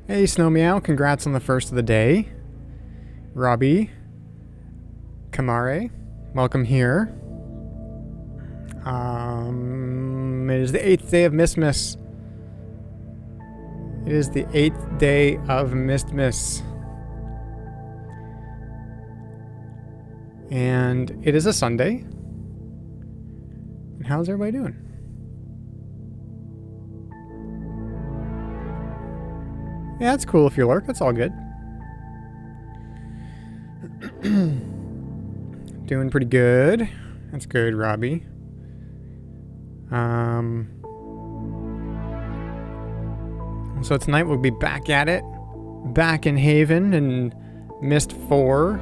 Hey, Snow Meow, congrats on the first of the day. Robbie, Kamare, welcome here. It is the 8th day of Mistmas. It is the 8th day of Mistmas. And it is a Sunday. And how's everybody doing? Yeah, that's cool if you lurk. That's all good. Doing pretty good. That's good, Robbie. So tonight we'll be back at it. Back in Haven in Myst IV.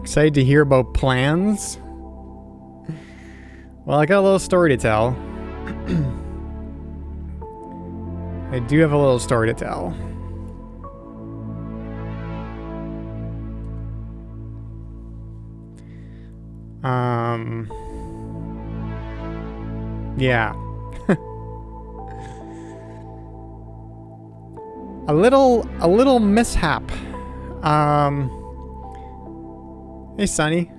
Excited to hear about plans. Well, I got a little story to tell. I do have a little story to tell. Yeah. a little mishap. Hey, Sonny.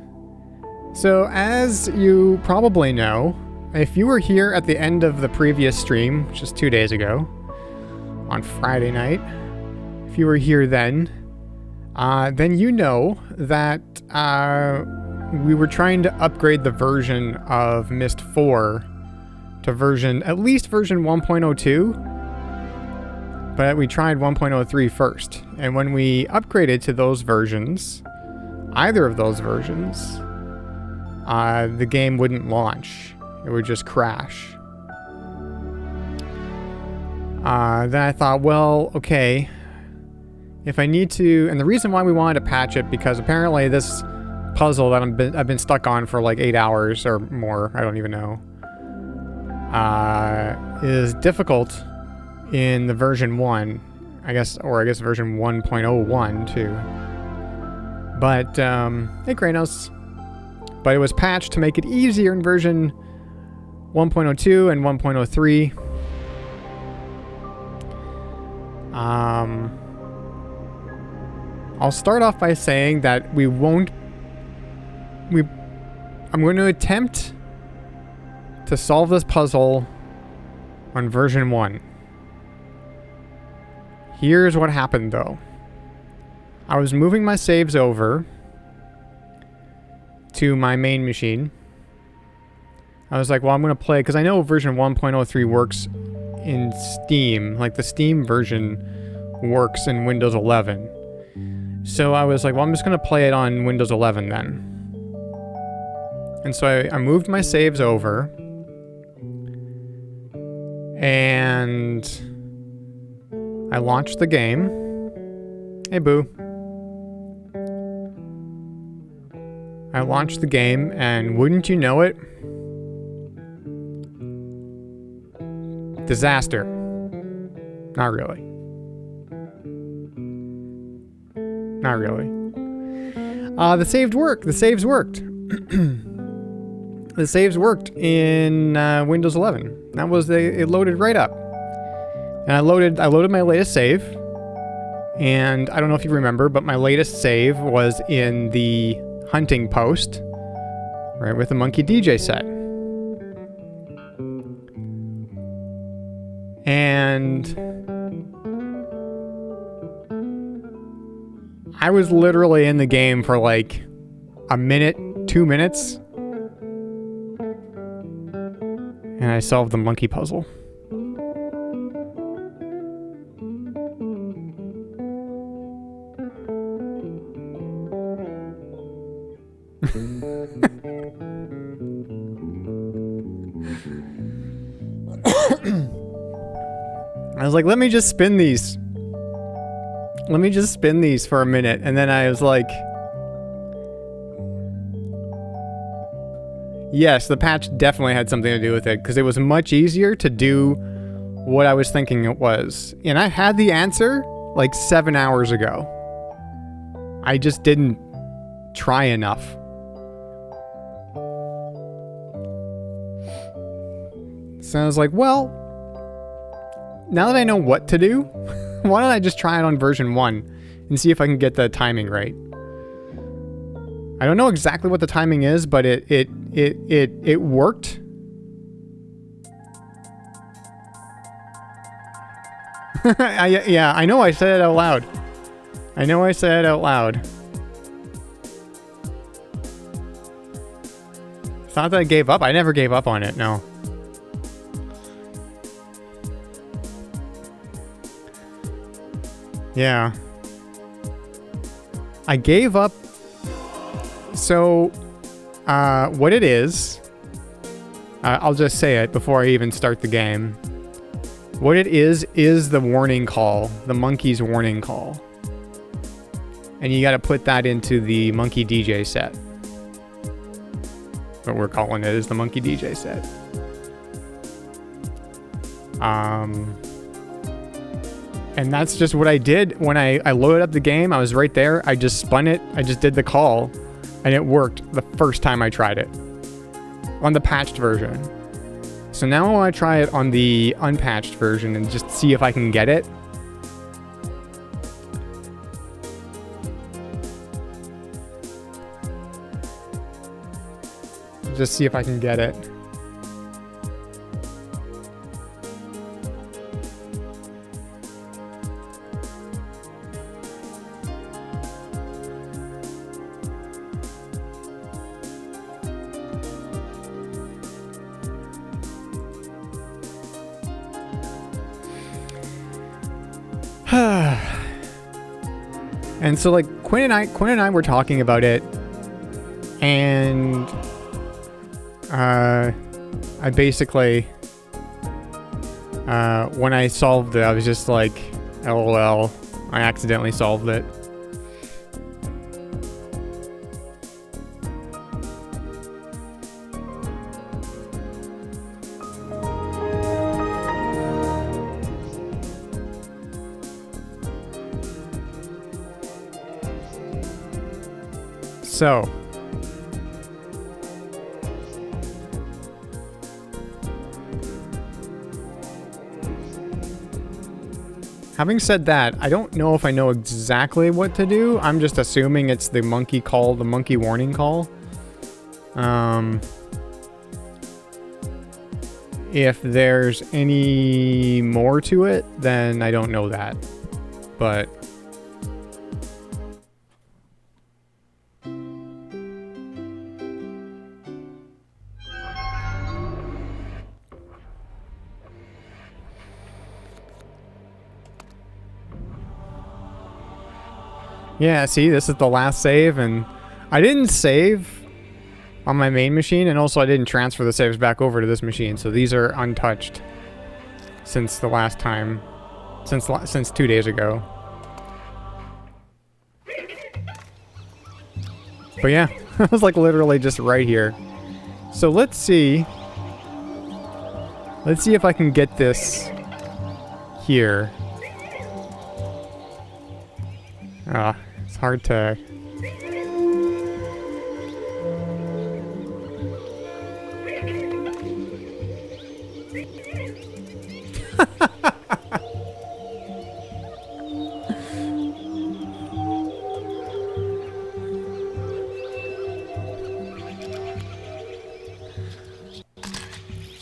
So, as you probably know, if you were here at the end of the previous stream, which is 2 days ago, on Friday night, if you were here then you know that we were trying to upgrade the version of Myst IV to at least version 1.02, but we tried 1.03 first. And when we upgraded to those versions, either of those versions, the game wouldn't launch. It would just crash. Then I thought, well, okay, if I need to, and the reason why we wanted to patch it, because apparently this puzzle that I've been stuck on for like 8 hours or more, I don't even know, is difficult in the version 1, I guess version 1.01 too. But, hey Kranos. But it was patched to make it easier in version 1.02 and 1.03. I'll start off by saying that I'm going to attempt to solve this puzzle on version 1. Here's what happened though. I was moving my saves over to my main machine. I was like, well, I'm going to play, because I know version 1.03 works in Steam. Like, the Steam version works in Windows 11. So I was like, well, I'm just going to play it on Windows 11 then. And so I moved my saves over. And I launched the game. Hey, boo. I launched the game, and wouldn't you know it? Disaster. Not really. Not really. The saves worked. The saves worked. The saves worked in Windows 11. It loaded right up. And I loaded my latest save. And I don't know if you remember, but my latest save was in the hunting post, right, with the Monkey DJ set. And I was literally in the game for like a minute, 2 minutes, and I solved the monkey puzzle. I was like, let me just spin these. Let me just spin these for a minute. And then I was like, yes, the patch definitely had something to do with it, because it was much easier to do what I was thinking it was. And I had the answer like 7 hours ago. I just didn't try enough. So I was like, well, now that I know what to do, why don't I just try it on version 1 and see if I can get the timing right. I don't know exactly what the timing is, but it worked. Yeah, I know I said it out loud. I know I said it out loud. It's not that I gave up. I never gave up on it, no. Yeah. I gave up. So, what it is, I'll just say it before I even start the game. What it is the warning call, the monkey's warning call. And you got to put that into the monkey DJ set. What we're calling it is the monkey DJ set. And that's just what I did when I loaded up the game. I was right there. I just spun it. I just did the call. And it worked the first time I tried it. On the patched version. So now I want to try it on the unpatched version and just see if I can get it. Just see if I can get it. And so like Quinn and I were talking about it, and I basically when I solved it, I was just like, LOL, I accidentally solved it. So, having said that, I don't know if I know exactly what to do. I'm just assuming it's the monkey call, the monkey warning call. If there's any more to it, then I don't know that. But yeah, see, this is the last save, and I didn't save on my main machine, and also I didn't transfer the saves back over to this machine, so these are untouched since the last time, since 2 days ago. But yeah, I was like literally just right here. So let's see if I can get this here. It's hard to...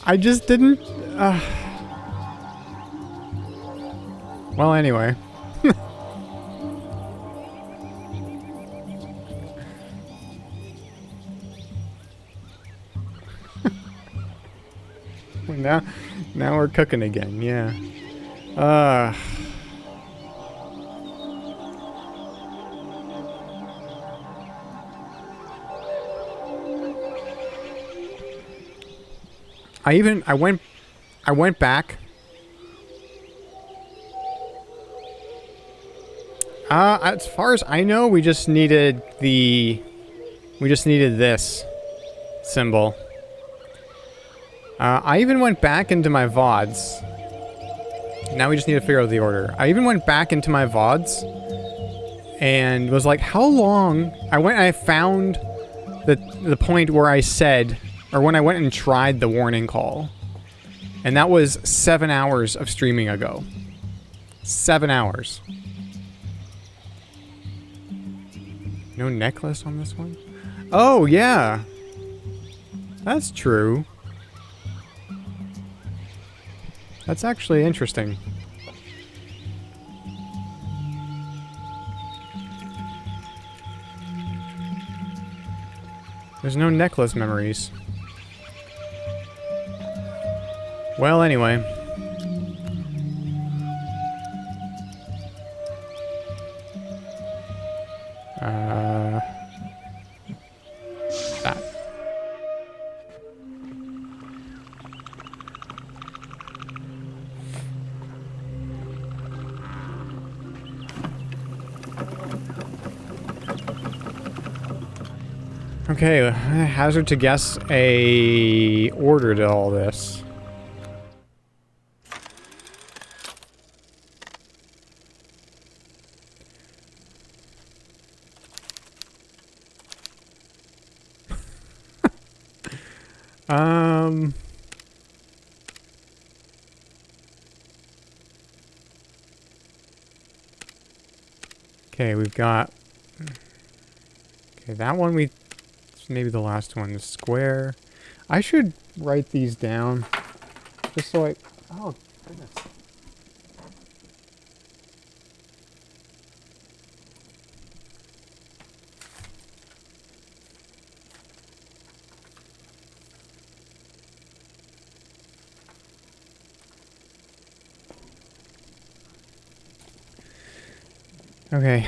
I just didn't... Well, anyway. Now we're cooking again, yeah. I went back. As far as I know, we just needed this symbol. I even went back into my VODs. Now we just need to figure out the order. I even went back into my VODs and was like, how long? I found the point where I said, or when I went and tried the warning call. And that was 7 hours of streaming ago. 7 hours. No necklace on this one? Oh, yeah. That's true. That's actually interesting. There's no necklace memories. Well, anyway. That. Okay, I hazard to guess a order to all this. Okay, we've got... Okay, that one maybe the last one, the square. I should write these down. Just so I... Oh, goodness. Okay.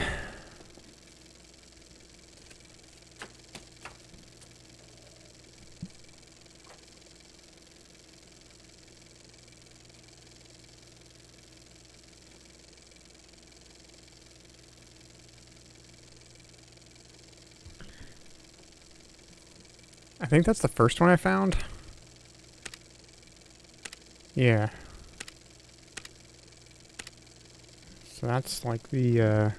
I think that's the first one I found. Yeah. So that's like the,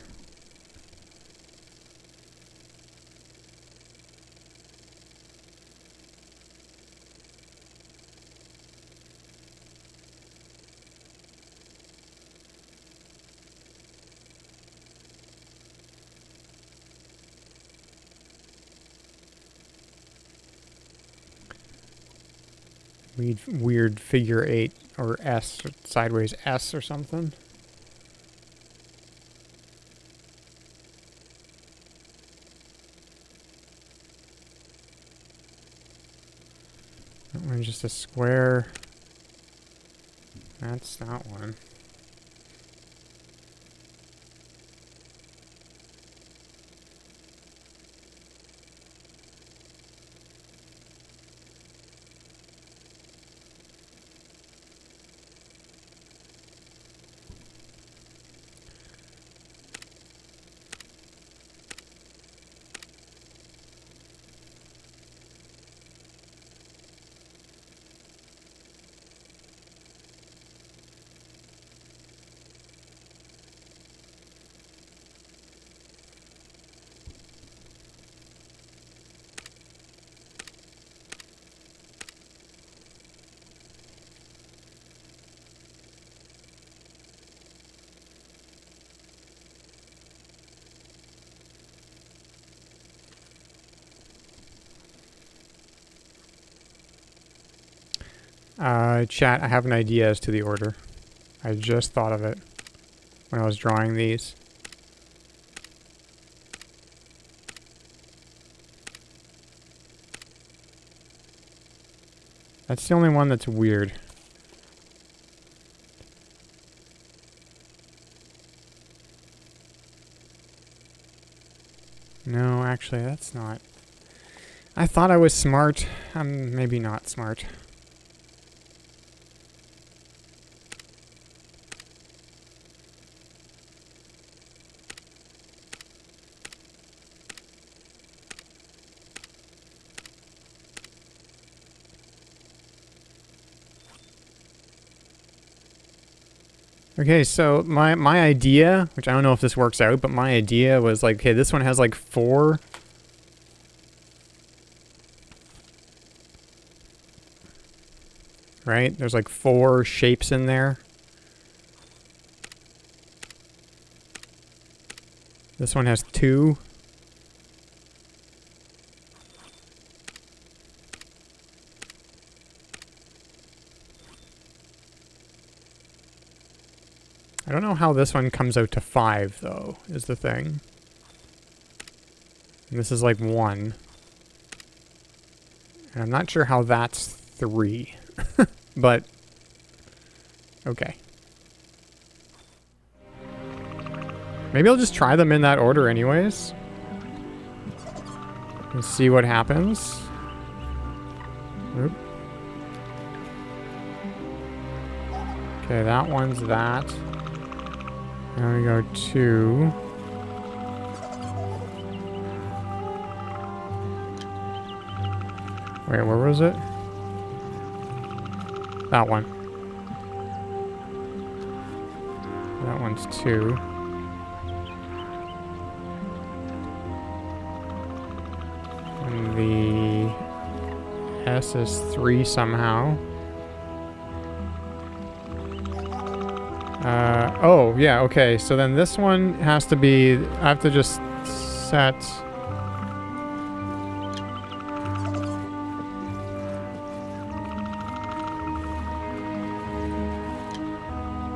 weird figure 8 or S, or sideways S or something. That one's just a square. That's that one. Chat, I have an idea as to the order. I just thought of it when I was drawing these. That's the only one that's weird. No, actually, that's not. I thought I was smart. I'm maybe not smart. Okay, so my idea, which I don't know if this works out, but my idea was like, okay, this one has like 4. right? There's like 4 shapes in there. This one has 2. I don't know how this one comes out to 5, though, is the thing. And this is like 1. And I'm not sure how that's 3. But, okay. Maybe I'll just try them in that order anyways. And see what happens. Oop. Okay, that one's that. Now we go 2. Wait, where was it? That one. That one's 2. And the S is 3 somehow. Oh, yeah, okay. So then this one has to be... I have to just set...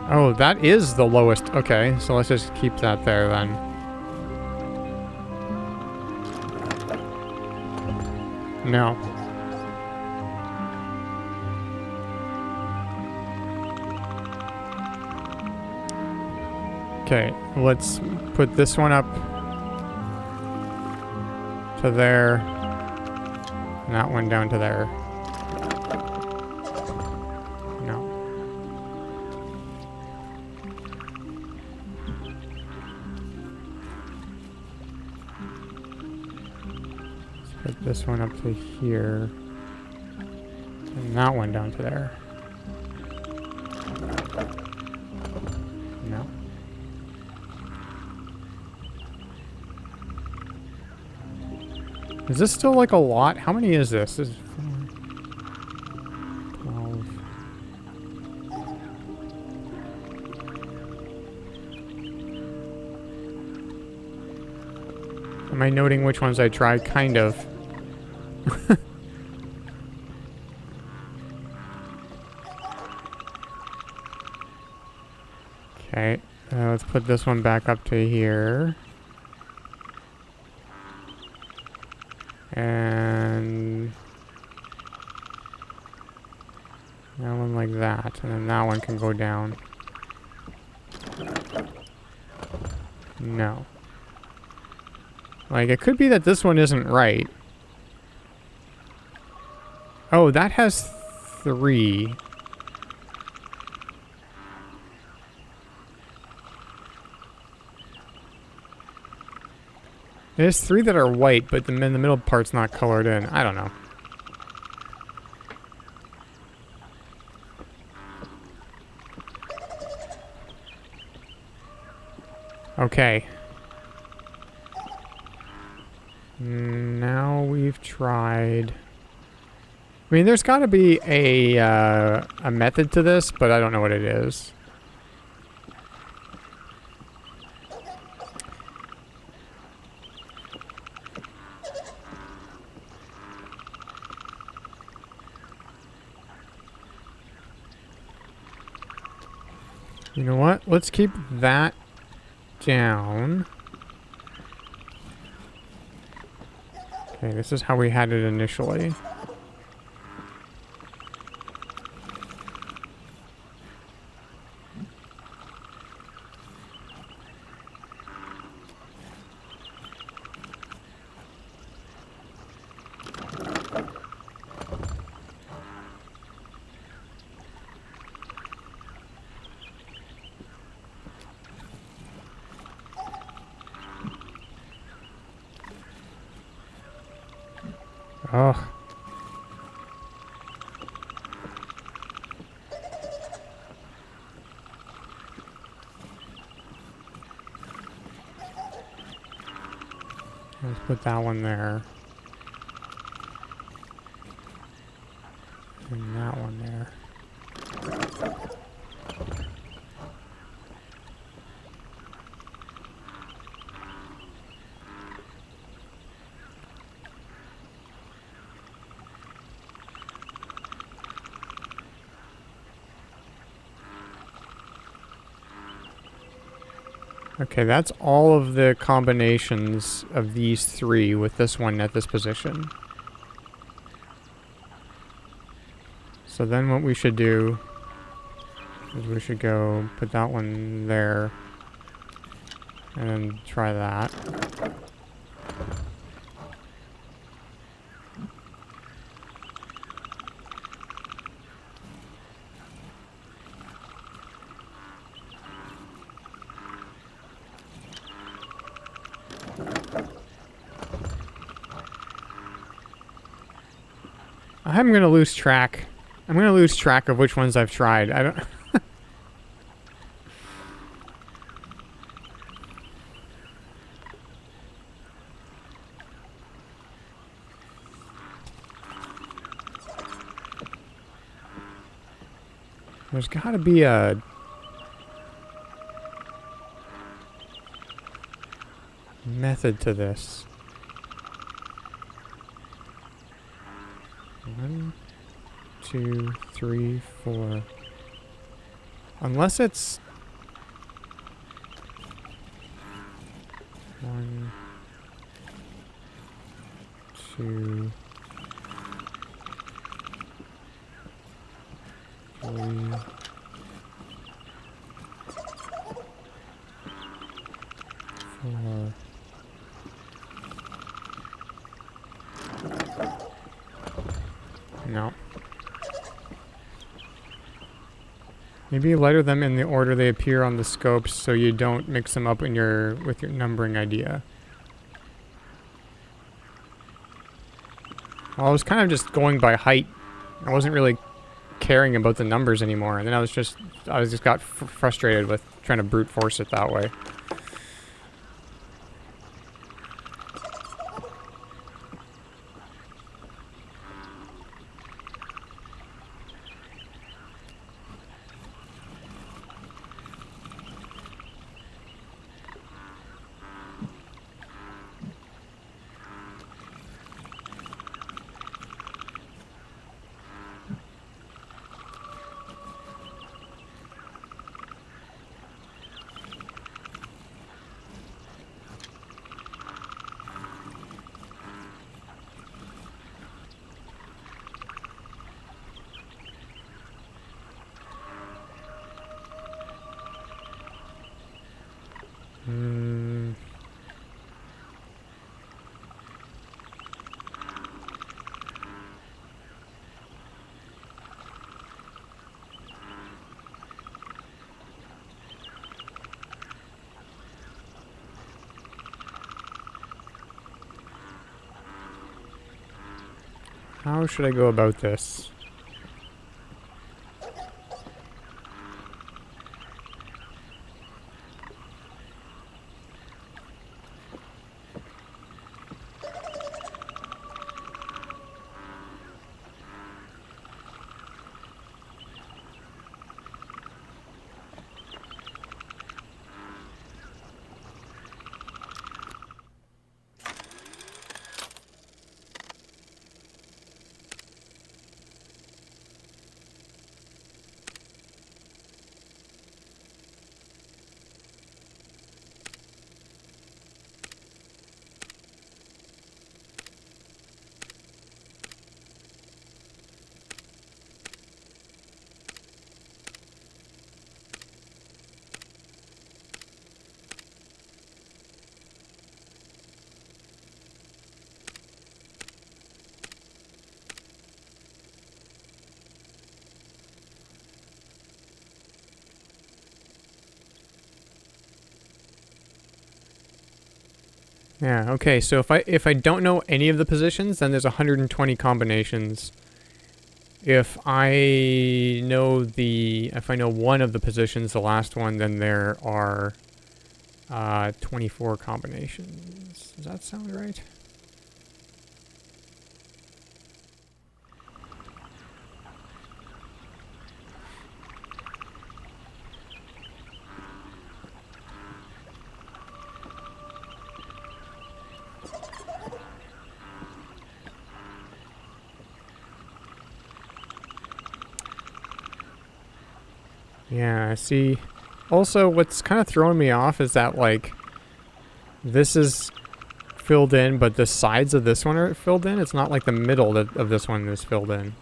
Oh, that is the lowest. Okay, so let's just keep that there then. No. Okay, let's put this one up to there, and that one down to there. No. Let's put this one up to here, and that one down to there. No. Is this still like a lot? How many is this? This is 4, 12. Am I noting which ones I tried? Kind of. Okay, let's put this one back up to here. And that one like that, and then that one can go down. No. Like, it could be that this one isn't right. Oh, that has 3. There's 3 that are white, but the middle part's not colored in. I don't know. Okay. Now we've tried... I mean, there's got to be a method to this, but I don't know what it is. You know what? Let's keep that down. Okay, this is how we had it initially. Oh. Let's put that one there. And that one there. Okay, that's all of the combinations of these three with this one at this position. So then what we should do is we should go put that one there and then try that. I'm gonna lose track. I'm gonna lose track of which ones I've tried. I don't... There's gotta be a... method to this. 1, 2, 3, 4. Unless it's 1, 2, 3, 4. No. Maybe letter them in the order they appear on the scopes so you don't mix them up in with your numbering idea. Well, I was kind of just going by height. I wasn't really caring about the numbers anymore, and then I just got frustrated with trying to brute force it that way. How should I go about this? Yeah, okay, so if I don't know any of the positions, then there's 120 combinations. If I know one of the positions, the last one, then there are 24 combinations. Does that sound right? Yeah, see, Also, what's kind of throwing me off is that, like, this is filled in, but the sides of this one are filled in. It's not like the middle of this one is filled in.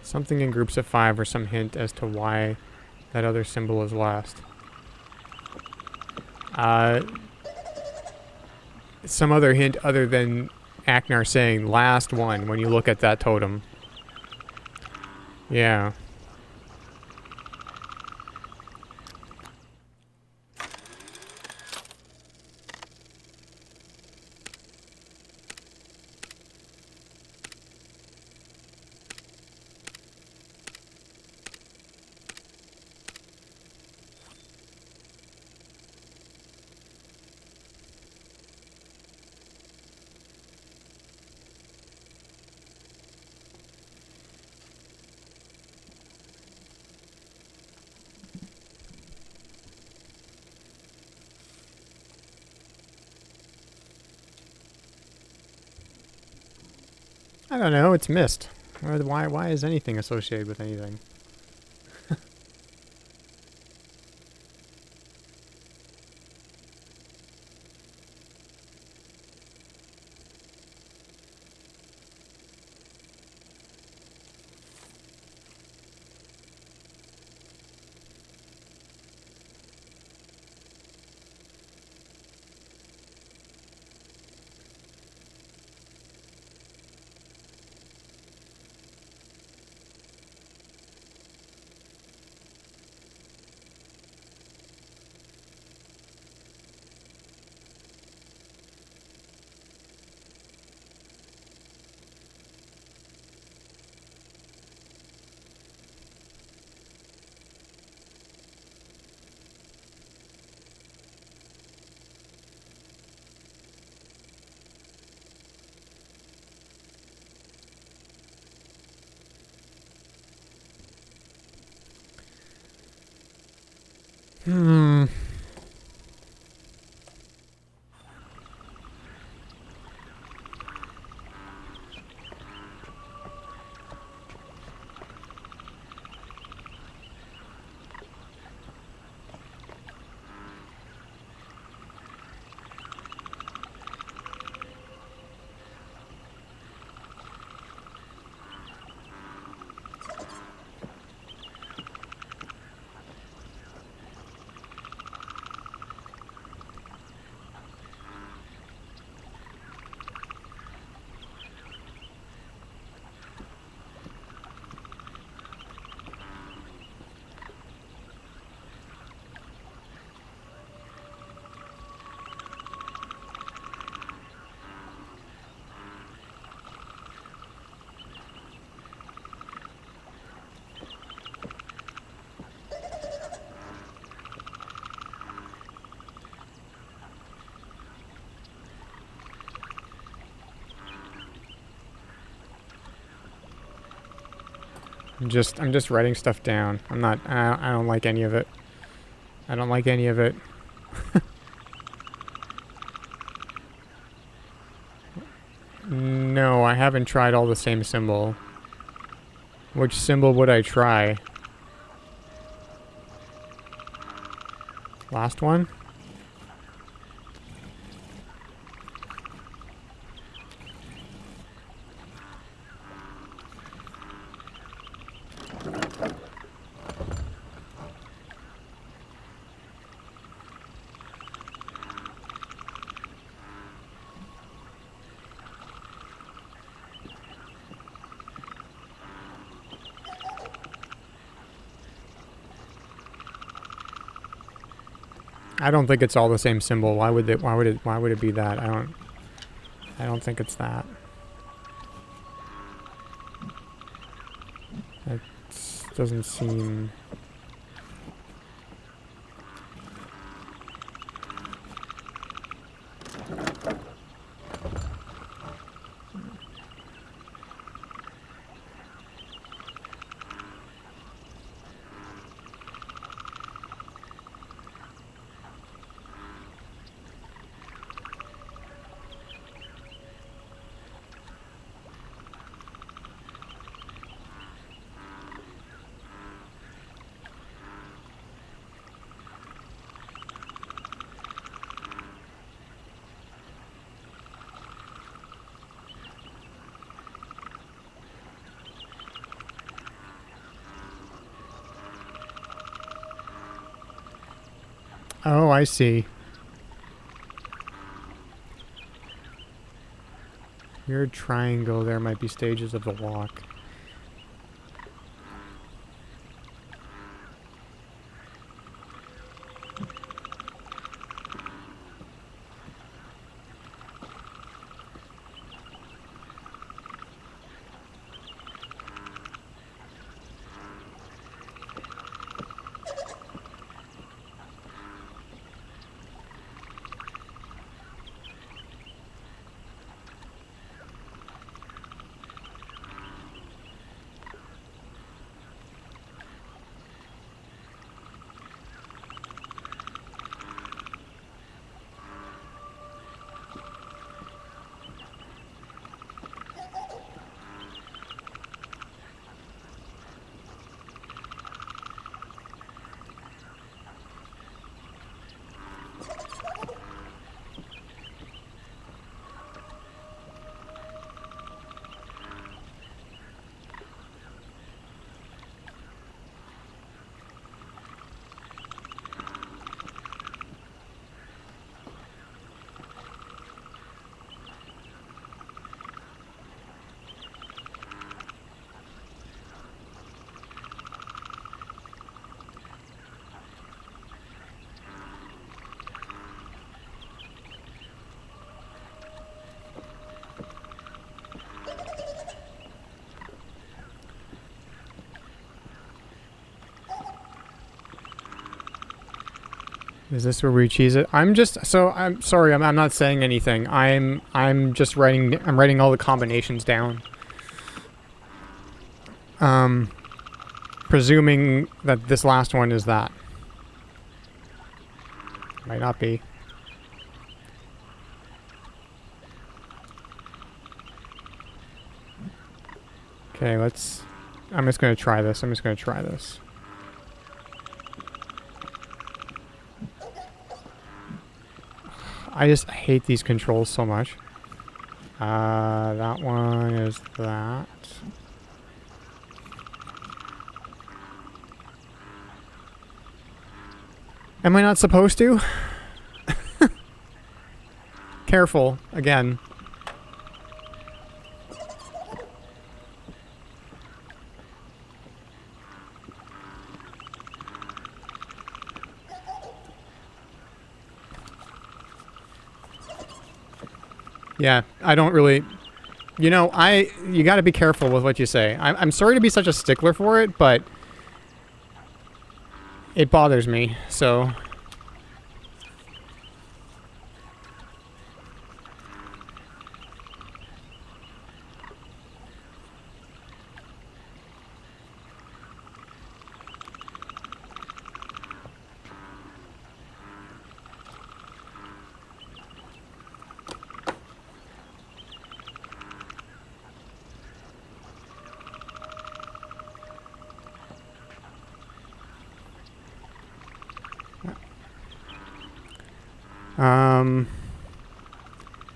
Something in groups of 5 or some hint as to why that other symbol is last. Some other hint other than Aknar saying last one when you look at that totem. Yeah. I don't know, it's Myst. Why is anything associated with anything? Hmm. I'm just writing stuff down. I don't like any of it. I don't like any of it. No, I haven't tried all the same symbol. Which symbol would I try? Last one? I don't think it's all the same symbol. Why would it be that? I don't think it's that. That doesn't seem... Oh, I see. Weird triangle. There might be stages of the walk. Is this where we cheese it? I'm sorry, I'm not saying anything. I'm just writing all the combinations down. Presuming that this last one is that. Might not be. Okay, I'm just gonna try this. I just hate these controls so much. That one is that. Am I not supposed to? Careful, again. Yeah, I don't really... You know, you gotta be careful with what you say. I'm sorry to be such a stickler for it, but... It bothers me, so...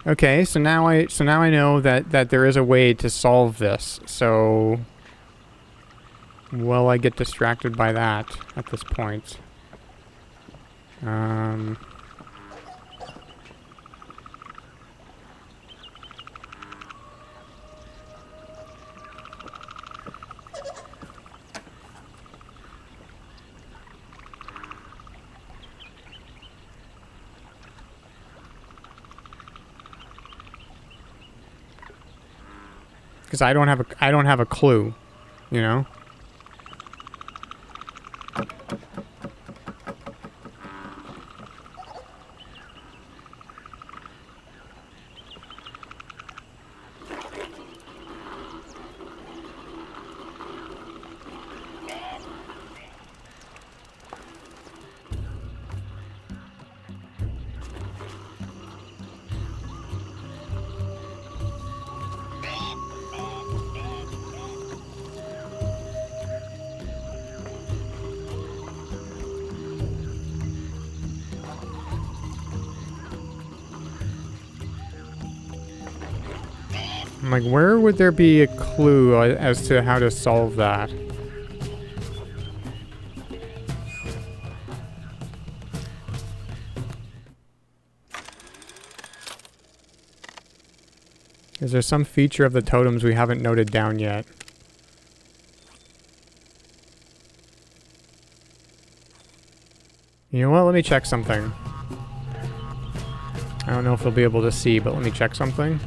Okay, so now I know that there is a way to solve this. So, will I get distracted by that at this point? Because I don't have a clue, you know? I'm like, where would there be a clue as to how to solve that? Is there some feature of the totems we haven't noted down yet? You know what? Let me check something. I don't know if we'll be able to see, but let me check something.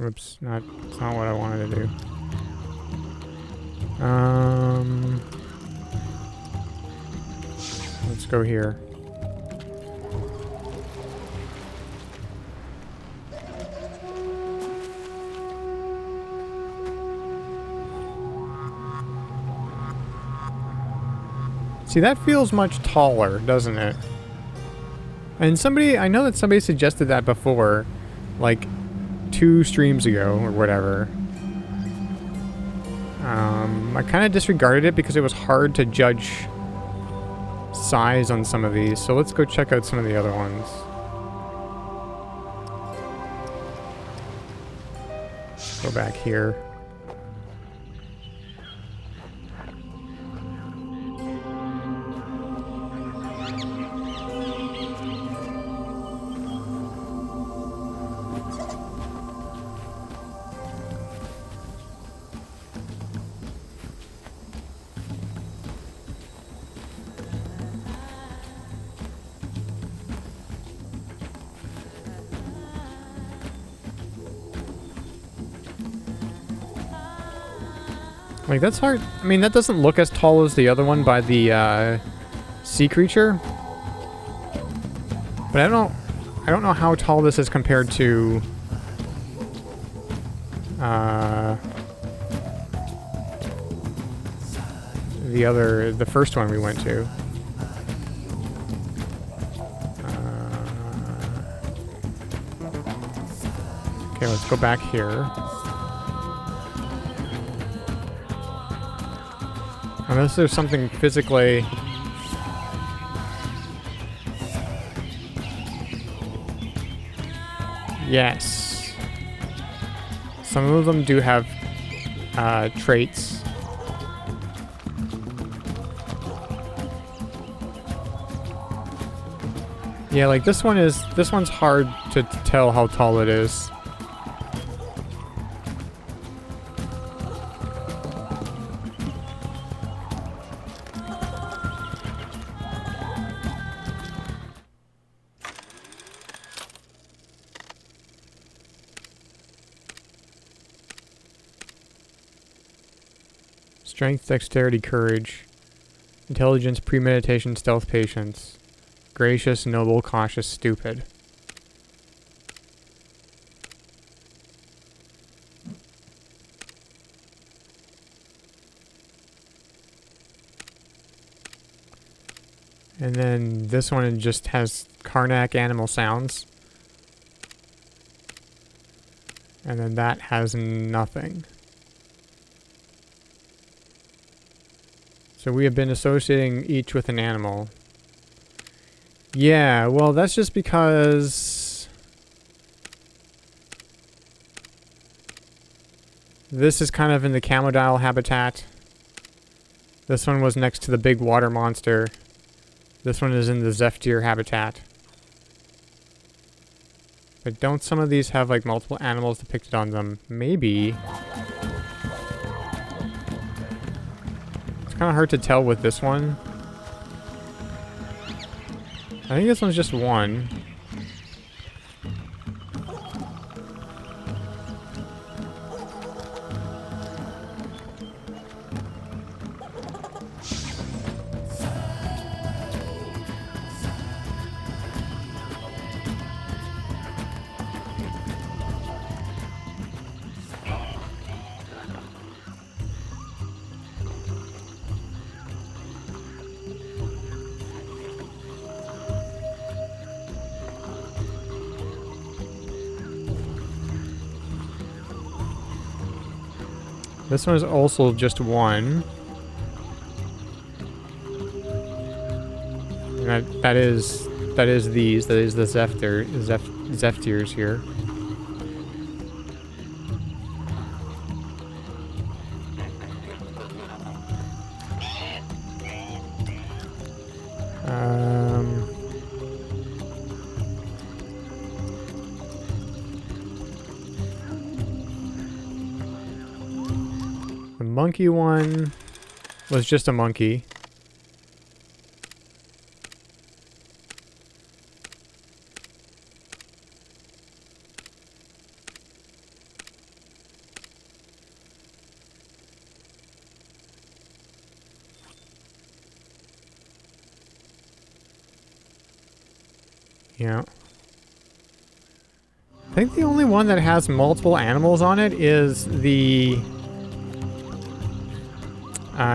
Oops, that's not what I wanted to do. Let's go here. See, that feels much taller, doesn't it? And I know that somebody suggested that before, like 2 streams ago or whatever. I kind of disregarded it because it was hard to judge size on some of these, so let's go check out some of the other ones. Go back here. Like, that's hard. I mean, that doesn't look as tall as the other one by the sea creature. But I don't know how tall this is compared to the first one we went to. Okay, let's go back here. Unless there's something physically... Yes. Some of them do have traits. Yeah, like this one's hard to tell how tall it is. Strength, dexterity, courage. Intelligence, premeditation, stealth, patience. Gracious, noble, cautious, stupid. And then this one just has Karnak animal sounds. And then that has nothing. So we have been associating each with an animal. Yeah, well, that's just because this is kind of in the Camodile habitat. This one was next to the big water monster. This one is in the Zephyr habitat. But don't some of these have like multiple animals depicted on them? Maybe. Kind of hard to tell with this one. I think this one's just one. This one is also just one. And that is these. That is the Zephyrs here. The monkey one was just a monkey. Yeah. I think the only one that has multiple animals on it is the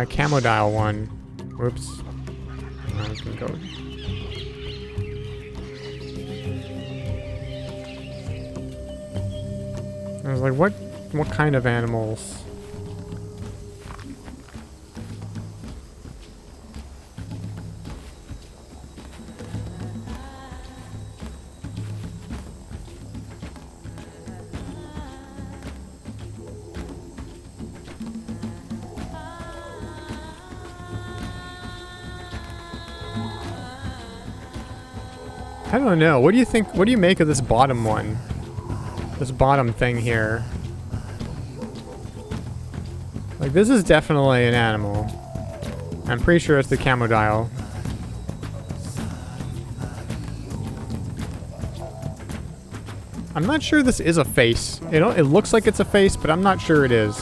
Camodile one. Whoops. I can go. I was like, what kind of animals? I don't know. What do you think? What do you make of this bottom one? This bottom thing here. Like, this is definitely an animal. I'm pretty sure it's the Camodile. I'm not sure this is a face. It looks like it's a face, but I'm not sure it is.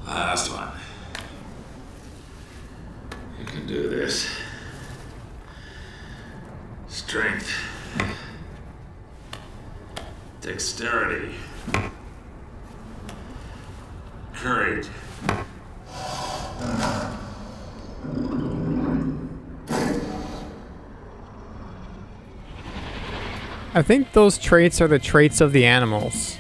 Last one. You can do this. Strength. Dexterity. Courage. I think those traits are the traits of the animals.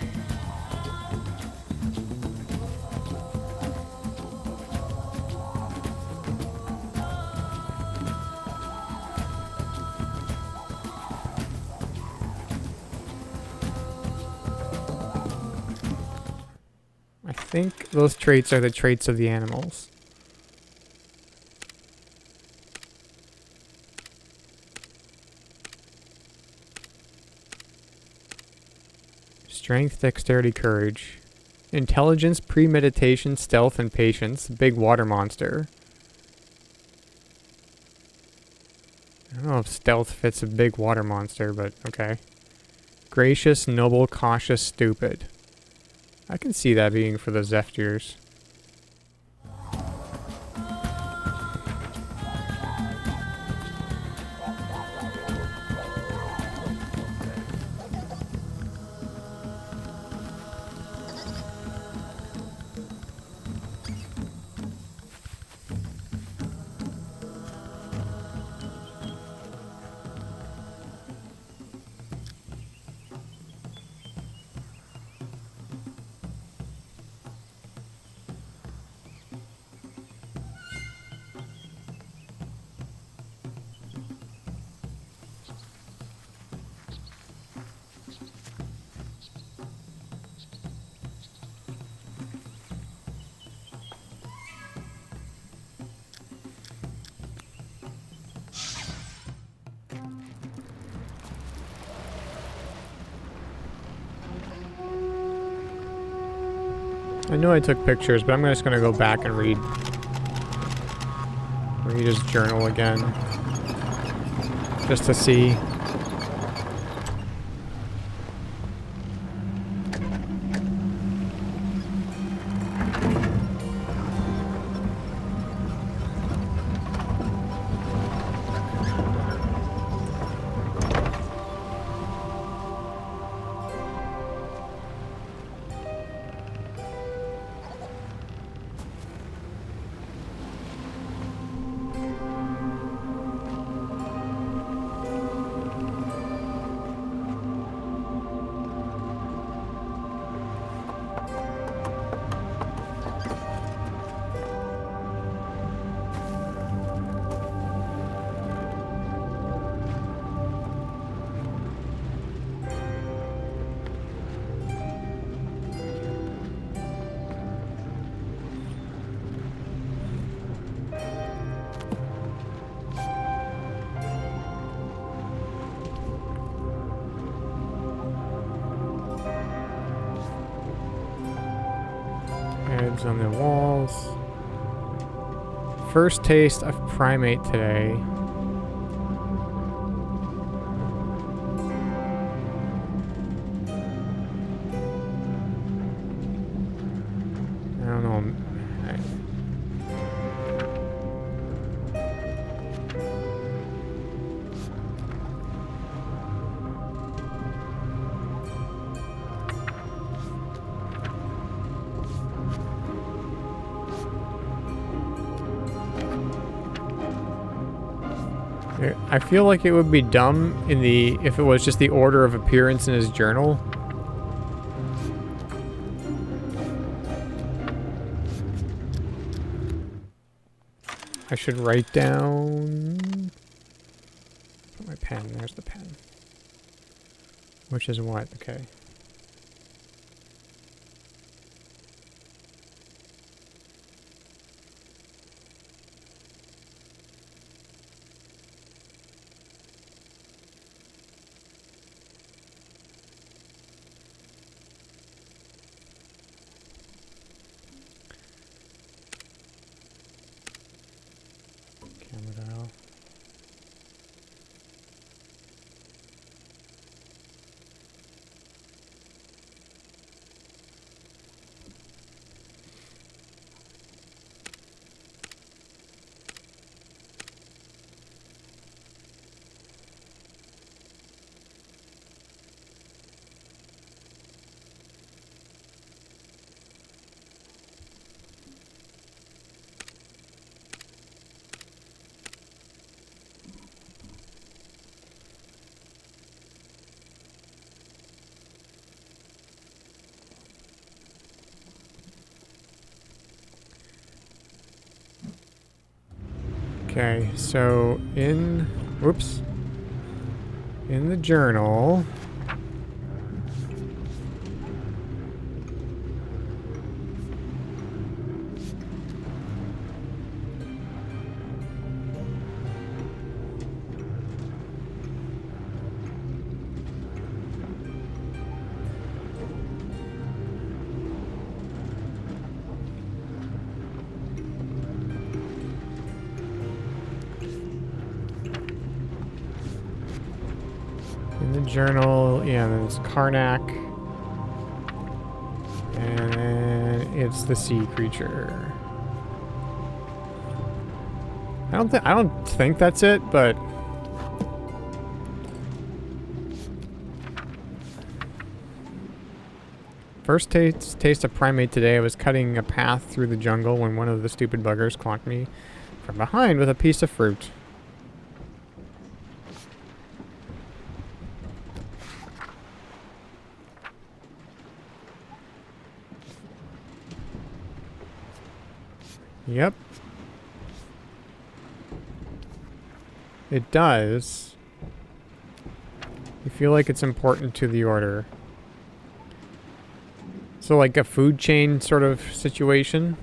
I think those traits are the traits of the animals. Strength, dexterity, courage. Intelligence, premeditation, stealth, and patience. Big water monster. I don't know if stealth fits a big water monster, but okay. Gracious, noble, cautious, stupid. I can see that being for the Zephyrs. I know I took pictures, but I'm just gonna go back and read his journal again. Just to see. Dibs on the walls. First taste of primate today. I don't know. I feel like it would be dumb if it was just the order of appearance in his journal. I should write down. Put my pen. There's the pen. Which is what? Okay. Okay, so in the journal, yeah, there's Karnak, and then it's the sea creature. I don't think that's it, but first taste of primate today. I was cutting a path through the jungle when one of the stupid buggers clocked me from behind with a piece of fruit. Yep. It does. You feel like it's important to the order. So like a food chain sort of situation?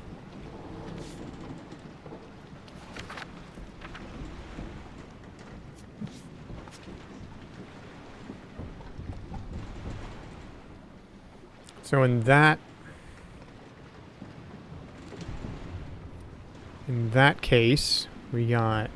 So in that case, we got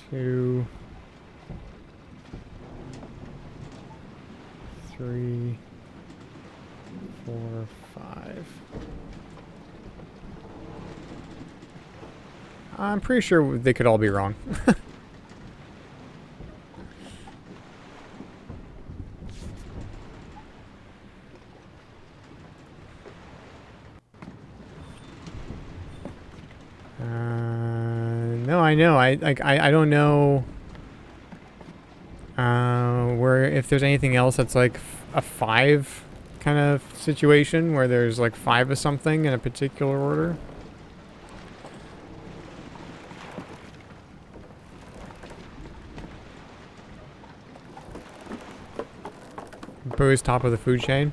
two, 3, 4, 5. I'm pretty sure they could all be wrong. No, I know. I don't know where if there's anything else that's like a 5 kind of situation where there's like 5 of something in a particular order. Boo's top of the food chain.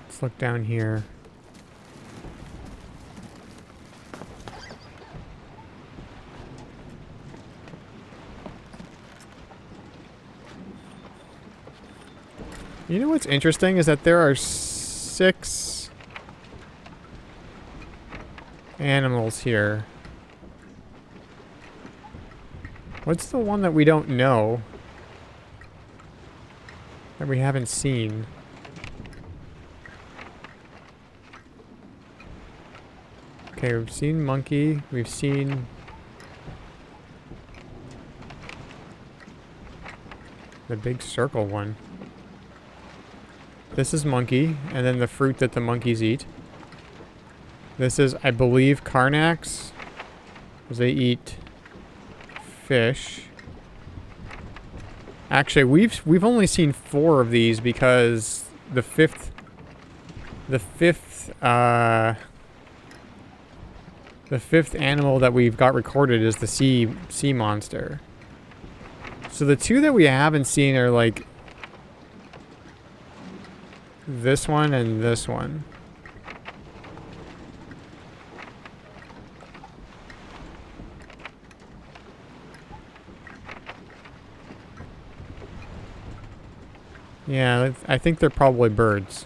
Let's look down here. You know what's interesting is that there are 6 animals here. What's the one that we don't know? That we haven't seen? Okay, we've seen monkey. We've seen... the big circle one. This is monkey, and then the fruit that the monkeys eat. This is, I believe, Karnax, because they eat fish. Actually, we've only seen 4 of these because the fifth animal that we've got recorded is the sea monster. So the 2 that we haven't seen are like this one and this one. Yeah, I think they're probably birds.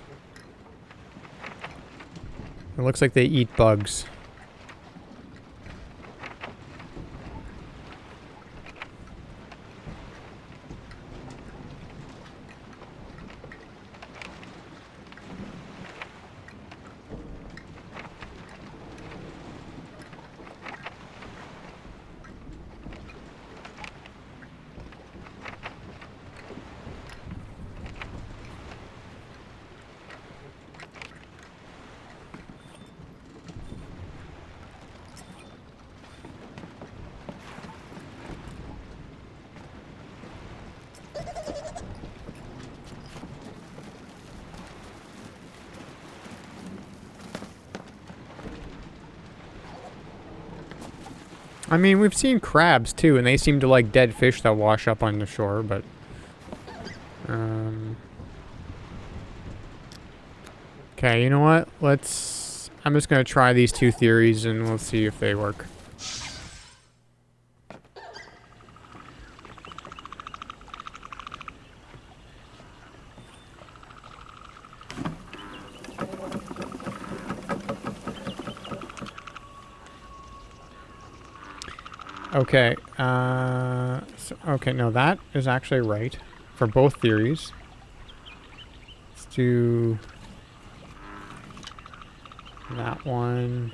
It looks like they eat bugs. I mean, we've seen crabs too, and they seem to like dead fish that wash up on the shore, but... Okay, you know what? I'm just gonna try these 2 theories and we'll see if they work. Okay, okay, no, that is actually right for both theories. Let's do that one.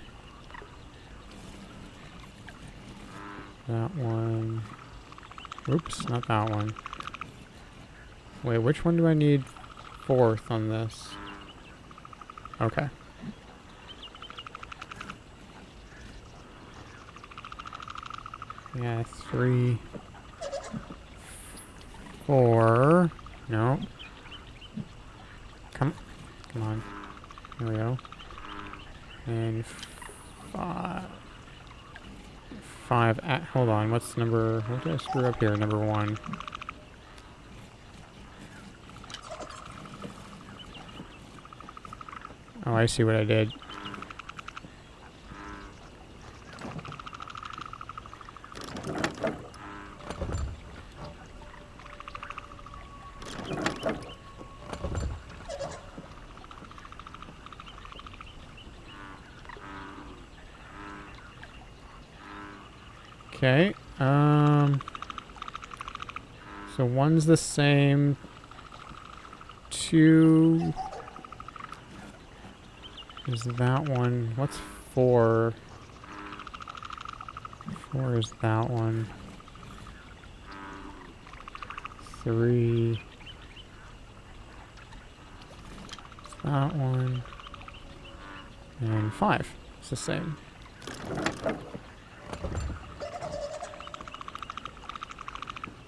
That one. Oops, not that one. Wait, which one do I need 4th on this? Okay. Yeah, 3, 4. No. Come on. Here we go. And 5. Hold on. What's number? What did I screw up here? Number 1. Oh, I see what I did. Okay, so 1's the same, 2 is that one. What's 4? 4 is that one. 3 is that one. And 5 is the same.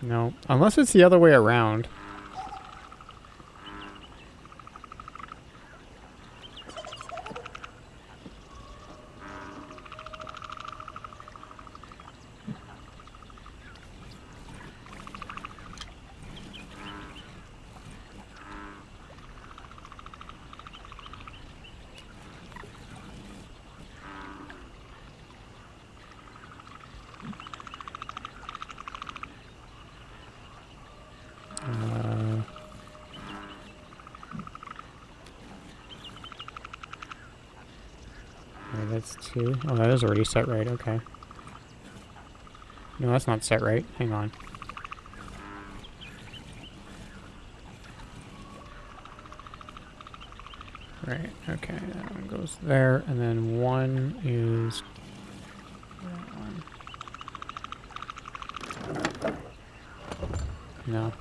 No. Unless it's the other way around. That's 2. Oh, that is already set right. Okay. No, that's not set right. Hang on. Right. Okay. That one goes there, and then 1 is that one. No.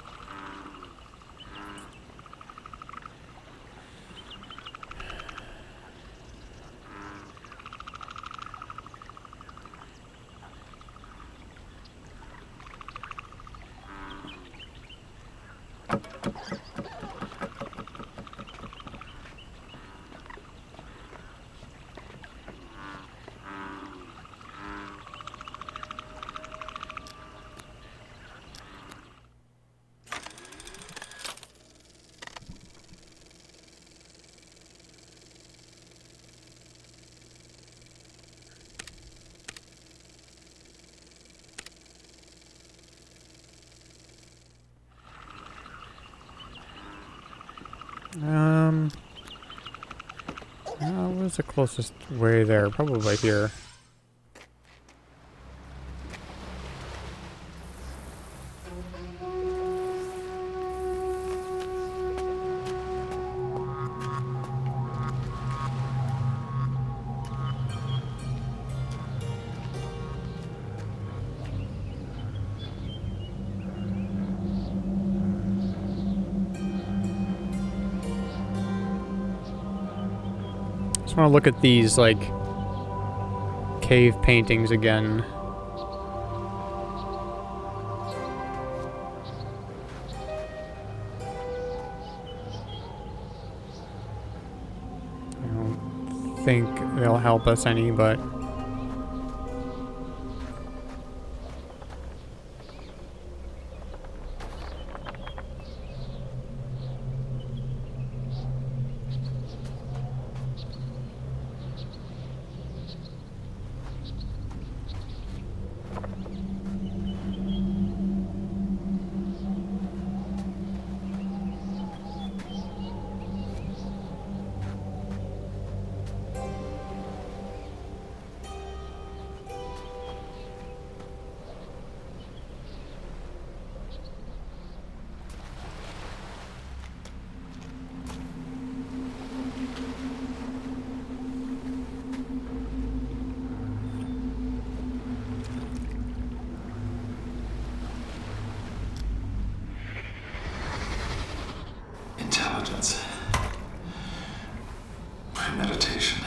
What's the closest way there? Probably here. Just want to look at these, like, cave paintings again. I don't think they'll help us any, but... Intelligence. Premeditation.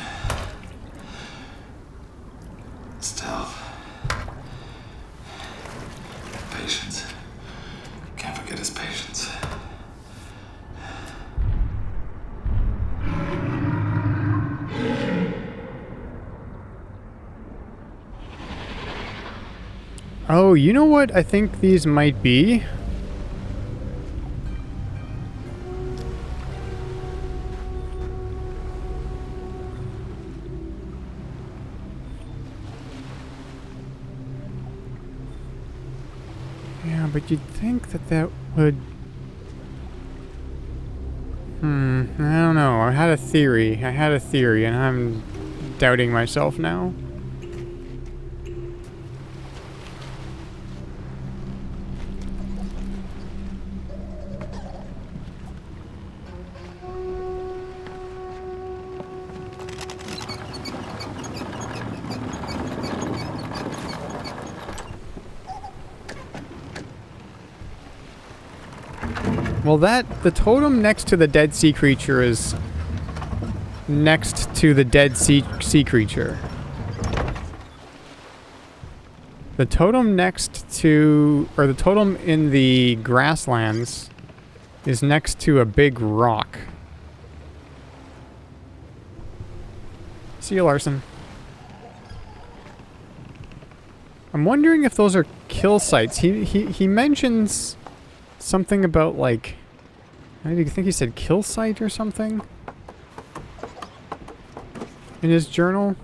Stealth. Patience. Can't forget his patience. Oh, you know what I think these might be? Yeah, but you'd think that that would... I don't know. I had a theory, and I'm doubting myself now. Well, the totem next to the dead sea creature is next to the dead sea creature. The totem next to, or the totem in the grasslands is next to a big rock. See you, Larson. I'm wondering if those are kill sites. He mentions something about, like, do you think he said kill site or something in his journal?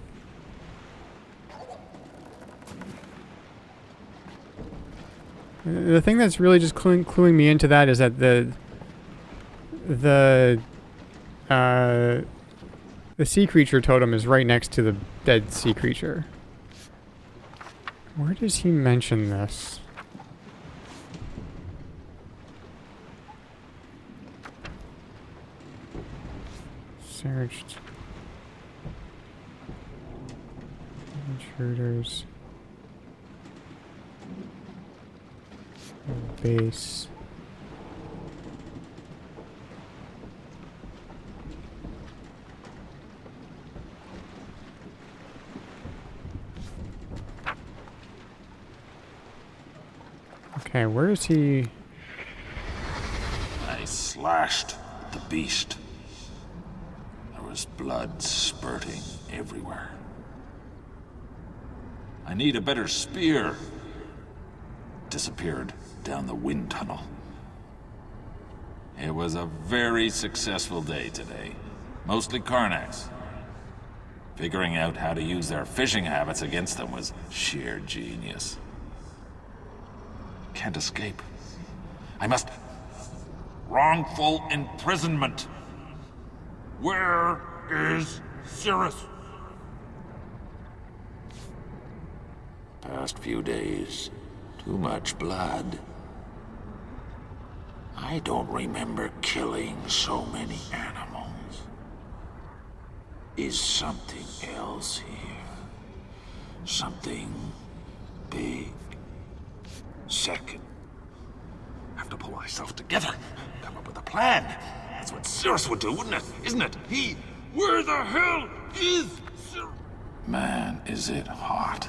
The thing that's really just cluing me into that is that the sea creature totem is right next to the dead sea creature. Where does he mention this? Searched. Intruders. Base. Okay, where is he? I slashed the beast. There was blood spurting everywhere. I need a better spear. Disappeared down the wind tunnel. It was a very successful day today. Mostly Karnaks. Figuring out how to use their fishing habits against them was sheer genius. Can't escape. I must... Wrongful imprisonment. Where is Cirrus? Past few days, too much blood. I don't remember killing so many animals. Is something else here? Something big? Second, have to pull myself together. Come up with a plan. That's what Cirrus would do, wouldn't it? Isn't it? Where the hell is Cirrus? Man, is it hot.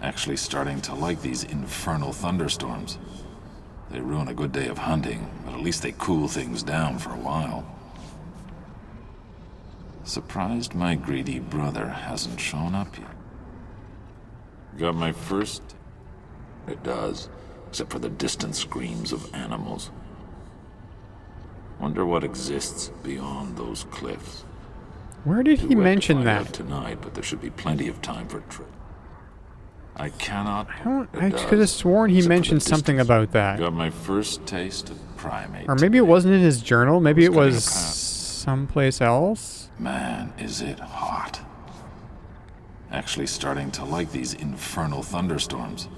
Actually starting to like these infernal thunderstorms. They ruin a good day of hunting, but at least they cool things down for a while. Surprised my greedy brother hasn't shown up yet. Got my first... It does, except for the distant screams of animals. Wonder what exists beyond those cliffs. Where did he mention that? Tonight, but there should be plenty of time for trip. I cannot. I could have sworn he mentioned something about that. Got my first taste of primate. Or maybe it wasn't in his journal. Maybe it was someplace else. Man, is it hot. Actually starting to like these infernal thunderstorms.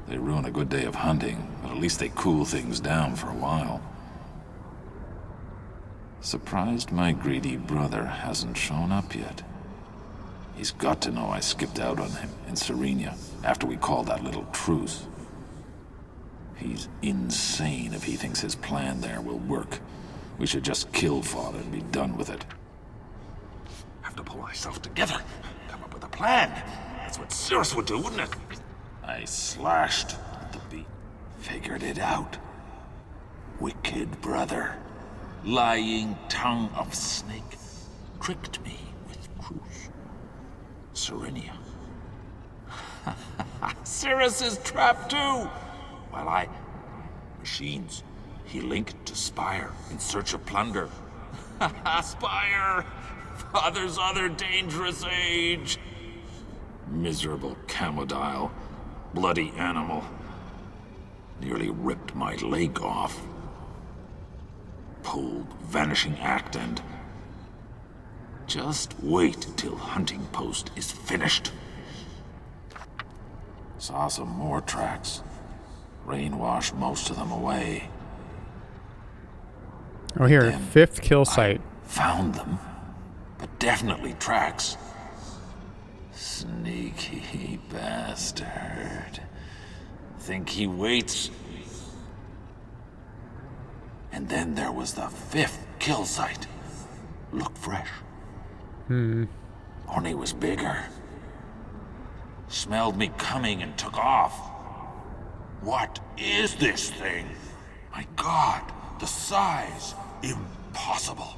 They ruin a good day of hunting, but at least they cool things down for a while. Surprised my greedy brother hasn't shown up yet. He's got to know I skipped out on him in Serenia after we called that little truce. He's insane if he thinks his plan there will work. We should just kill Father and be done with it. Have to pull myself together. Come up with a plan. That's what Cirrus would do, wouldn't it? I slashed the beast. Figured it out. Wicked brother. Lying tongue of snake. Tricked me with Cruz. Serenia. Cirrus is trapped too! While Machines. He linked to Spire in search of plunder. Spire! Father's other dangerous age! Miserable Camodile. Bloody animal. Nearly ripped my leg off. Pulled vanishing act and... Just wait till hunting post is finished. Saw some more tracks. Rain washed most of them away. Oh, here, 5th kill site. Found them, but definitely tracks. Sneaky bastard. Think he waits? And then there was the 5th kill site. Looked fresh. Only was bigger. Smelled me coming and took off. What is this thing? My God, the size. Impossible.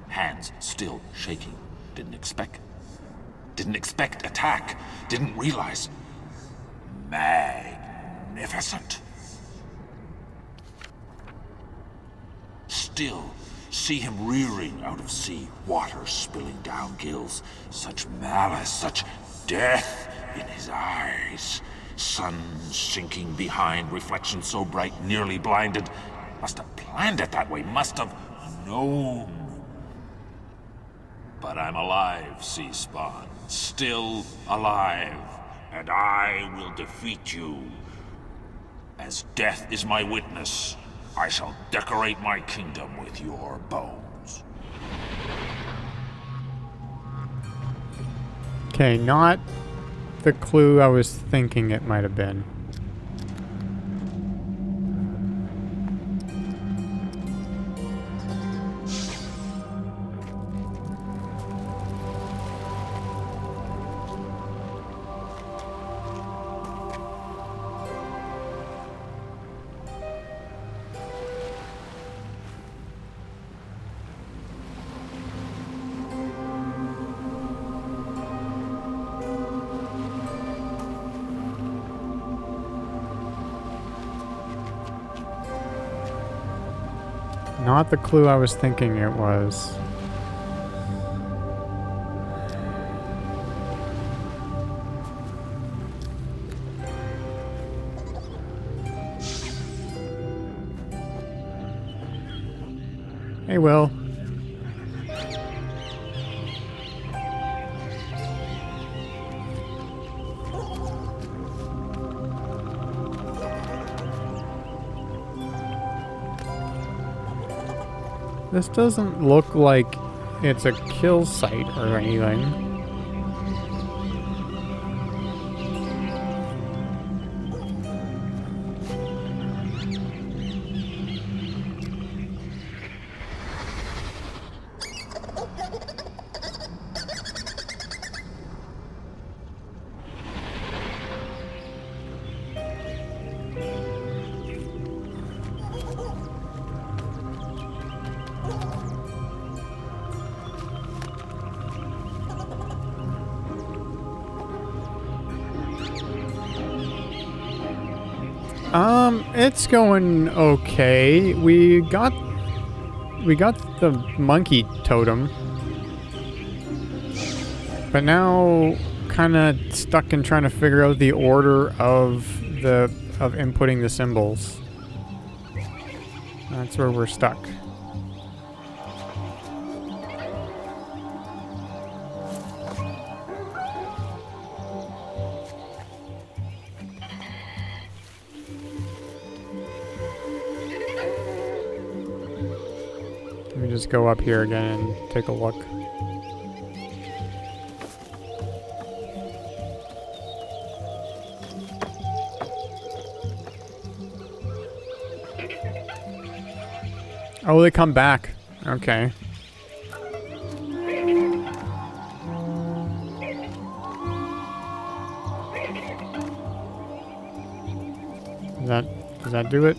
Hands still shaking. Didn't expect attack. Didn't realize. Magnificent. Still see him rearing out of sea, water spilling down gills. Such malice, such death in his eyes. Sun sinking behind, reflection so bright, nearly blinded. Must have planned it that way, must have known. But I'm alive, Sea Spawn. Still alive. And I will defeat you. As death is my witness, I shall decorate my kingdom with your bones. Okay, not the clue I was thinking it might have been. Not the clue I was thinking it was. Hey, Will. This doesn't look like it's a kill site or anything. It's going okay. We got the monkey totem, but now kind of stuck in trying to figure out the order of inputting the symbols. That's where we're stuck. Let me just go up here again and take a look. Oh, they come back. Okay. Does that do it?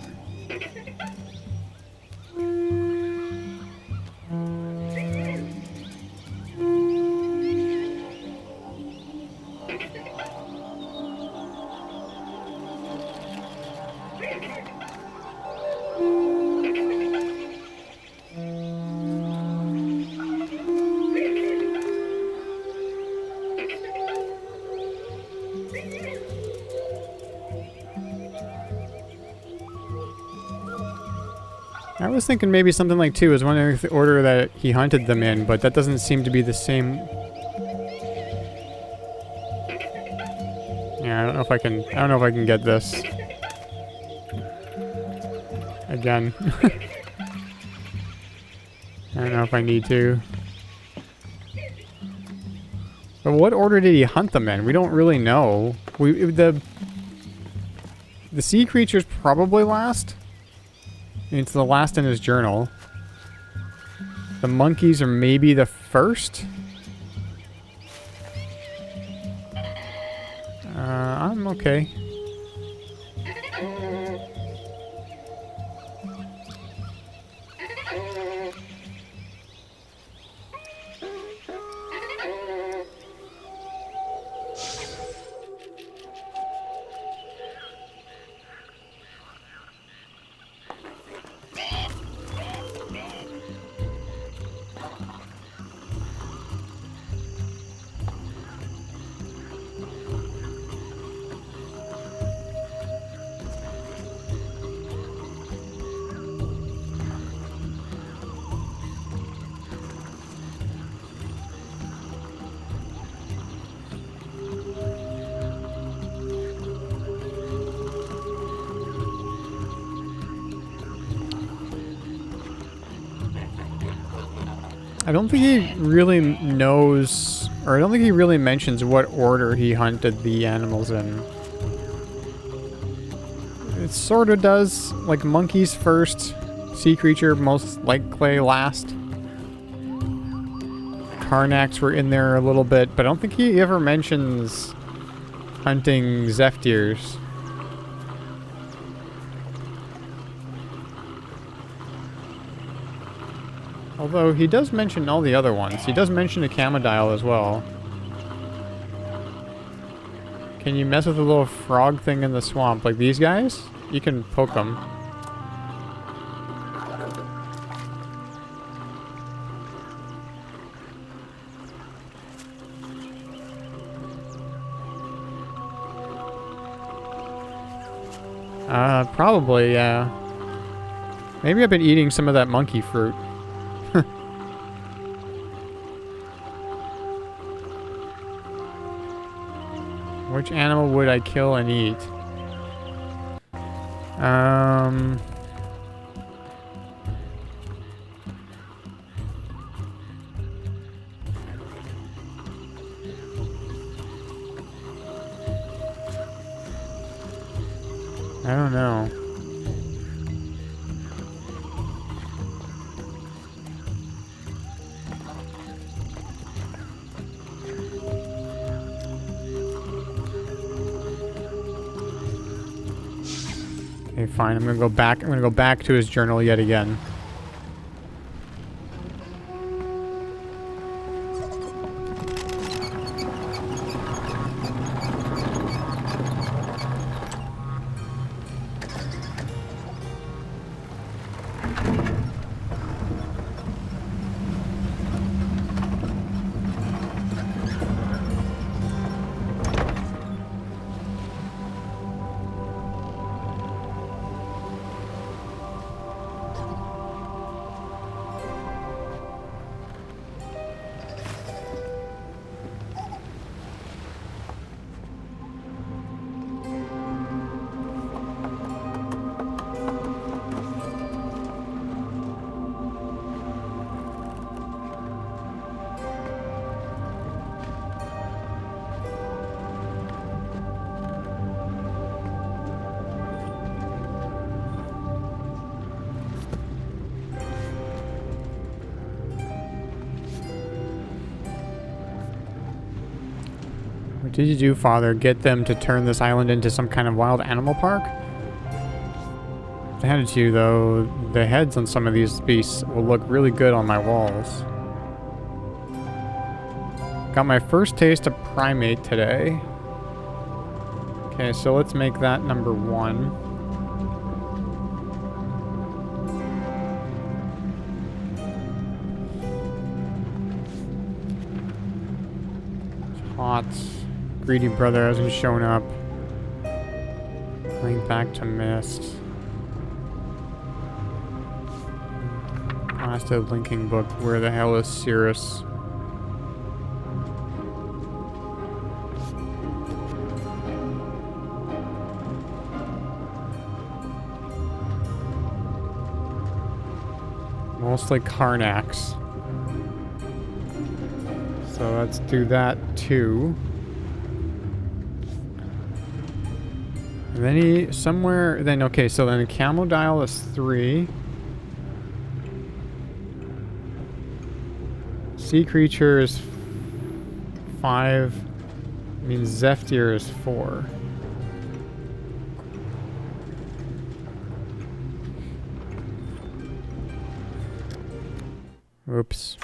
I was thinking maybe something like 2. I was wondering if the order that he hunted them in, but that doesn't seem to be the same. Yeah, I don't know if I can get this. Again. I don't know if I need to. But what order did he hunt them in? We don't really know. The sea creature's probably last. It's the last in his journal. The monkeys are maybe the first. I'm okay. I don't think he really knows, or I don't think he really mentions what order he hunted the animals in. It sort of does, like monkeys first, sea creature most likely last. Karnaks were in there a little bit, but I don't think he ever mentions hunting Zephyrs. Although he does mention all the other ones. He does mention a Camodile as well. Can you mess with the little frog thing in the swamp? Like these guys? You can poke them. Probably, yeah. Maybe I've been eating some of that monkey fruit. Which animal would I kill and eat? I don't know. Okay, fine. I'm gonna go back. I'm gonna go back to his journal yet again. What did you do, Father? Get them to turn this island into some kind of wild animal park? If they handed to you, though, the heads on some of these beasts will look really good on my walls. Got my first taste of primate today. Okay, so let's make that number 1. Hot. Greedy brother hasn't shown up. Going back to Myst. Last linking book. Where the hell is Cirrus? Mostly Karnaks. So let's do that too. And then he somewhere then okay, so then Camodile is 3. Sea creature is 5. I mean Zephyr is 4. Oops.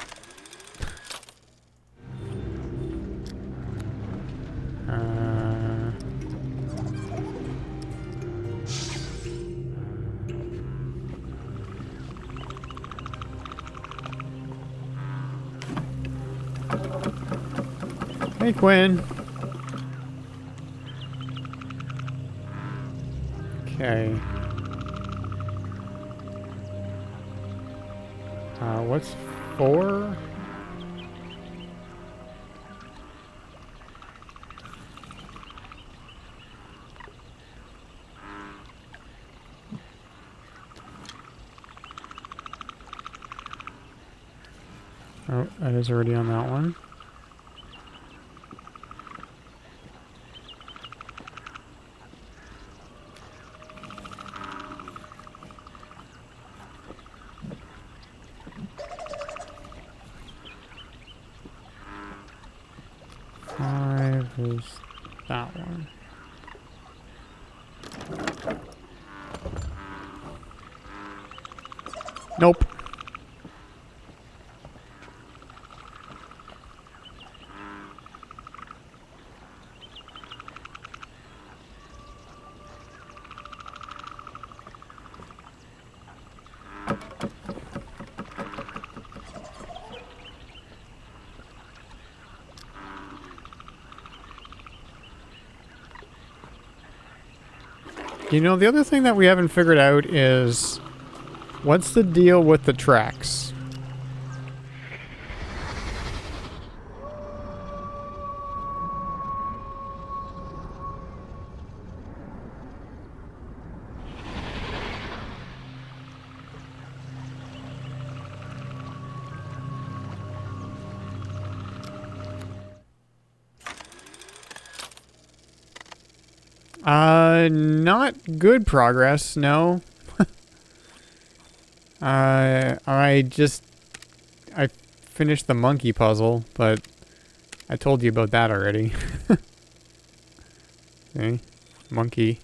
Hey, Quinn. Okay. What's 4? Oh, that is already on that one. Is that one. Nope. You know, the other thing that we haven't figured out is what's the deal with the tracks? Not good progress, no. I finished the monkey puzzle, but I told you about that already. Okay, monkey.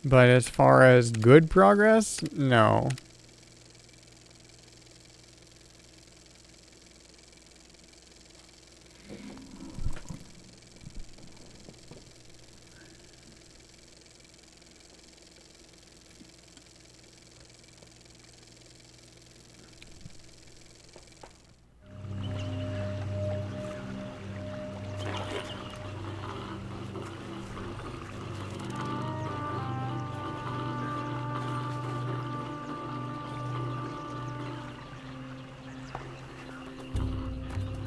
But as far as good progress, no.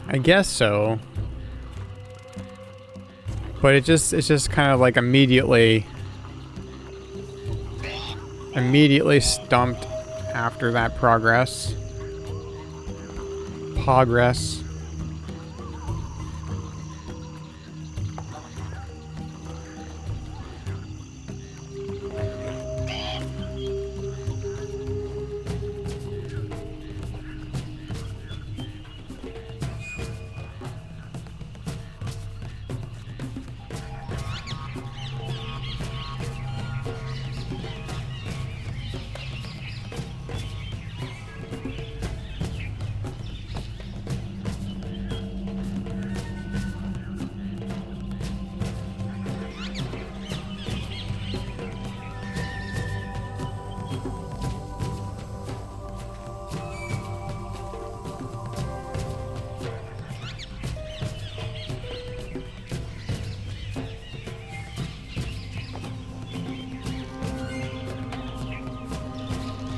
I guess so. But it's just kind of like immediately stumped after that progress.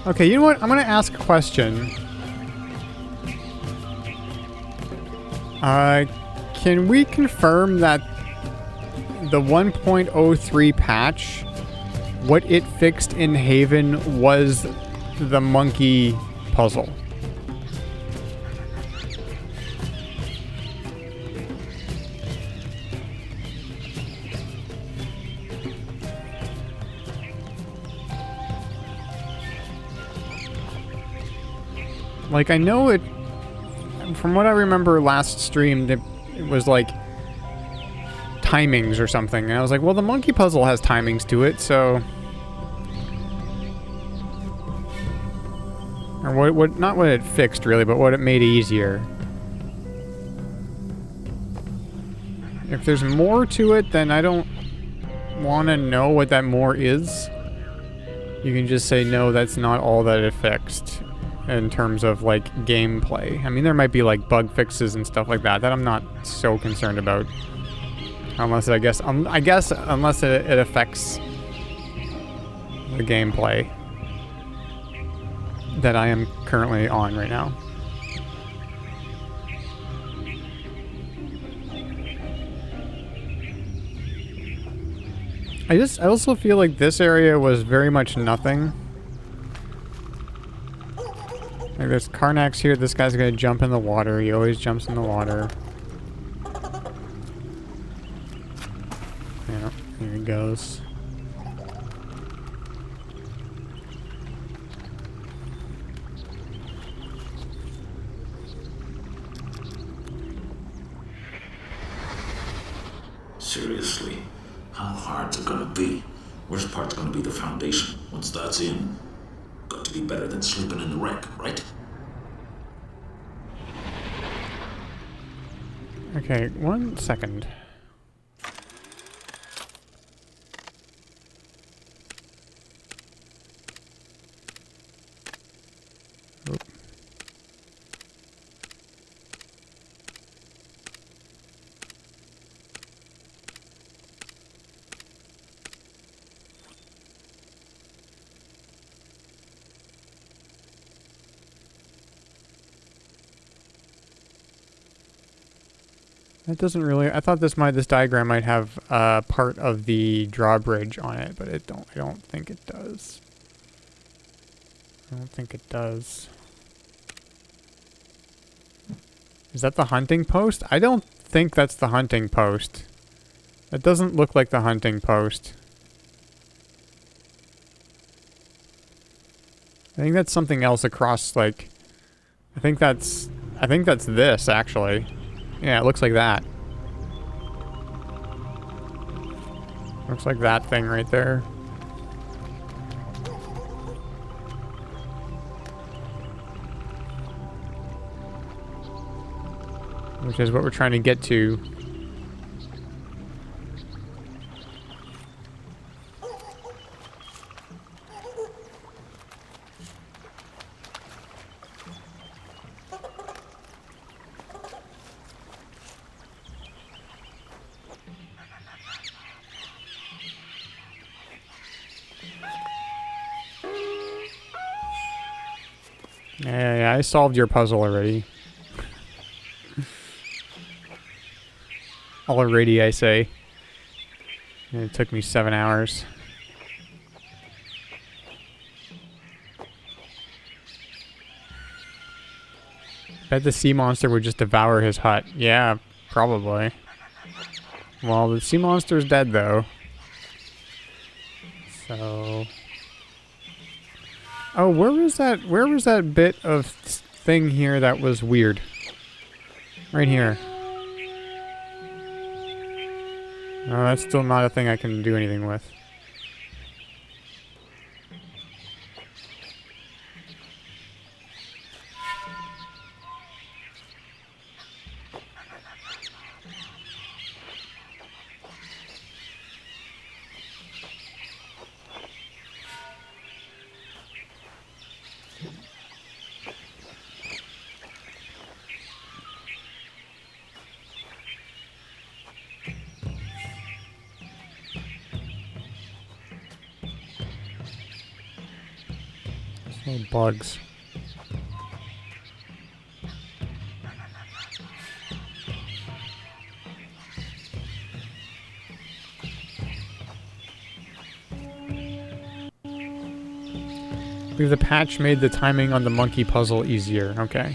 Okay, you know what? I'm going to ask a question. Can we confirm that the 1.03 patch, what it fixed in Haven was the monkey puzzle? Like, I know it, from what I remember last stream, it was like timings or something. And I was like, well, the monkey puzzle has timings to it, so Or what, not what it fixed really, but what it made easier. If there's more to it, then I don't want to know what that more is. You can just say, no, that's not all that it fixed in terms of, like, gameplay. I mean, there might be, like, bug fixes and stuff like that I'm not so concerned about. Unless, I guess unless it affects the gameplay that I am currently on right now. I also feel like this area was very much nothing. Like there's Karnak's here, this guy's gonna jump in the water, he always jumps in the water. Yeah, here he goes. Seriously, how hard's it gonna be? Worst part's gonna be the foundation. Once that's in, got to be better than sleeping in the wreck, right? Okay, 1 second. Oop. That doesn't really. I thought this diagram might have part of the drawbridge on it, but I don't think it does. I don't think it does. Is that the hunting post? I don't think that's the hunting post. That doesn't look like the hunting post. I think that's something else across, like, I think that's this, actually. Yeah, it looks like that. Looks like that thing right there. Which is what we're trying to get to. Yeah, I solved your puzzle already. Already, I say. And it took me 7 hours. Bet the sea monster would just devour his hut. Yeah, probably. Well, the sea monster's dead, though. So... Oh, where was that bit of thing here that was weird? Right here. No, that's still not a thing I can do anything with. Oh, bugs. I believe the patch made the timing on the monkey puzzle easier. Okay.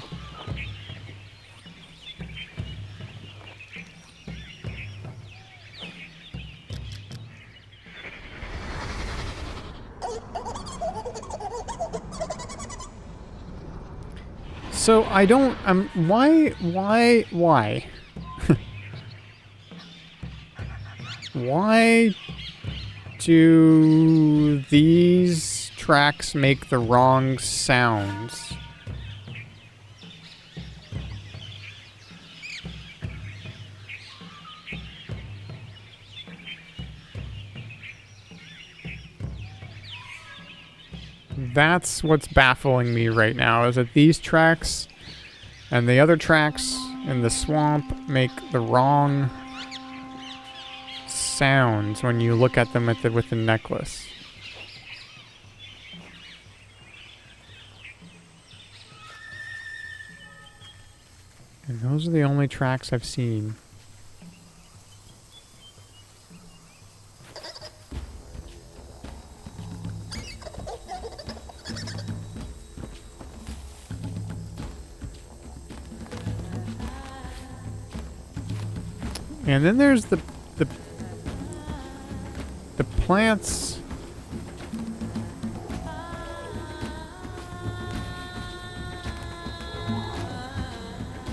So I don't, why? Why do these tracks make the wrong sounds? That's what's baffling me right now, is that these tracks and the other tracks in the swamp make the wrong sounds when you look at them with the necklace. And those are the only tracks I've seen. And then there's the plants.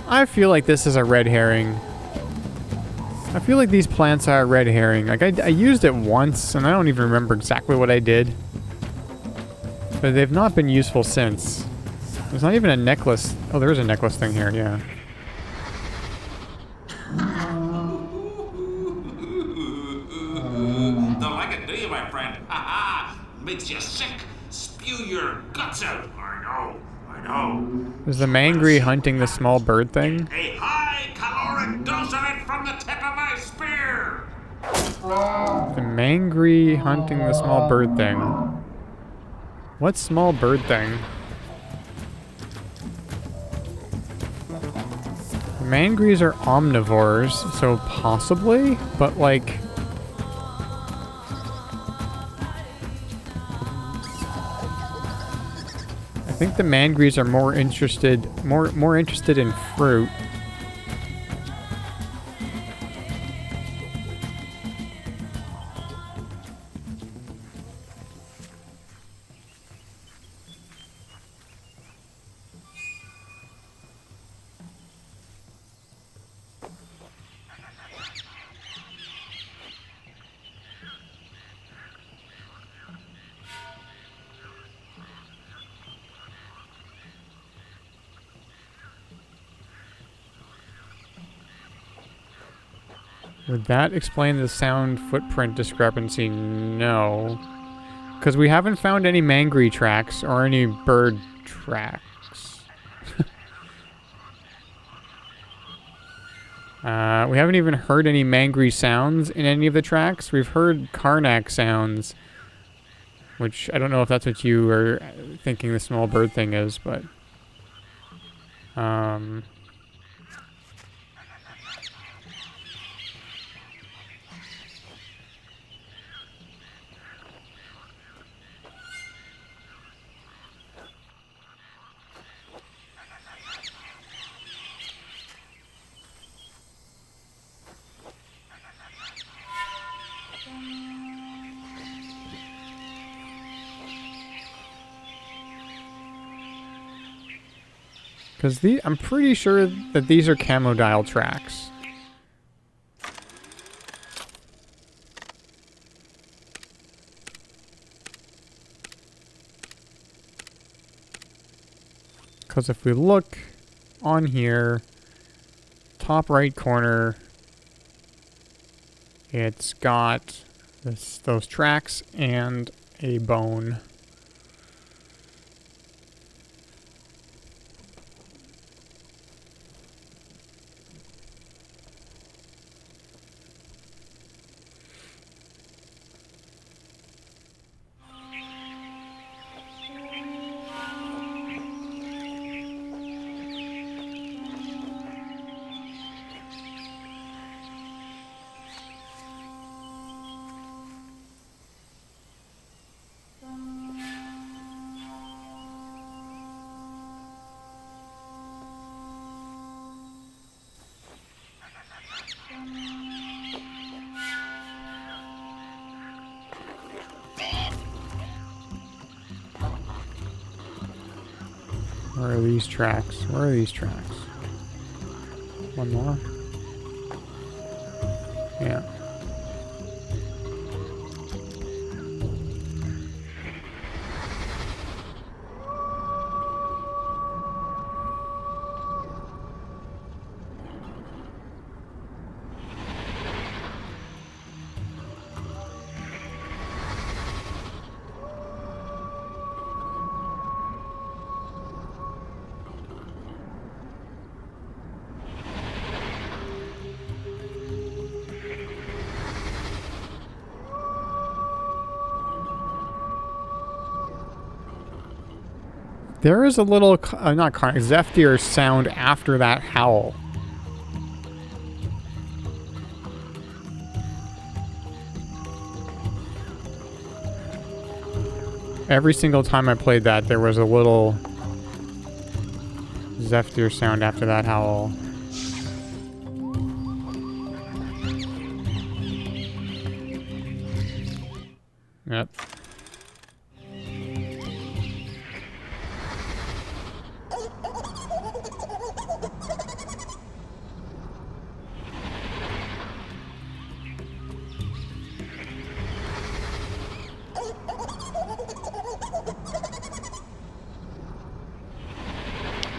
I feel like this is a red herring. I feel like these plants are a red herring. Like, I used it once, and I don't even remember exactly what I did. But they've not been useful since. There's not even a necklace. Oh, there is a necklace thing here, yeah. Don't like it, do you, my friend? Ha ha! Makes you sick. Spew your guts out. I know. Is the mangry hunting the small bird thing? A high caloric dose of it from the tip of my spear. The mangry hunting the small bird thing. What small bird thing? Mangries are omnivores, so possibly, but like... I think the mangries are more interested in fruit. Would that explain the sound footprint discrepancy? No. Because we haven't found any mangry tracks or any bird tracks. We haven't even heard any mangry sounds in any of the tracks. We've heard Karnak sounds, which I don't know if that's what you are thinking the small bird thing is, but... Because I'm pretty sure that these are camo dial tracks. Because if we look on here, top right corner, it's got those tracks and a bone. Where are these tracks? Where are these tracks? One more? Yeah. There is a little, Zephyr sound after that howl. Every single time I played that, there was a little Zephyr sound after that howl. Yep.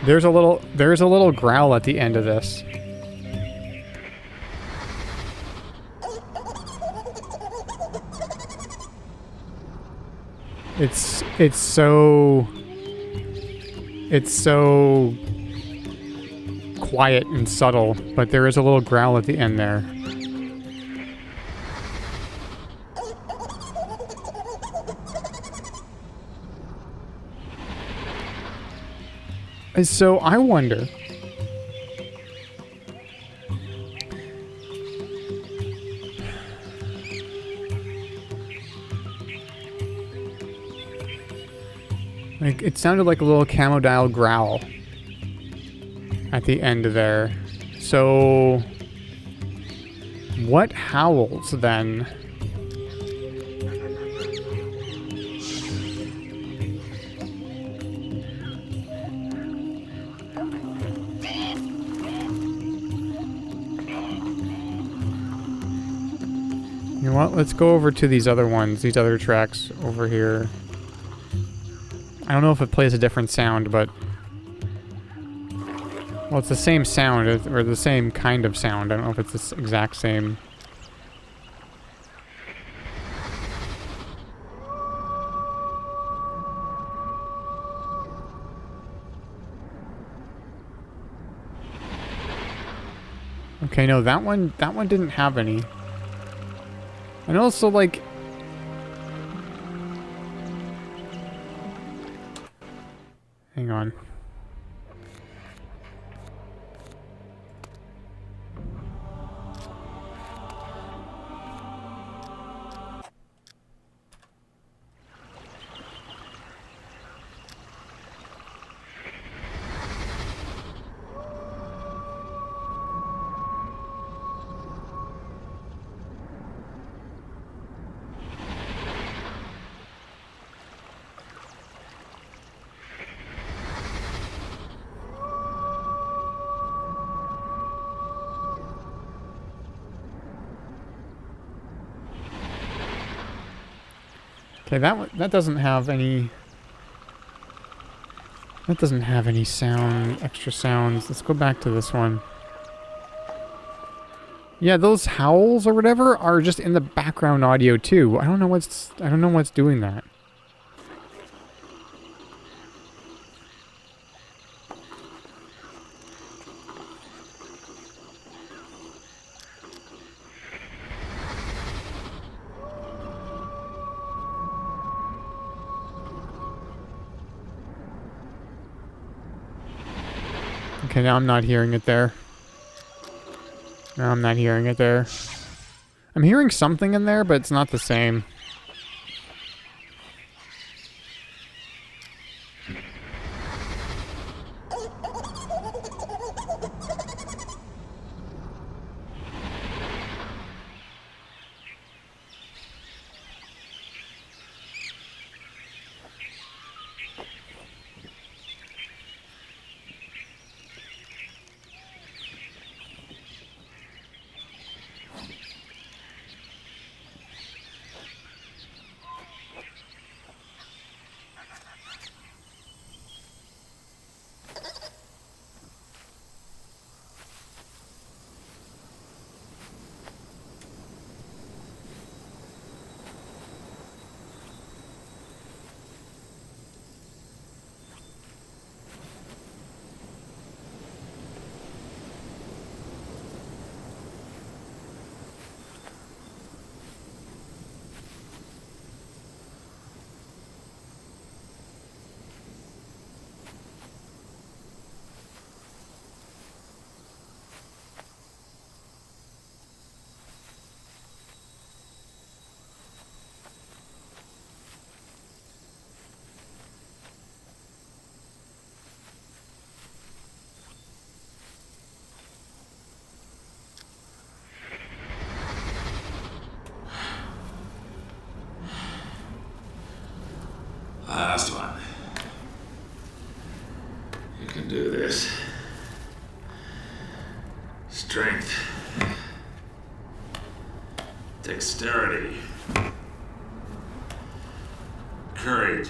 There's a little growl at the end of this. It's so quiet and subtle, but there is a little growl at the end there. And so I wonder, like, it sounded like a little Camodile growl at the end there. So what howls then? You know what? Let's go over to these other ones, these other tracks over here. I don't know if it plays a different sound, but... Well, it's the same sound, or the same kind of sound. I don't know if it's the exact same. Okay, no, that one didn't have any. And also, like... Hang on. Okay, that doesn't have any... That doesn't have any sound, extra sounds. Let's go back to this one. Yeah, those howls or whatever are just in the background audio too. I don't know what's doing that. Okay, now I'm not hearing it there. No, I'm not hearing it there. I'm hearing something in there, but it's not the same. Strength. Dexterity. Courage.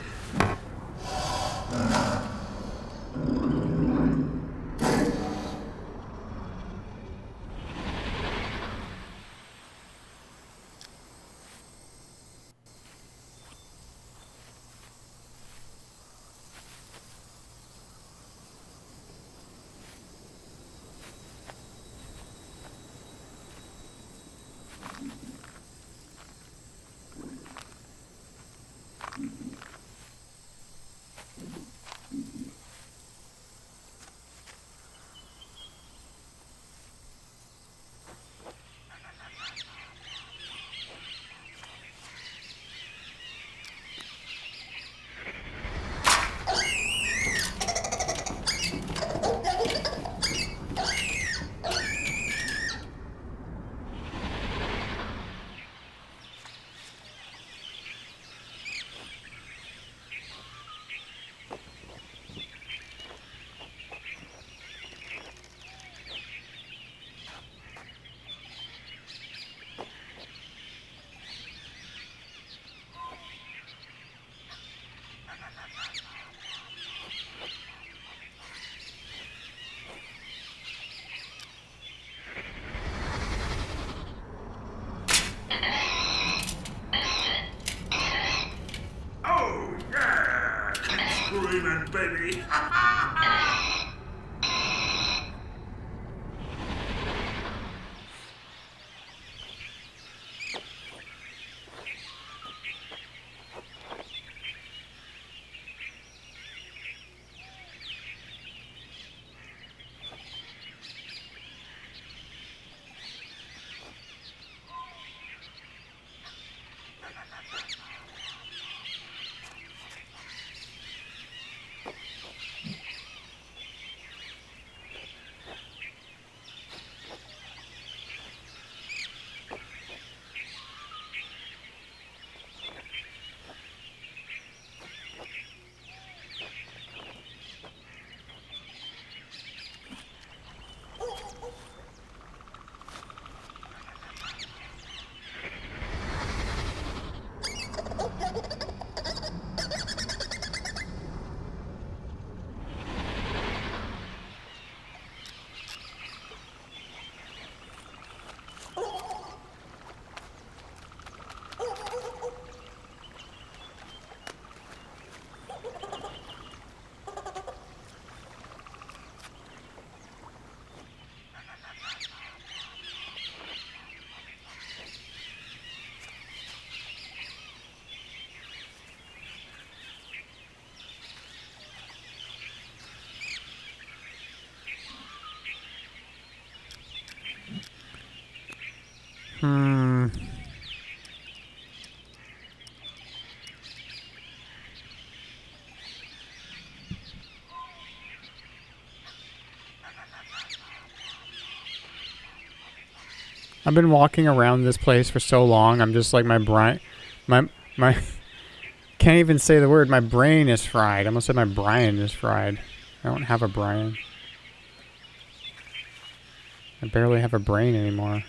Oh, yeah! Keep screaming, baby! I've been walking around this place for so long. I'm just like my can't even say the word. My brain is fried. I almost said my Brian is fried. I don't have a Brian. I barely have a brain anymore.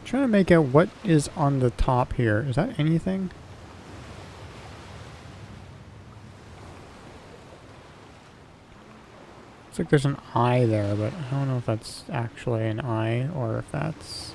Trying to make out what is on the top here. Is that anything? Looks like there's an eye there, but I don't know if that's actually an eye or if that's...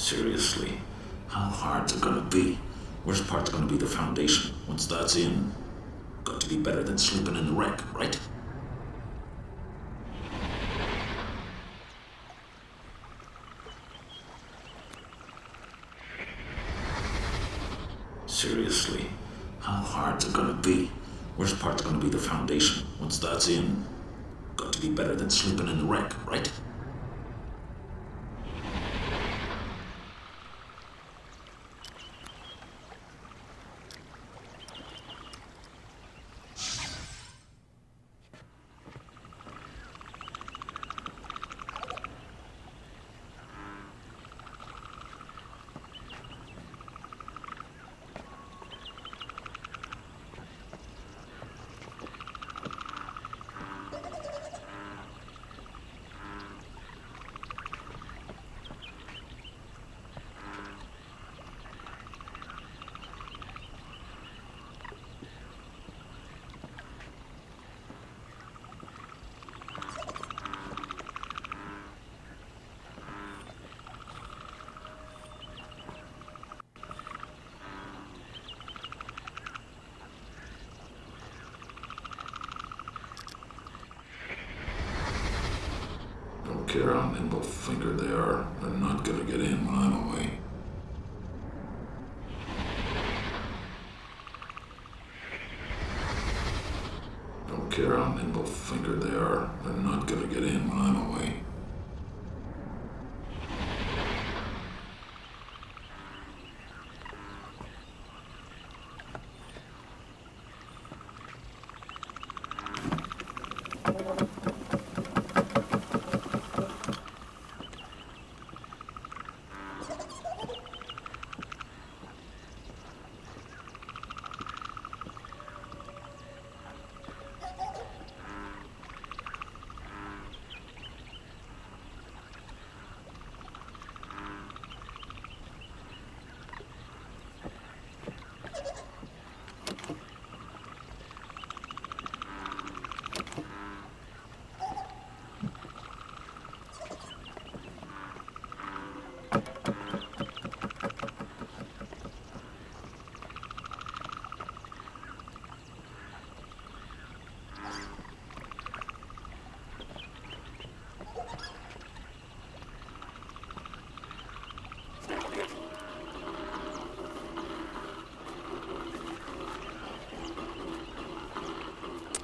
Seriously, how hard's it gonna be? Worst part's gonna be the foundation. Once that's in, got to be better than sleeping in the wreck, right? Seriously, how hard's it gonna be? Worst part's gonna be the foundation. Once that's in, got to be better than sleeping in the wreck, right? care how nimble-fingered they are, they're not gonna get in when I'm away. Don't care how nimble-fingered they are, they're not gonna get in when I'm away.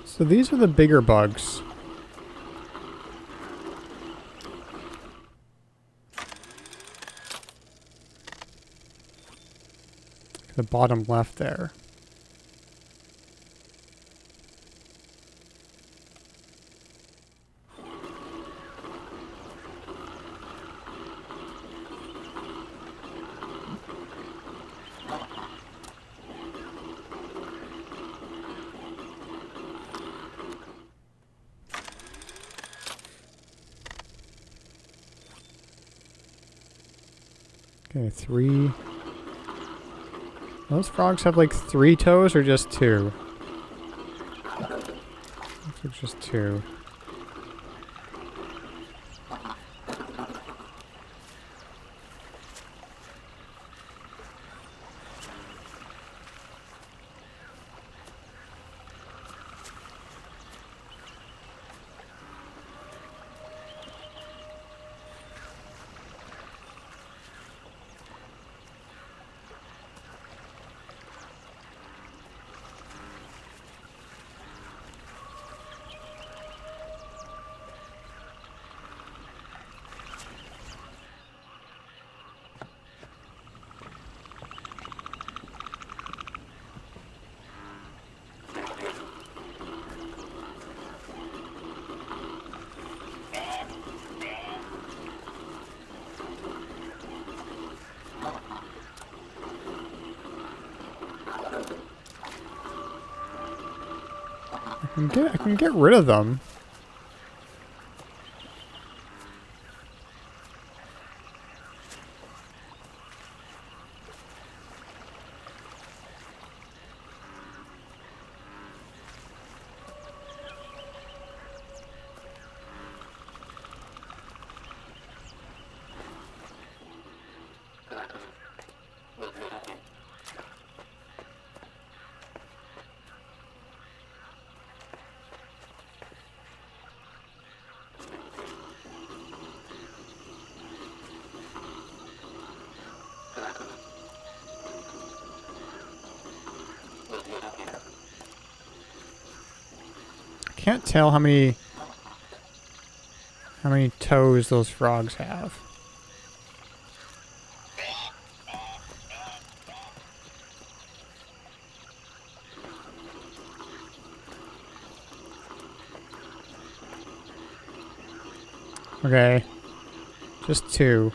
So these are the bigger bugs. The bottom left there. Okay, 3. Those frogs have like 3 toes or just 2? Looks like just 2. I can get rid of them. Can't tell how many toes those frogs have. Okay. Just 2.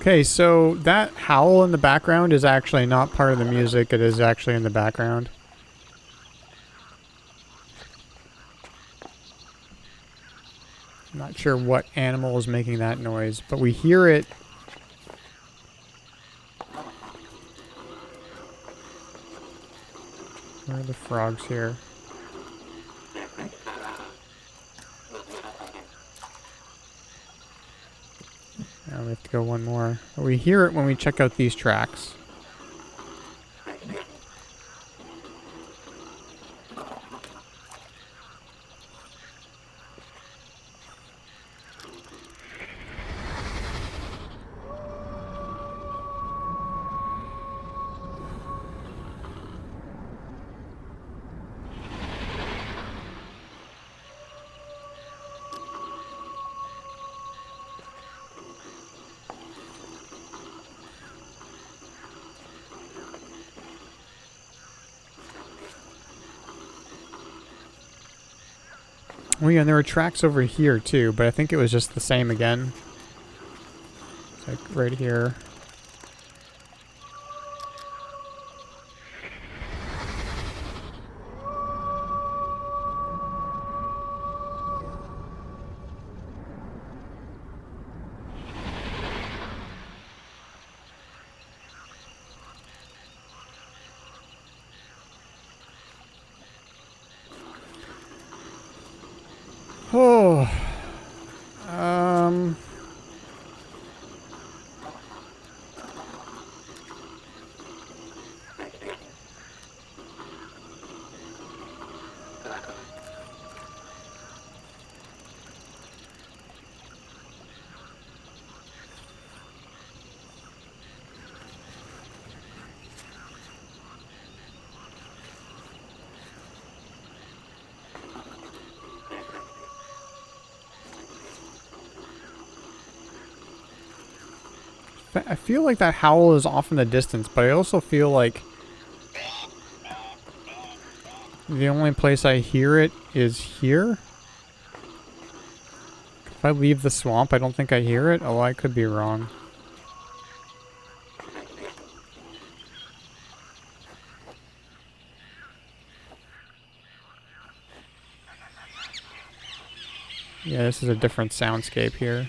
Okay, so that howl in the background is actually not part of the music. It is actually in the background. I'm not sure what animal is making that noise, but we hear it. Where are the frogs here? Now we have to go one more. But we hear it when we check out these tracks. Oh yeah, and there were tracks over here too, but I think it was just the same again. It's like right here. Oh. Um. I feel like that howl is off in the distance, but I also feel like the only place I hear it is here. If I leave the swamp, I don't think I hear it. Oh, I could be wrong. Yeah, this is a different soundscape here.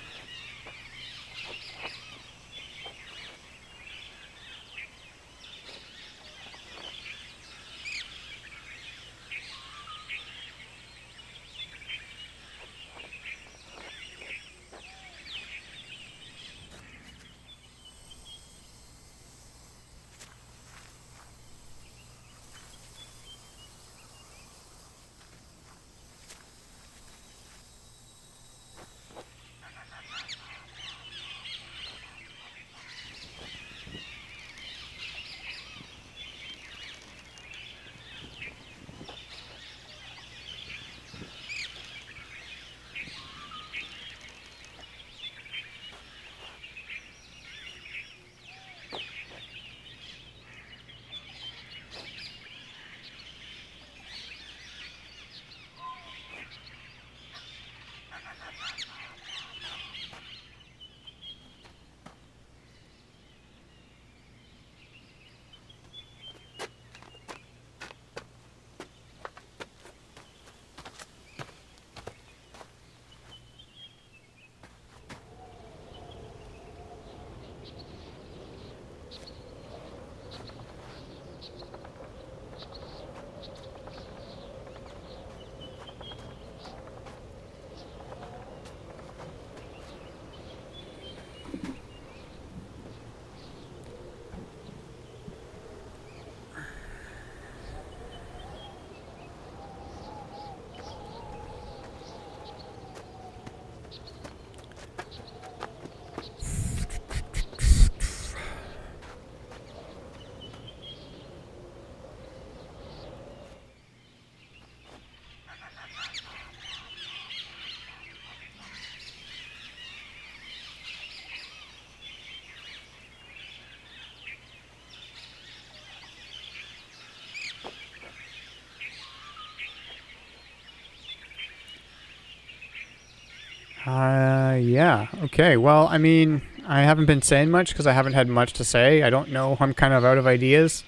Yeah. Okay. Well, I mean, I haven't been saying much because I haven't had much to say. I don't know. I'm kind of out of ideas.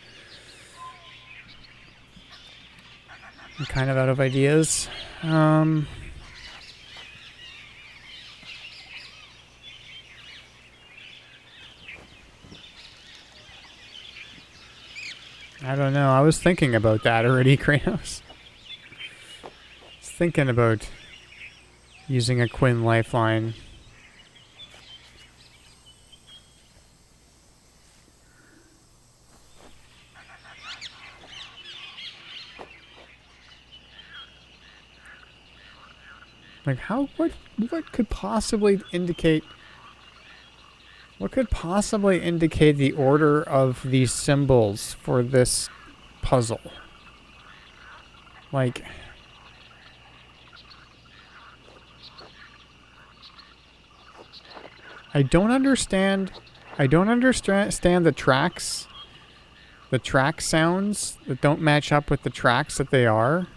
I don't know. I was thinking about that already, Kratos. I was thinking about using a Quinn lifeline. Like, what could possibly indicate... What could possibly indicate the order of these symbols for this puzzle? Like... I don't understand the tracks. The track sounds that don't match up with the tracks that they are.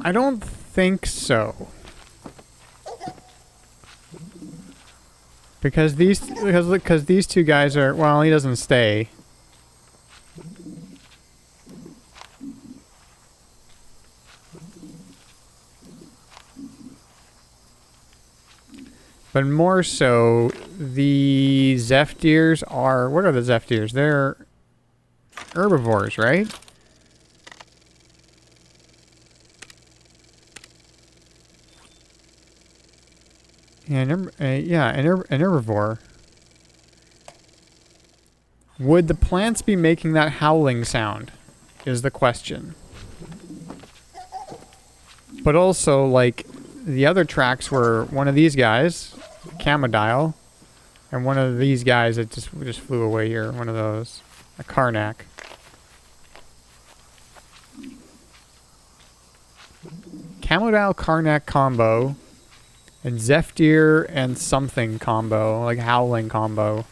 I don't think so. Because these two guys are, well, he doesn't stay. But more so, the Zephyrs are, what are the Zephyrs? They're herbivores, right? Yeah, an herbivore. Would the plants be making that howling sound? Is the question. But also, like, the other tracks were one of these guys, Camodile, and one of these guys that just flew away here. One of those, a Karnak. Camodile Karnak combo, and Zephyr and something combo, like howling combo.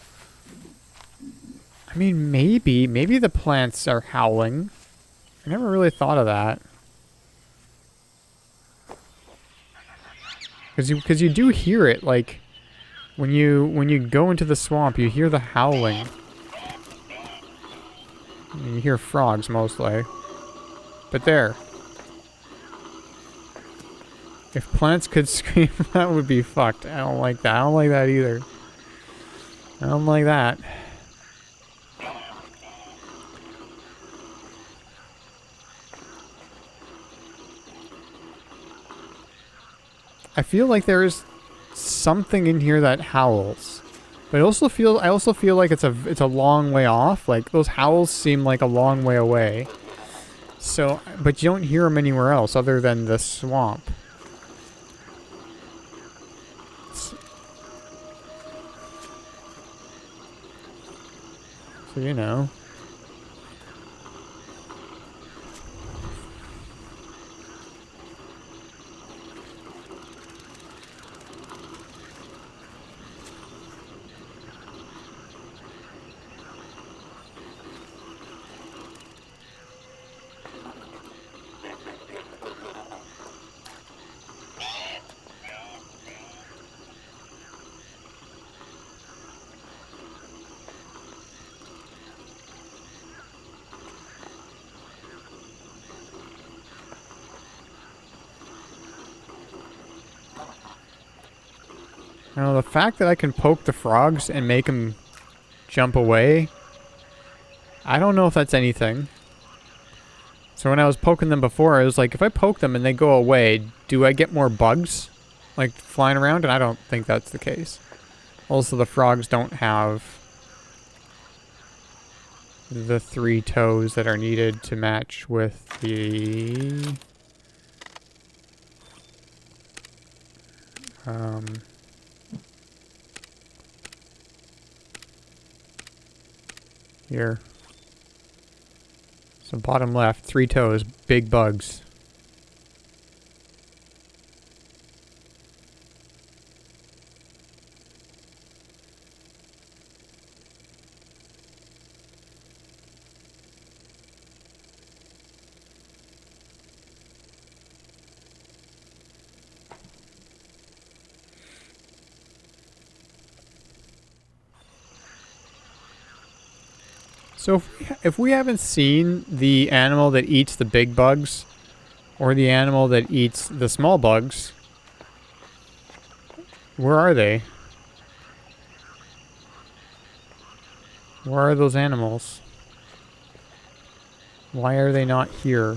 I mean, maybe the plants are howling. I never really thought of that. Because you do hear it, like, when you go into the swamp, you hear the howling. You hear frogs, mostly. But there. If plants could scream, that would be fucked. I don't like that. I don't like that either. I don't like that. I feel like there is something in here that howls, but I also feel like it's a long way off. Like, those howls seem like a long way away. So, but you don't hear them anywhere else other than the swamp. So, you know. Now, the fact that I can poke the frogs and make them jump away, I don't know if that's anything. So when I was poking them before, I was like, if I poke them and they go away, do I get more bugs, like, flying around? And I don't think that's the case. Also, the frogs don't have the 3 toes that are needed to match with the... Here. So bottom left, 3 toes, big bugs. So if we haven't seen the animal that eats the big bugs, or the animal that eats the small bugs, where are they? Where are those animals? Why are they not here?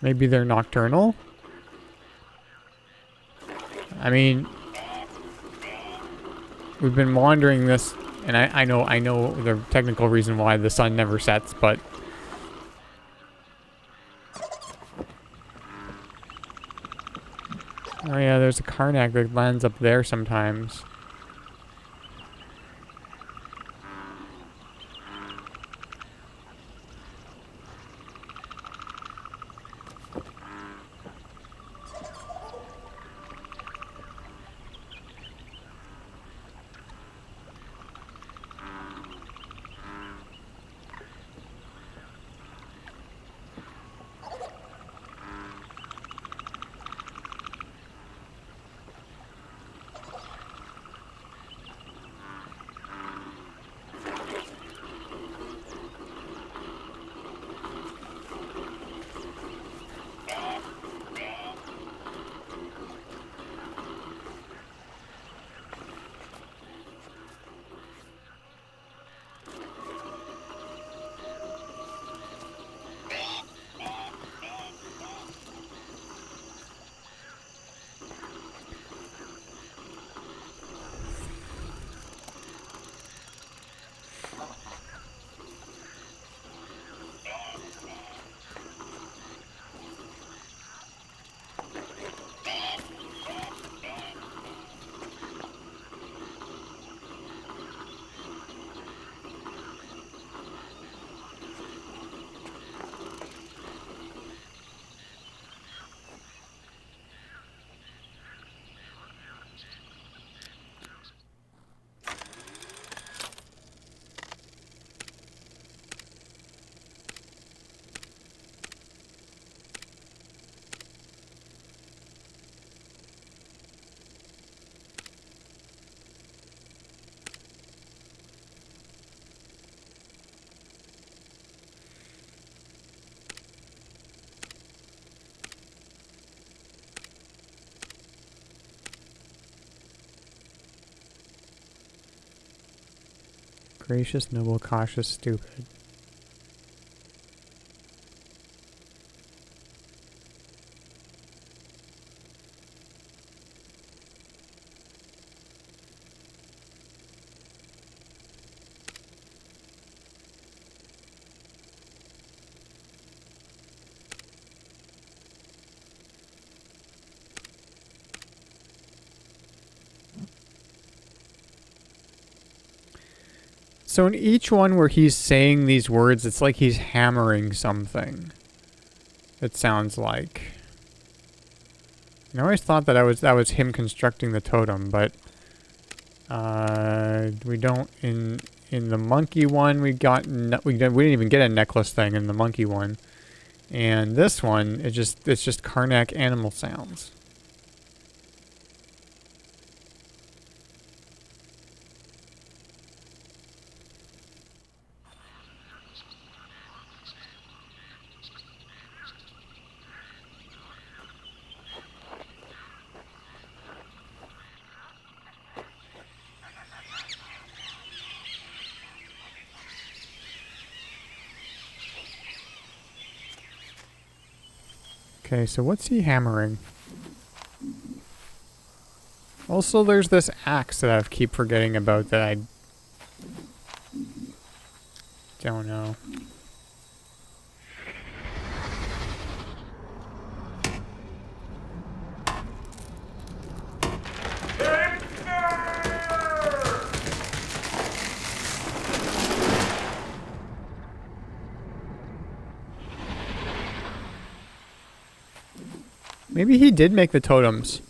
Maybe they're nocturnal? I mean, we've been wandering this, and I know the technical reason why the sun never sets, but oh yeah, there's a Karnak that lands up there sometimes. Gracious, noble, cautious, stupid. So in each one where he's saying these words, it's like he's hammering something. It sounds like. I always thought that was him constructing the totem, but we don't in the monkey one. We didn't even get a necklace thing in the monkey one, and this one it's just Karnak animal sounds. Okay, so what's he hammering? Also, there's this axe that I keep forgetting about that I don't know. Maybe he did make the totems.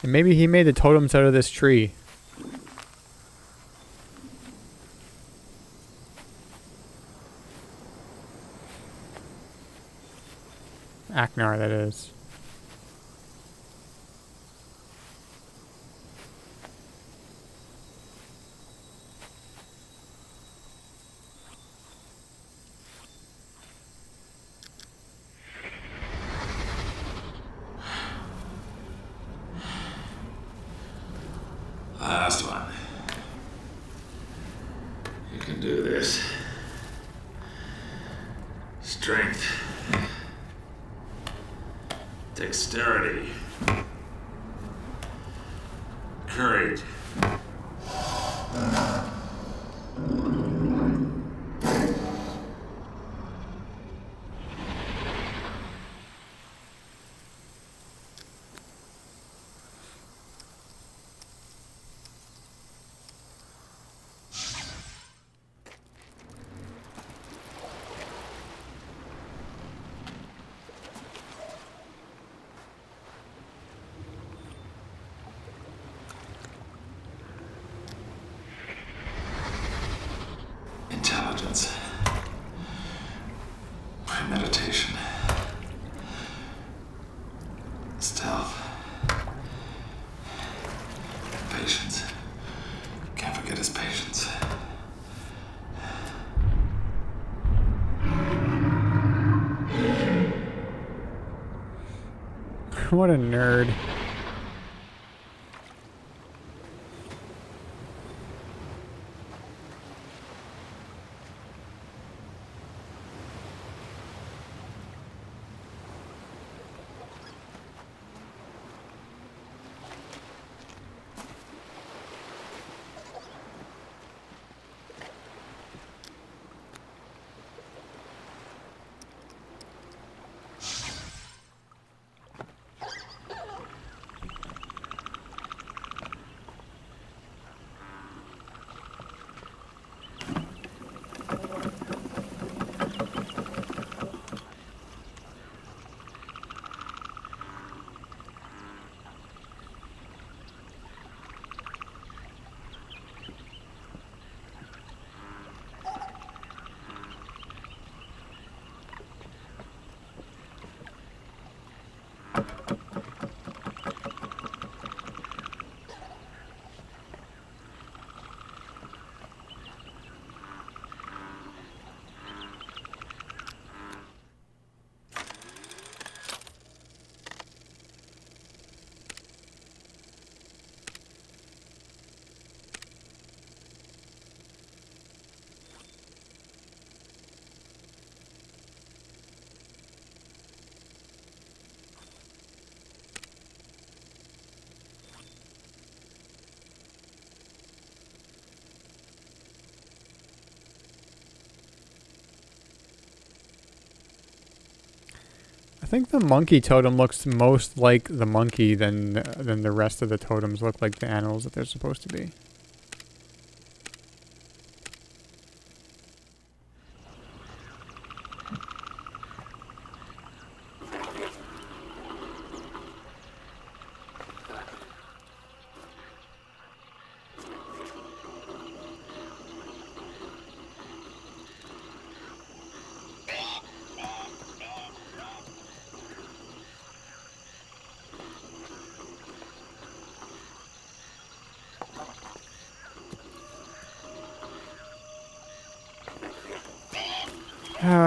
And maybe he made the totems out of this tree. Aknar, that is. Last one. You can do this. Strength. Dexterity. Courage. Intelligence. Premeditation. Stealth. Patience. Can't forget his patience. What a nerd. I think the monkey totem looks most like the monkey than the rest of the totems look like the animals that they're supposed to be.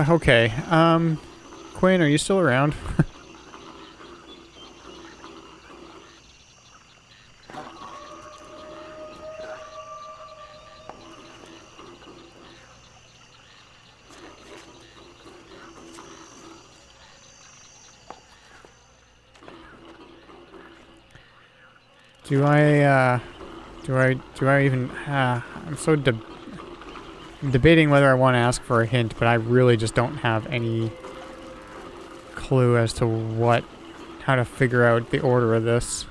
Okay. Quinn, are you still around? Do I even, I'm so debating whether I want to ask for a hint, but I really just don't have any clue as to how to figure out the order of this.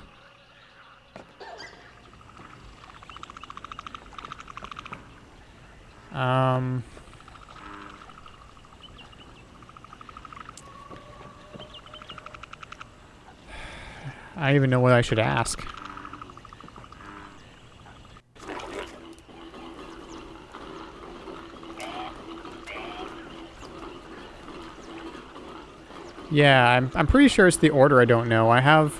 I don't even know what I should ask. Yeah, I'm pretty sure it's the order I don't know. I've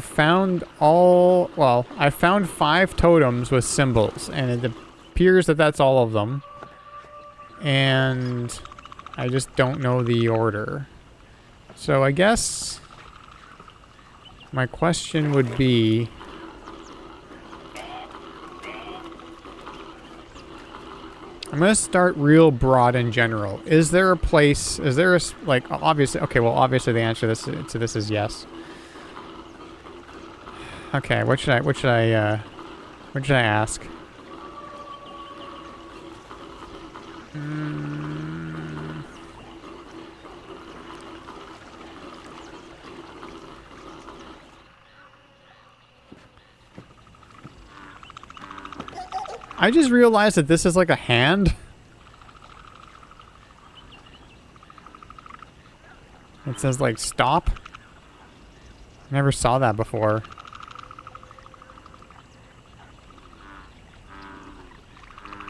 found I found 5 totems with symbols, and it appears that that's all of them. And I just don't know the order. So I guess my question would be, I'm going to start real broad in general. Is there a place, is there a, like, obviously, okay, well, obviously the answer to this is yes. Okay, what should I ask? I just realized that this is like a hand. It says like stop. Never saw that before.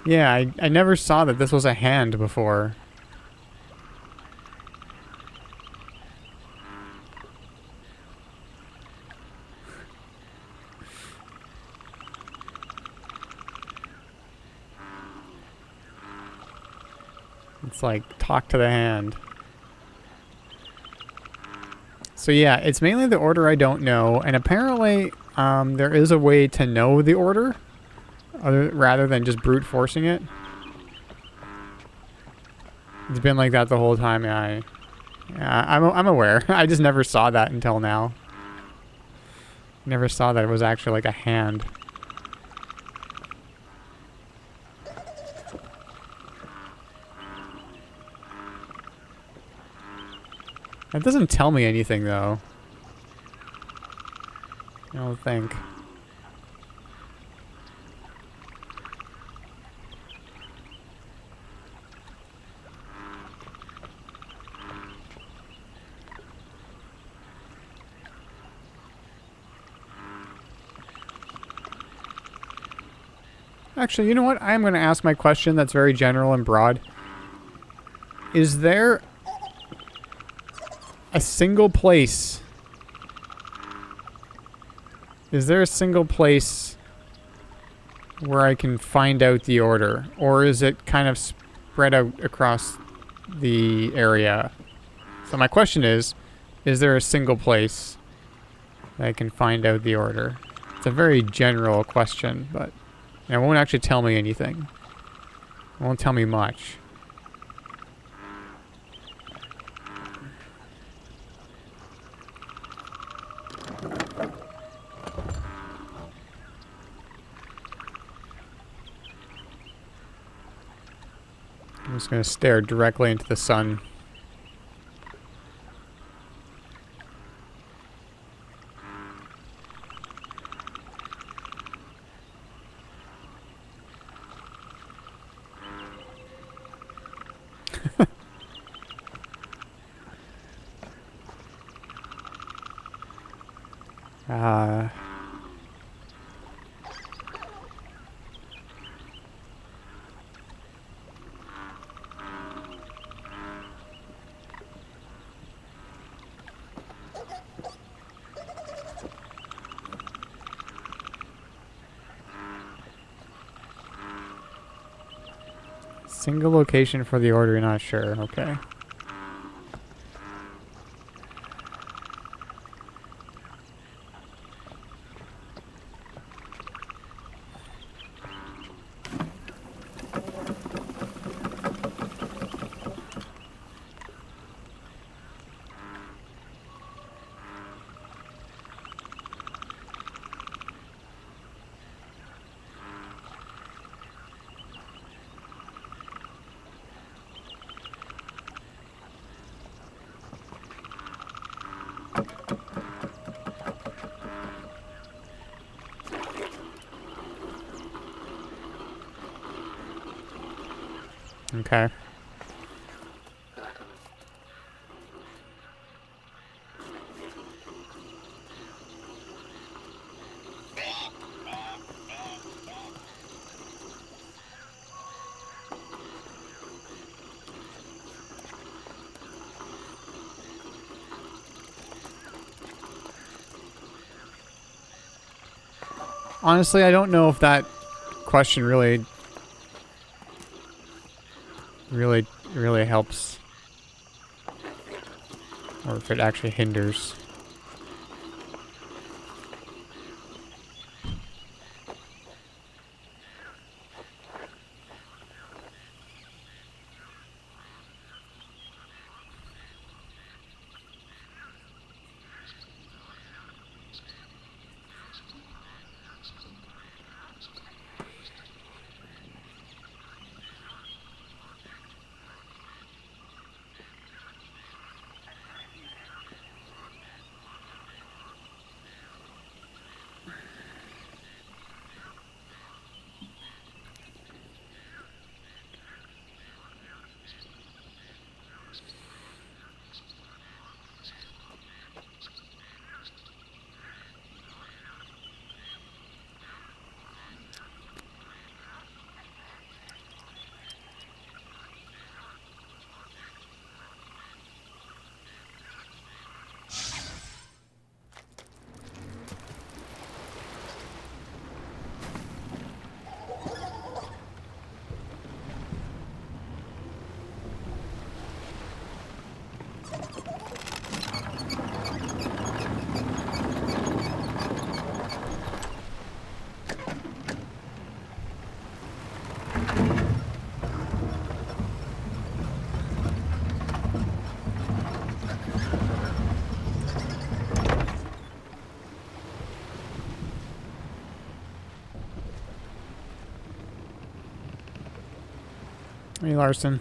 Yeah, I never saw that this was a hand before. It's like talk to the hand. So yeah, it's mainly the order I don't know, and apparently there is a way to know the order, rather than just brute forcing it. It's been like that the whole time. Yeah, I'm aware. I just never saw that until now. Never saw that it was actually like a hand. That doesn't tell me anything, though. I don't think. Actually, you know what? I'm going to ask my question that's very general and broad. Is there a single place? Is there a single place where I can find out the order? Or is it kind of spread out across the area? So my question is there a single place that I can find out the order? It's a very general question, but it won't actually tell me anything. It won't tell me much. I'm just going to stare directly into the sun. Single location for the order, not sure. Okay. Okay. Honestly, I don't know if that question really helps. Or if it actually hinders. Hey, Larson.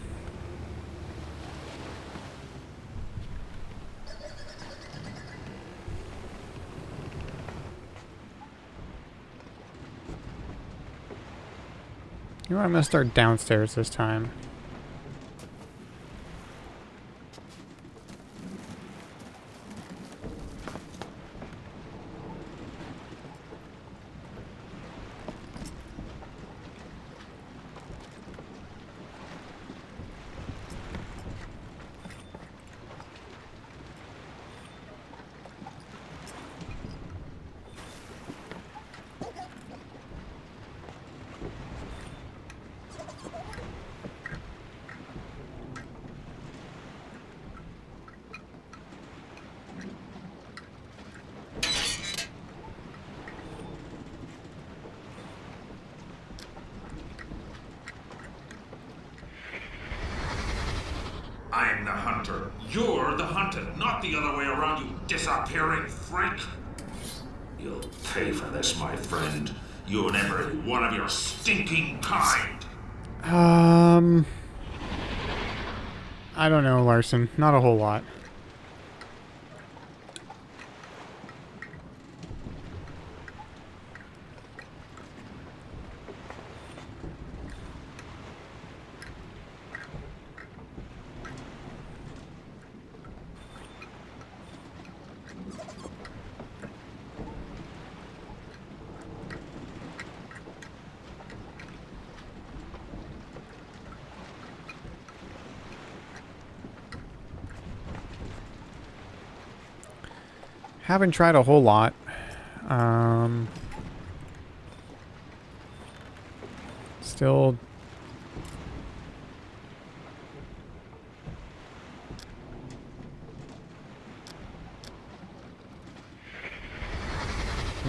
You know what, I'm gonna start downstairs this time. I'm the hunter. You're the hunted, not the other way around, you disappearing freak. You'll pay for this, my friend. You and every one of your stinking kind. I don't know, Larson. Not a whole lot. Haven't tried a whole lot. Still...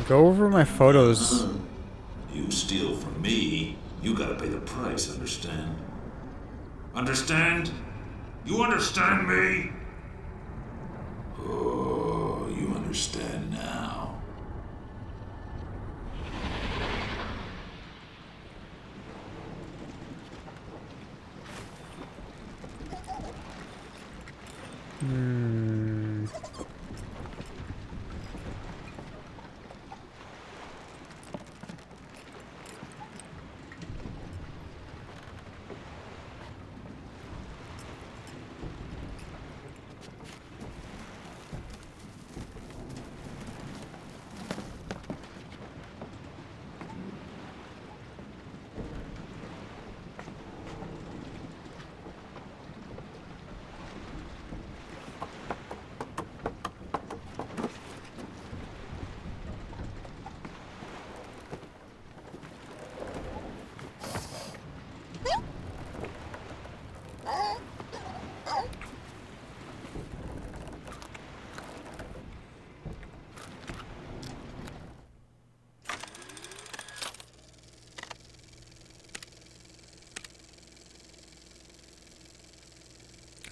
Go over my photos. You steal from me, you gotta pay the price, understand? Understand? You understand me? Oh, you understand now.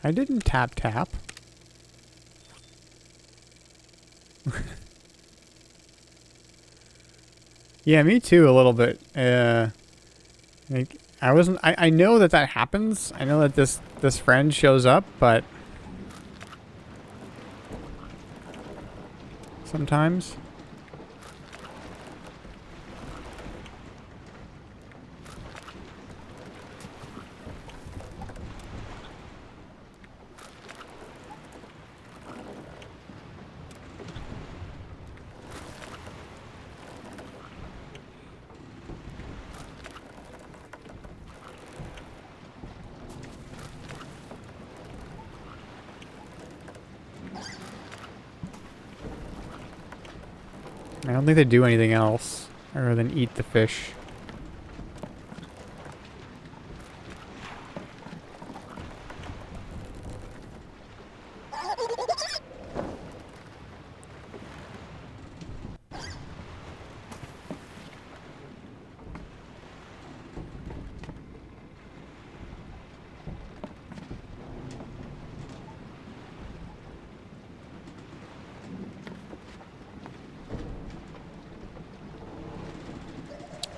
I didn't tap. Yeah, me too, a little bit. Like, I know that happens. I know that this friend shows up, but sometimes. I don't think they do anything else other than eat the fish.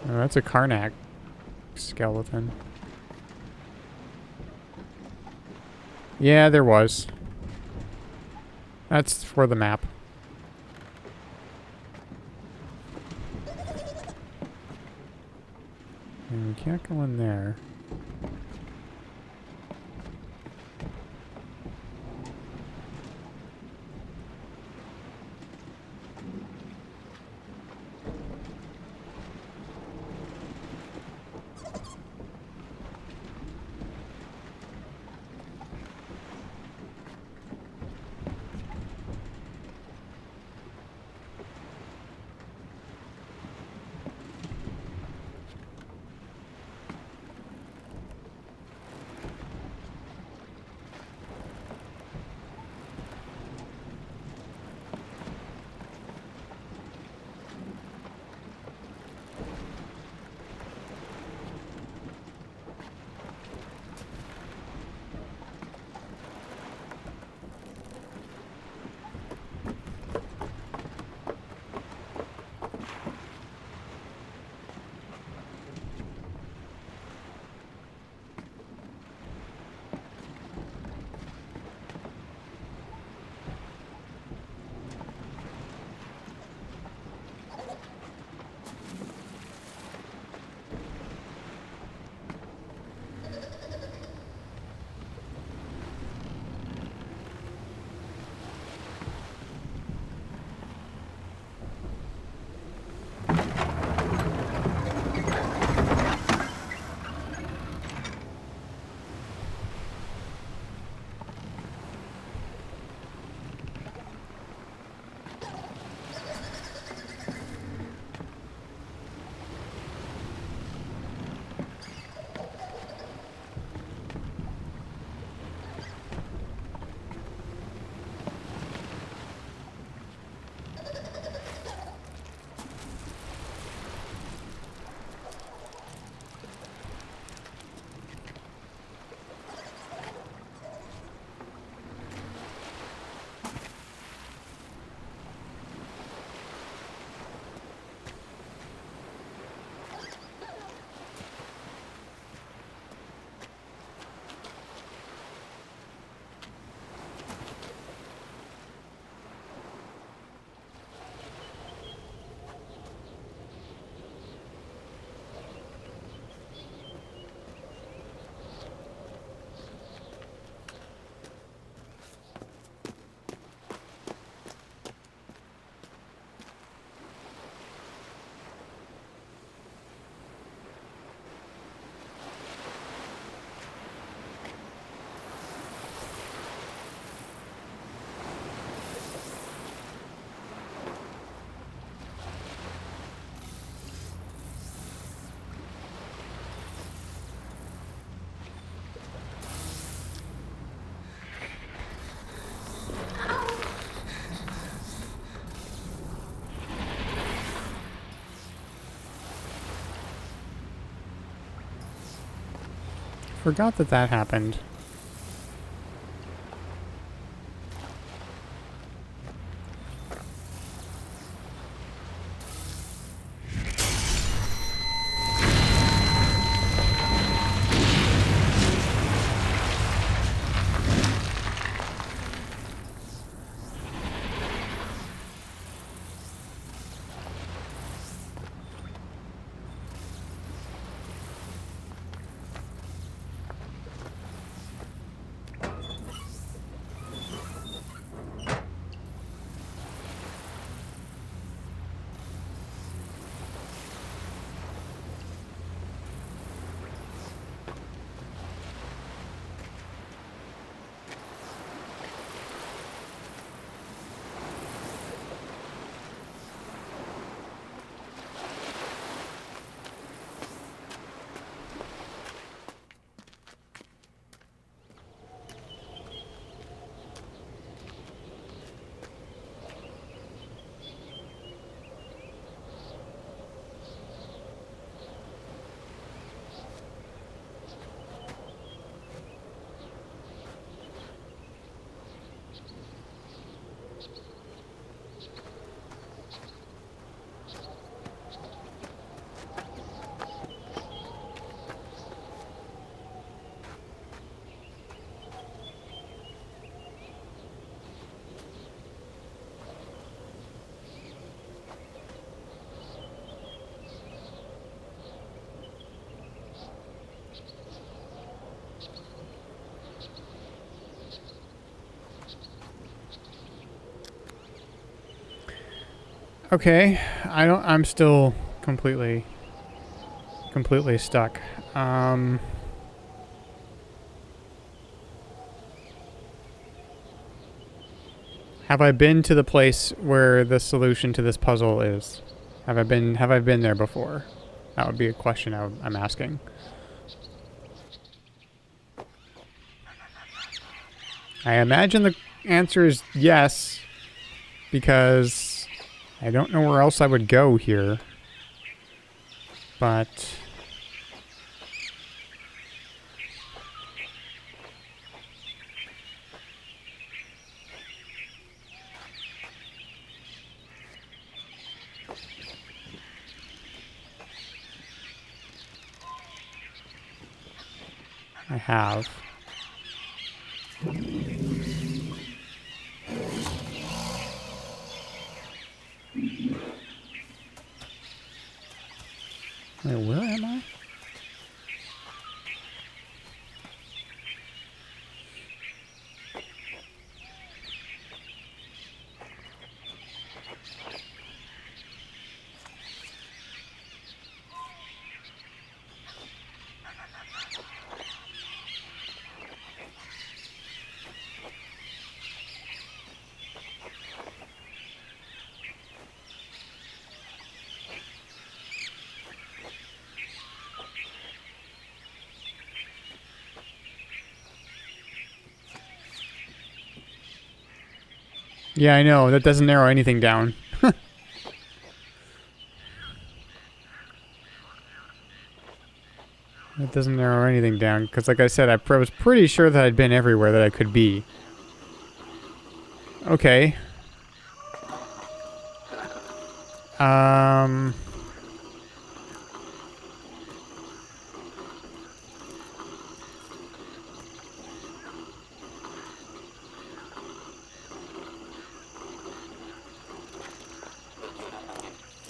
Oh, that's a Karnak skeleton. Yeah, there was. That's for the map. And we can't go in there. Forgot that happened. Okay, I'm still completely stuck. Have I been to the place where the solution to this puzzle is? Have I been there before? That would be a question I'm asking. I imagine the answer is yes, because I don't know where else I would go here. But I have. Wait, where am I? Yeah, I know. That doesn't narrow anything down. That doesn't narrow anything down. Because like I said, I was pretty sure that I'd been everywhere that I could be. Okay. Um...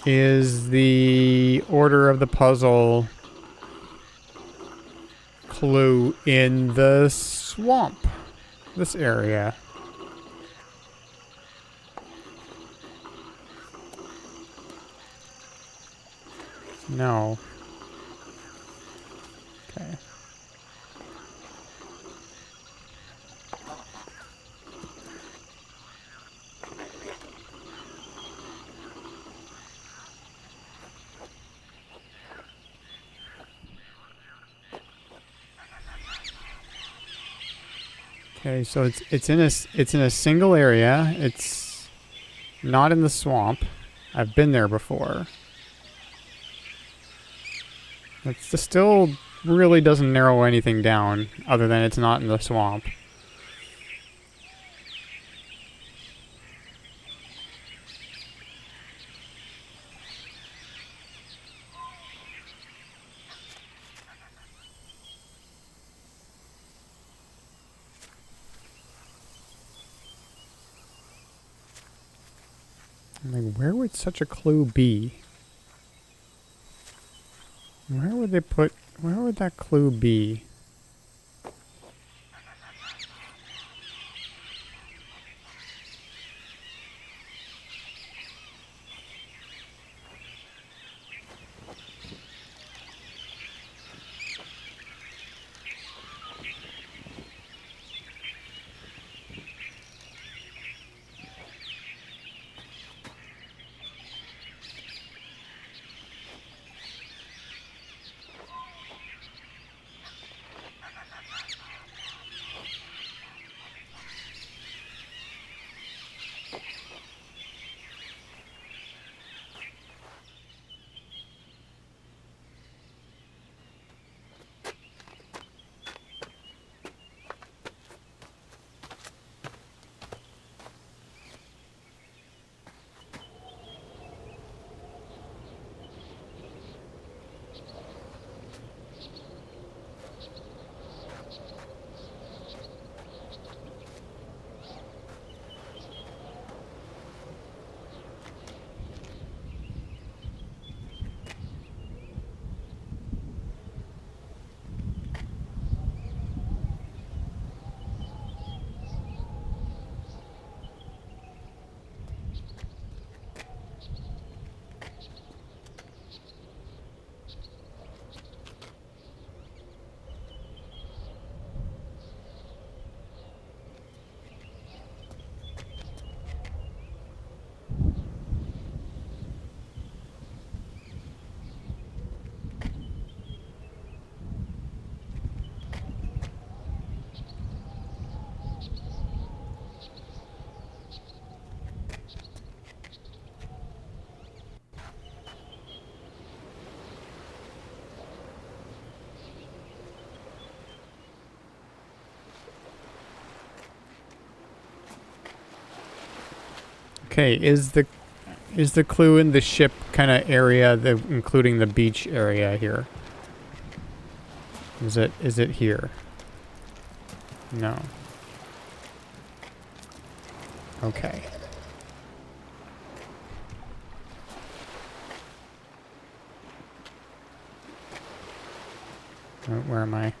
Is the order of the puzzle clue in the swamp? This area. No. Okay. Okay, so it's in a single area. It's not in the swamp. I've been there before. It still really doesn't narrow anything down other than it's not in the swamp. I'm like, where would such a clue be? Where would that clue be? Okay, is the clue in the ship kind of area, including the beach area here? Is it here? No. Okay. Where am I?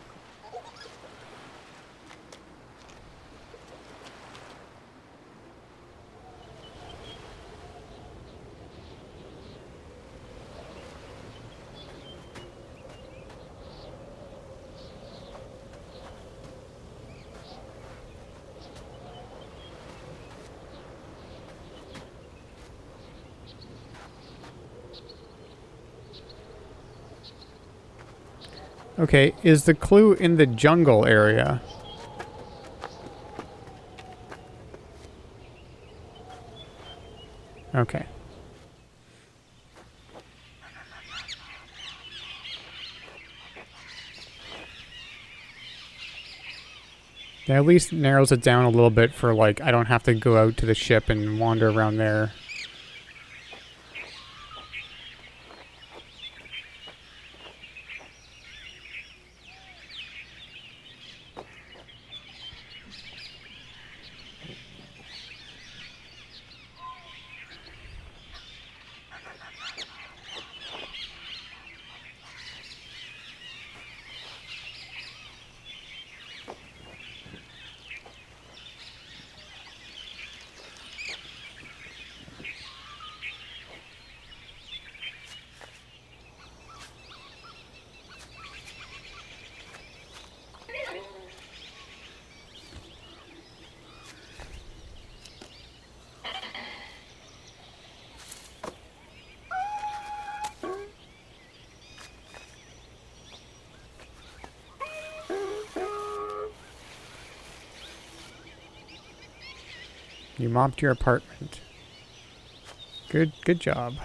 Okay, is the clue in the jungle area? Okay. That at least narrows it down a little bit for, like, I don't have to go out to the ship and wander around there. You mopped your apartment. Good job.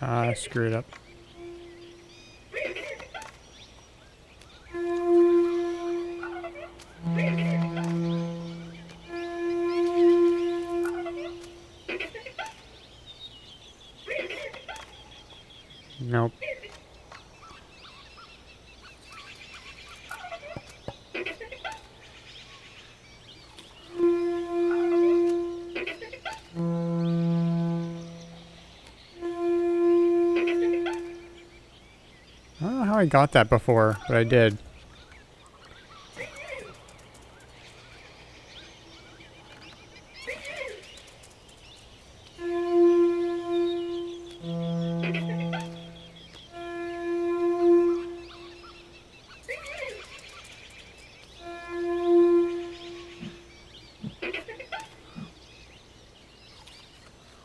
I screwed up. Nope. I don't know how I got that before, but I did.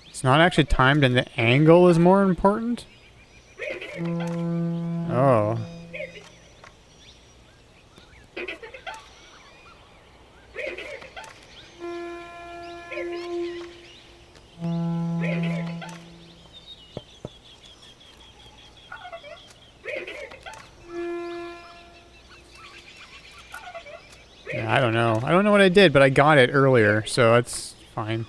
It's not actually timed and the angle is more important? Oh. Yeah, I don't know. I don't know what I did, but I got it earlier, so it's fine.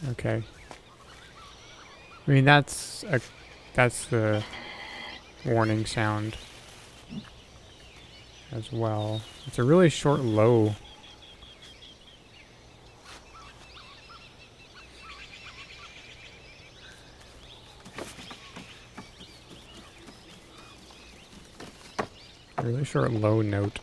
Okay. I mean, that's the warning sound as well. It's a really short low. A really short low note.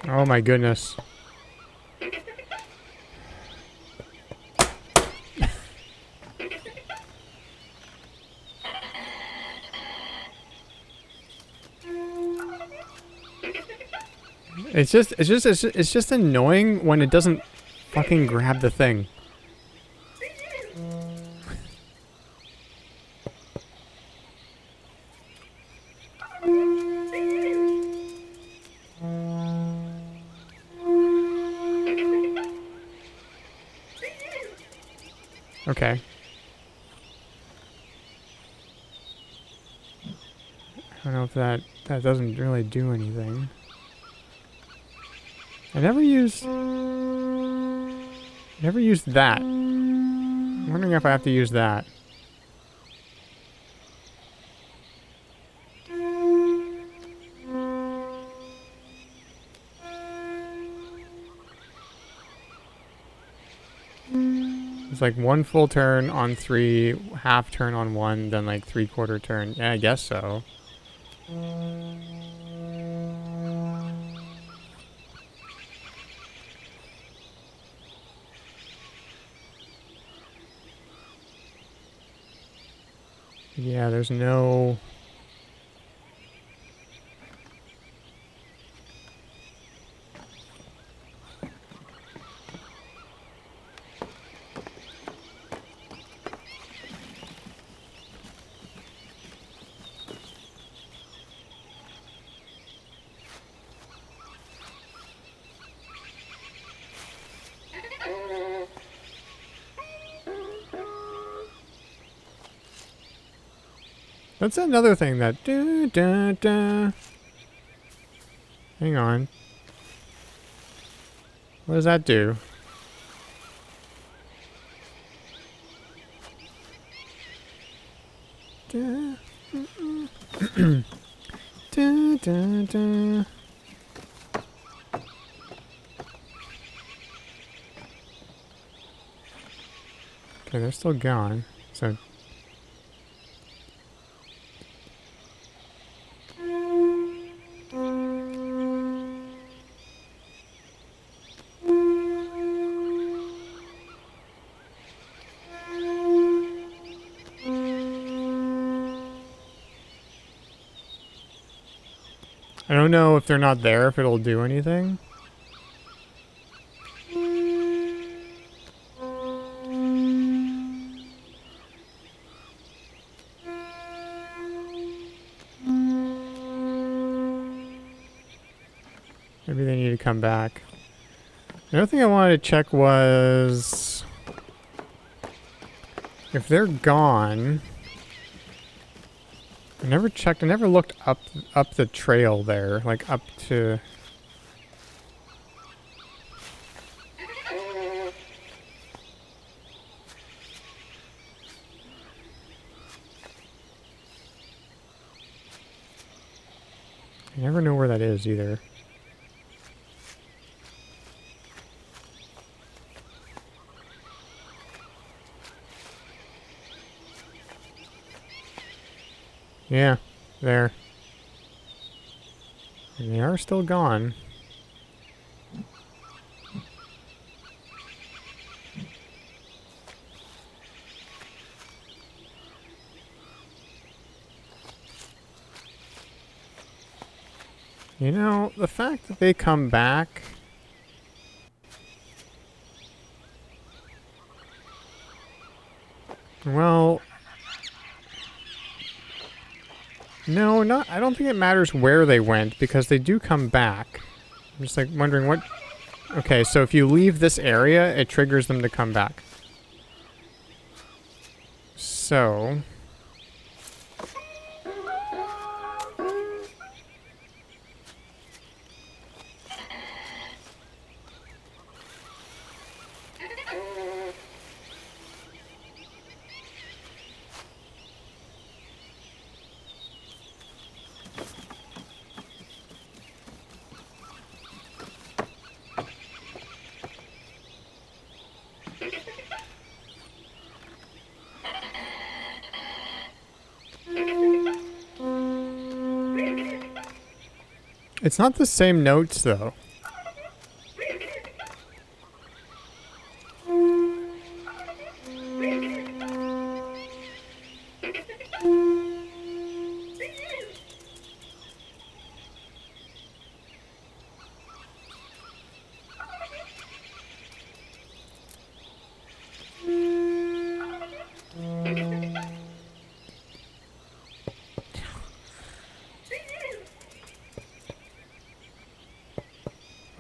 Oh my goodness. It's just annoying when it doesn't fucking grab the thing. Okay. I don't know if that doesn't really do anything. I never used that. I'm wondering if I have to use that. It's like one full turn on 3, half turn on 1, then like 3/4 turn. Yeah, I guess so. Yeah, there's no... That's another thing that... Hang on. What does that do? Okay, they're still gone. So... I don't know if they're not there, if it'll do anything. Maybe they need to come back. Another thing I wanted to check was... if they're gone... I never checked, I never looked up the trail there, like up to... I never know where that is either. Yeah, there. And they are still gone. You know, the fact that they come back... Well... No, not... I don't think it matters where they went, because they do come back. I'm just, like, wondering what... Okay, so if you leave this area, it triggers them to come back. So... It's not the same notes, though.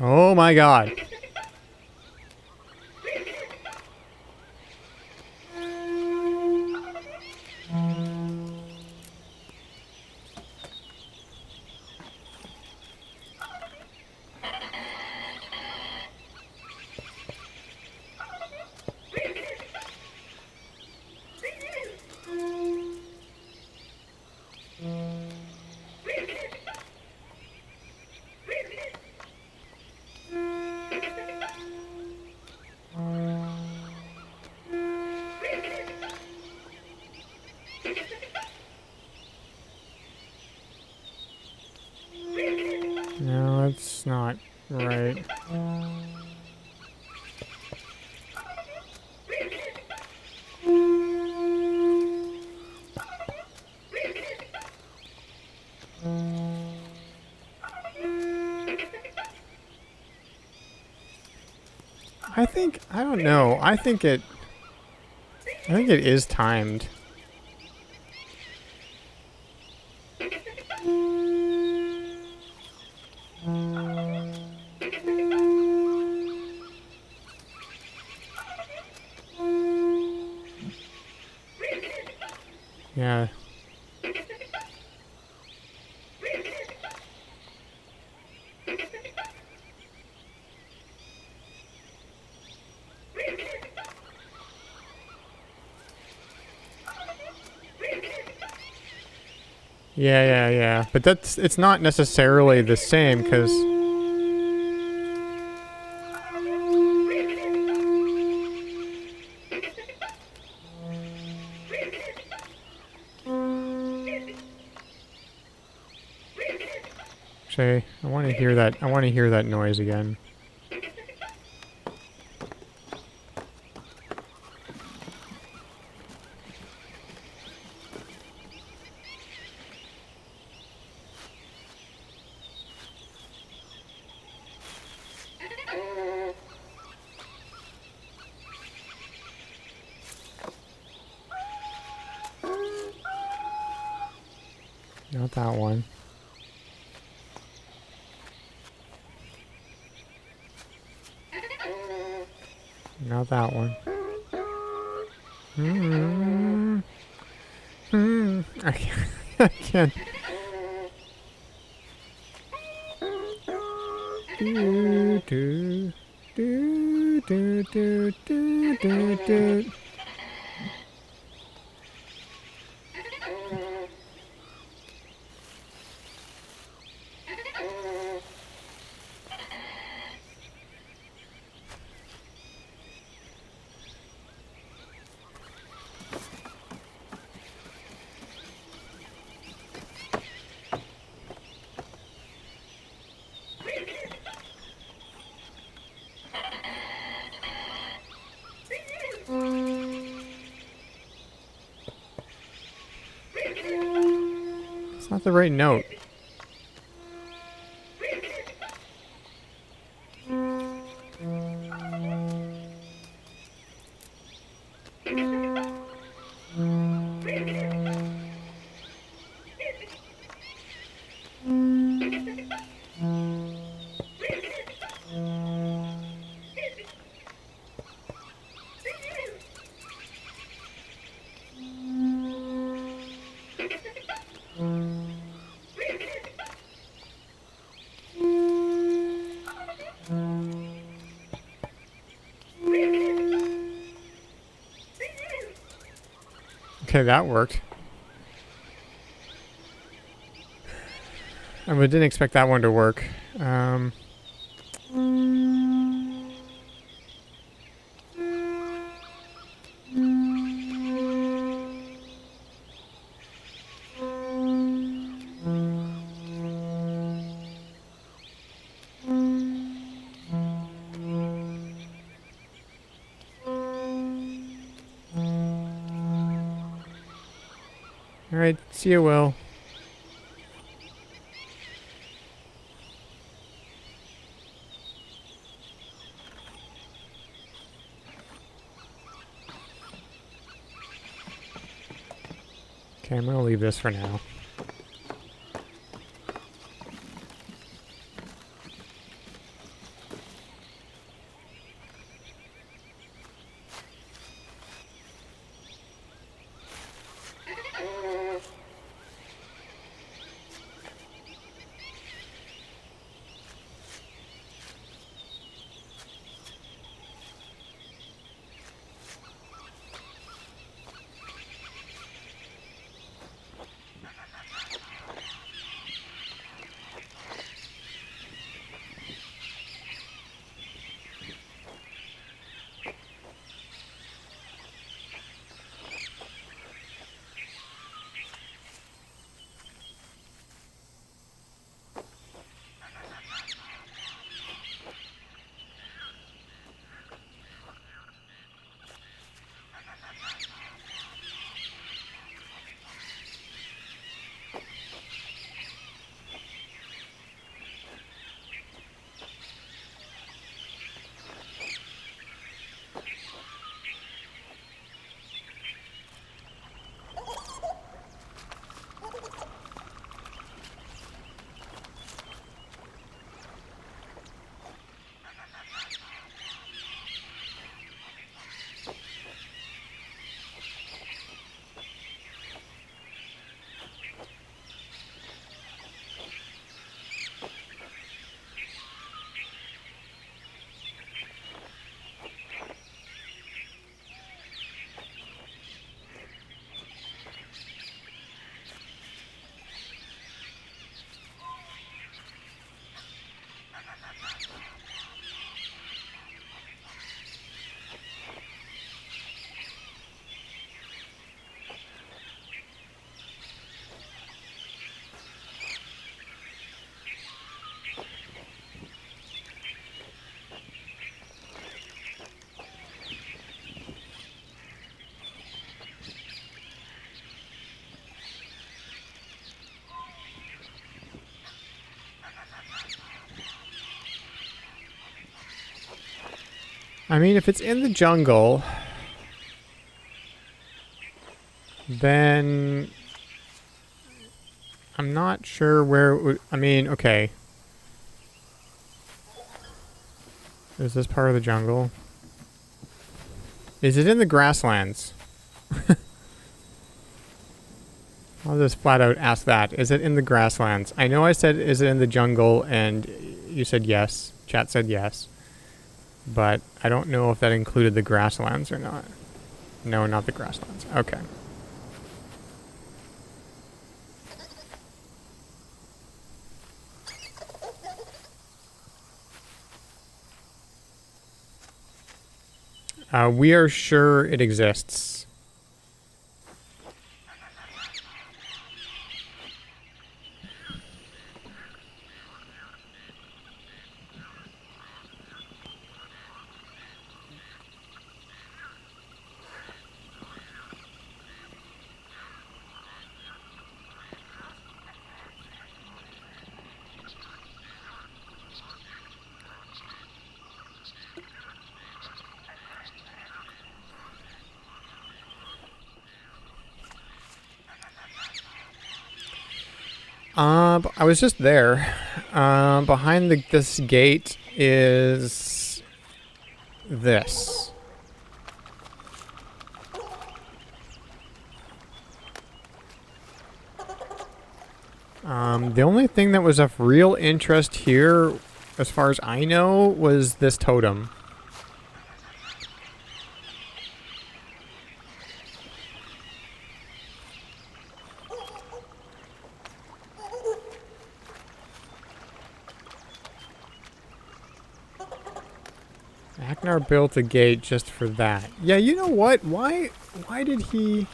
Oh my god. No, that's not right. I don't know. I think it is timed. Yeah. Yeah. But it's not necessarily the same, because... Actually, I want to hear that noise again. Not that one. Not that one. I can't. I can't. Do, do, do, do, do, do, do, do. It's not the right note. Okay, that worked. I didn't expect that one to work. Alright, see you, Will. Okay, I'm gonna leave this for now. I mean, if it's in the jungle, then I'm not sure where it would... I mean, okay. Is this part of the jungle? Is it in the grasslands? I'll just flat out ask that. Is it in the grasslands? I know I said, is it in the jungle? And you said yes. Chat said yes. But I don't know if that included the grasslands or not. No, not the grasslands. Okay. We are sure it exists. I was just there. Behind this gate is this. The only thing that was of real interest here, as far as I know, was this totem. Agnar built a gate just for that. Yeah, you know what? Why did he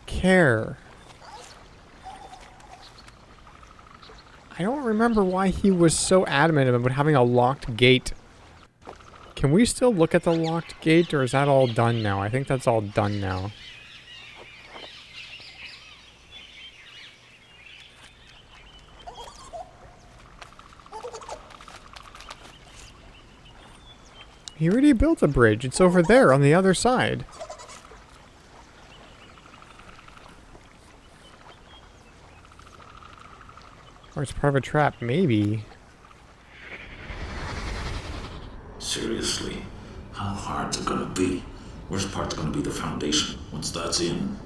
care? I don't remember why he was so adamant about having a locked gate. Can we still look at the locked gate, or is that all done now? I think that's all done now. He already built a bridge. It's over there on the other side. Or it's part of a trap, maybe. Seriously, how hard's it gonna be? Worst part's gonna be the foundation. Once that's in,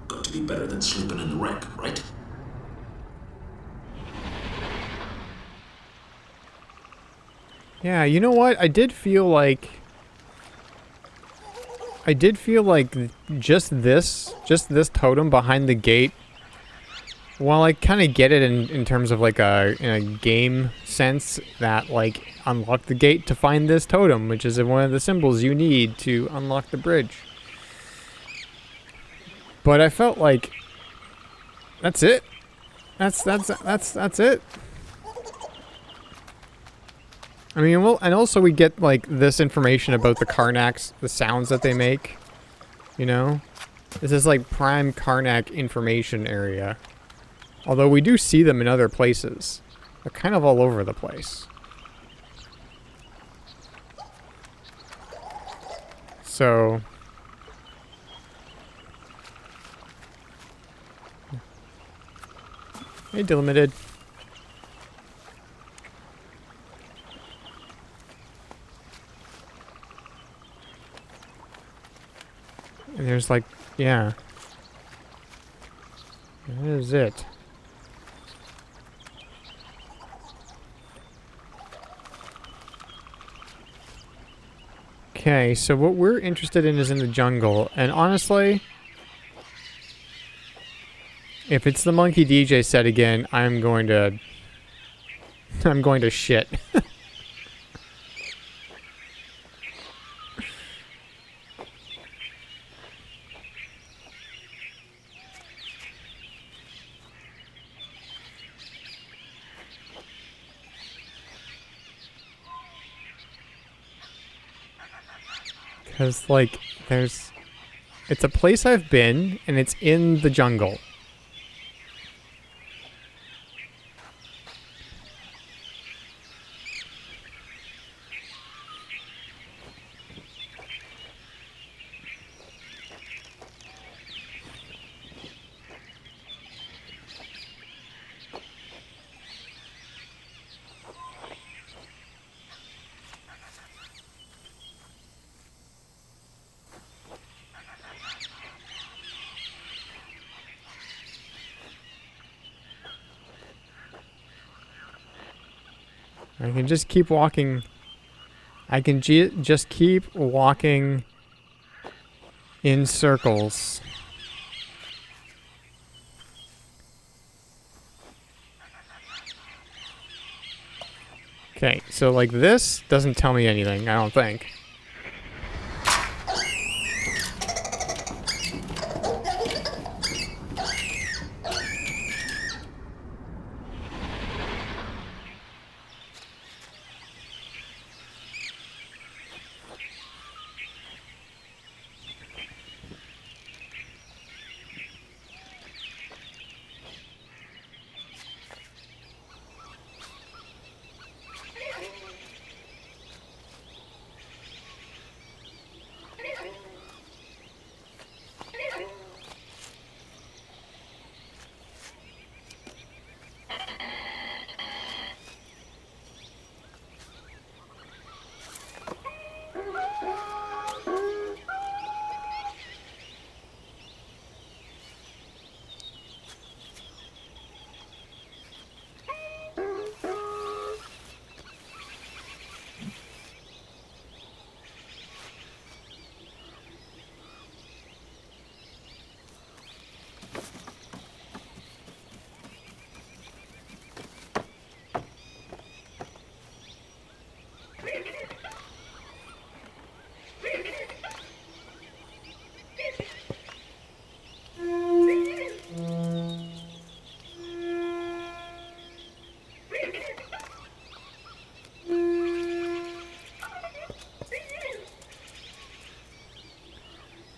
got to be better than sleeping in the wreck, right? Yeah, you know what? I did feel like just this totem behind the gate, while I kind of get it in terms of like in a game sense that like unlock the gate to find this totem, which is one of the symbols you need to unlock the bridge. But I felt like that's it. That's it. I mean, well, and also we get like this information about the Karnaks, the sounds that they make. You know, this is like prime Karnak information area. Although we do see them in other places. They're kind of all over the place. So... Hey, Delimited. And there's like... Yeah. That is it. Okay, so what we're interested in is in the jungle, and honestly, if it's the Monkey DJ set again, I'm going to shit. Because, like, it's a place I've been, and it's in the jungle. I can just keep walking. I can just keep walking in circles. Okay, so like this doesn't tell me anything, I don't think.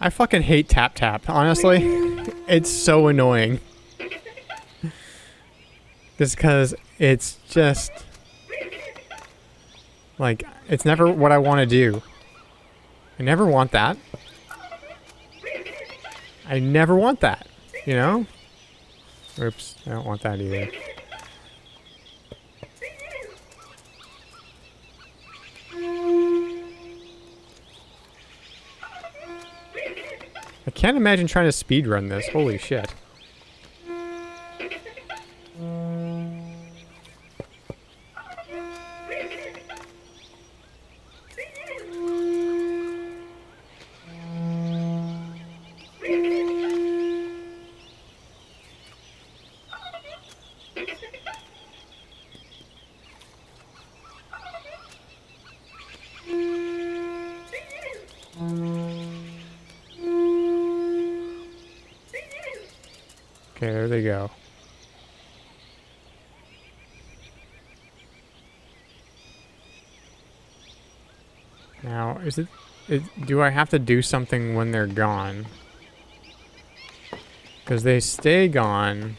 I fucking hate tap tap, honestly. It's so annoying. Just because it's just... like, it's never what I want to do. I never want that. I never want that, you know? Oops, I don't want that either. I can't imagine trying to speedrun this. Holy shit. Okay, there they go. Now, do I have to do something when they're gone? Because they stay gone.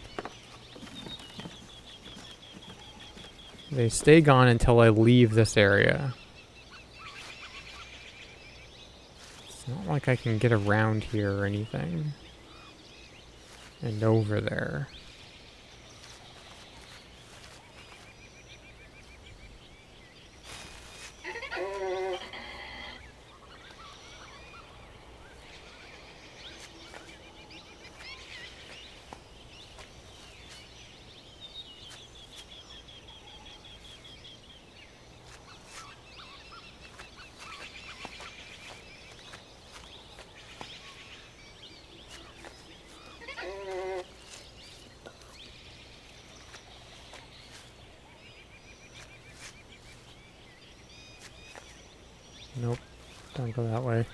They stay gone until I leave this area. It's not like I can get around here or anything. And over there. Nope, don't go that way.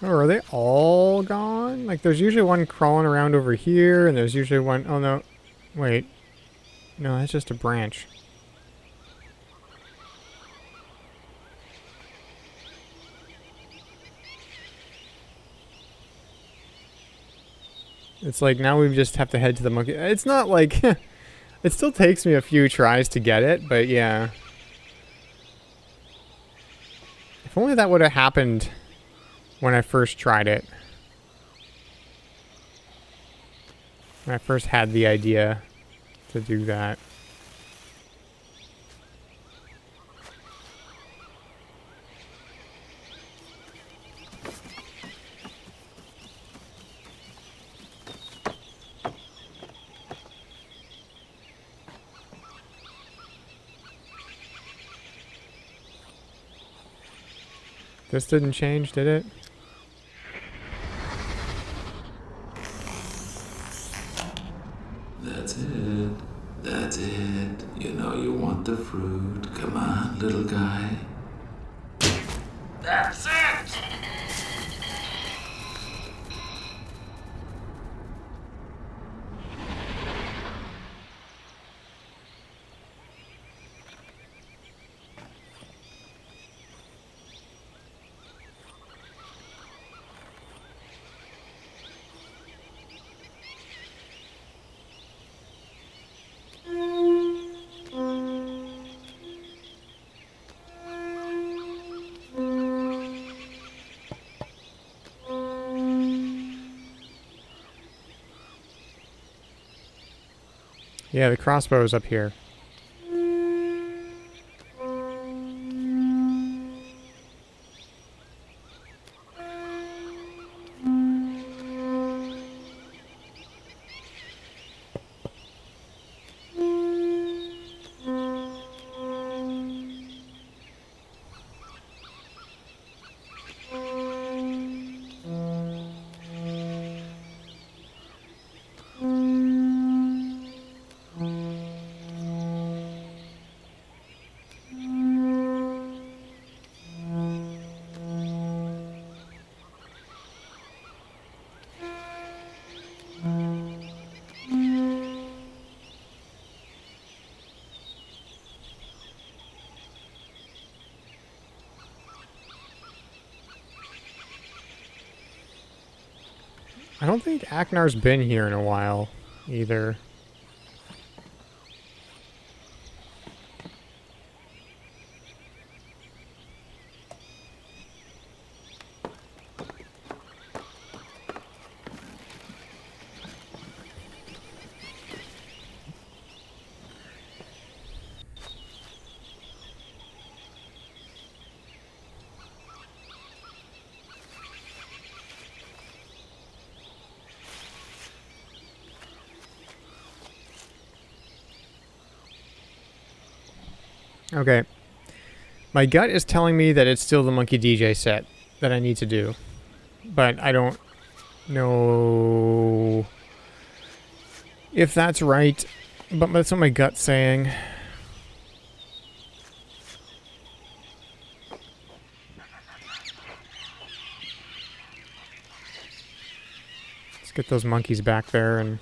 Oh, are they all gone? Like, there's usually one crawling around over here, and there's usually one... Oh, no. Wait. No, that's just a branch. It's like, now we just have to head to the monkey... It's not like... It still takes me a few tries to get it, but yeah. If only that would have happened when I first tried it. When I first had the idea to do that. This didn't change, did it? That's it. That's it. You know you want the fruit. Come on, little guy. That's it! Yeah, the crossbow is up here. I don't think Aknar's been here in a while either. Okay. My gut is telling me that it's still the Monkey DJ set that I need to do. But I don't know if that's right. But that's what my gut's saying. Let's get those monkeys back there and...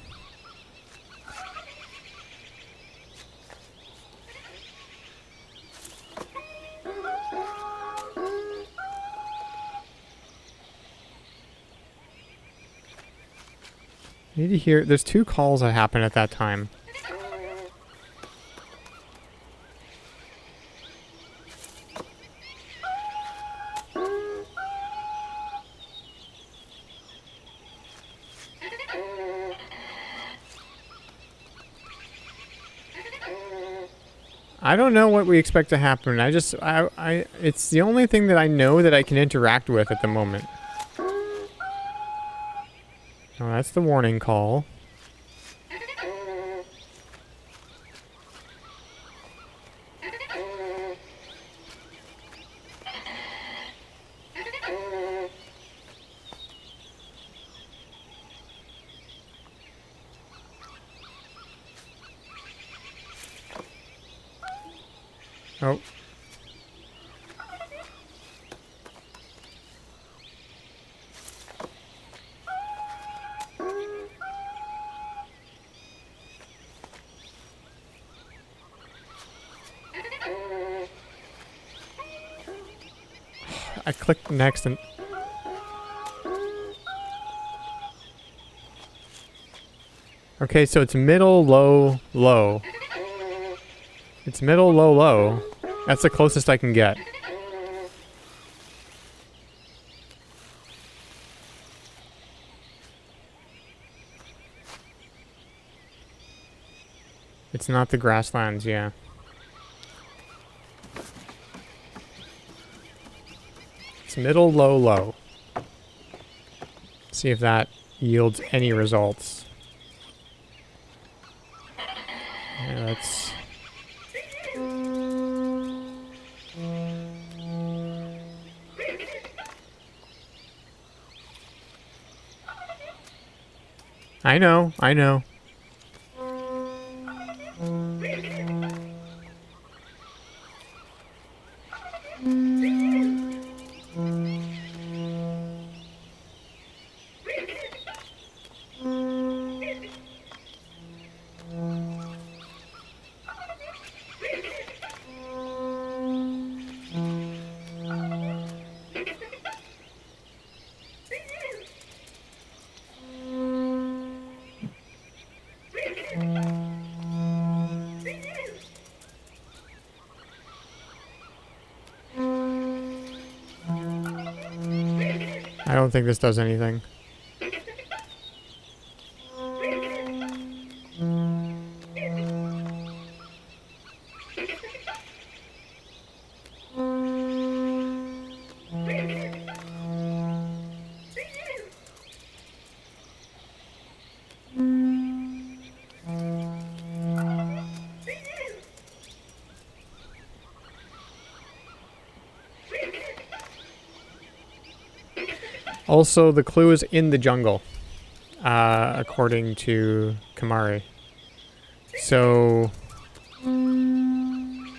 I need to hear... There's 2 calls that happen at that time. I don't know what we expect to happen. It's the only thing that I know that I can interact with at the moment. Oh, that's the warning call. Oh. I clicked next and... Okay, so it's middle, low, low. It's middle, low, low. That's the closest I can get. It's not the grasslands, yeah. It's middle, low, low. See if that yields any results. Yeah, that's... I know, I know. I don't think this does anything. Also, the clue is in the jungle, according to Kamari. So... And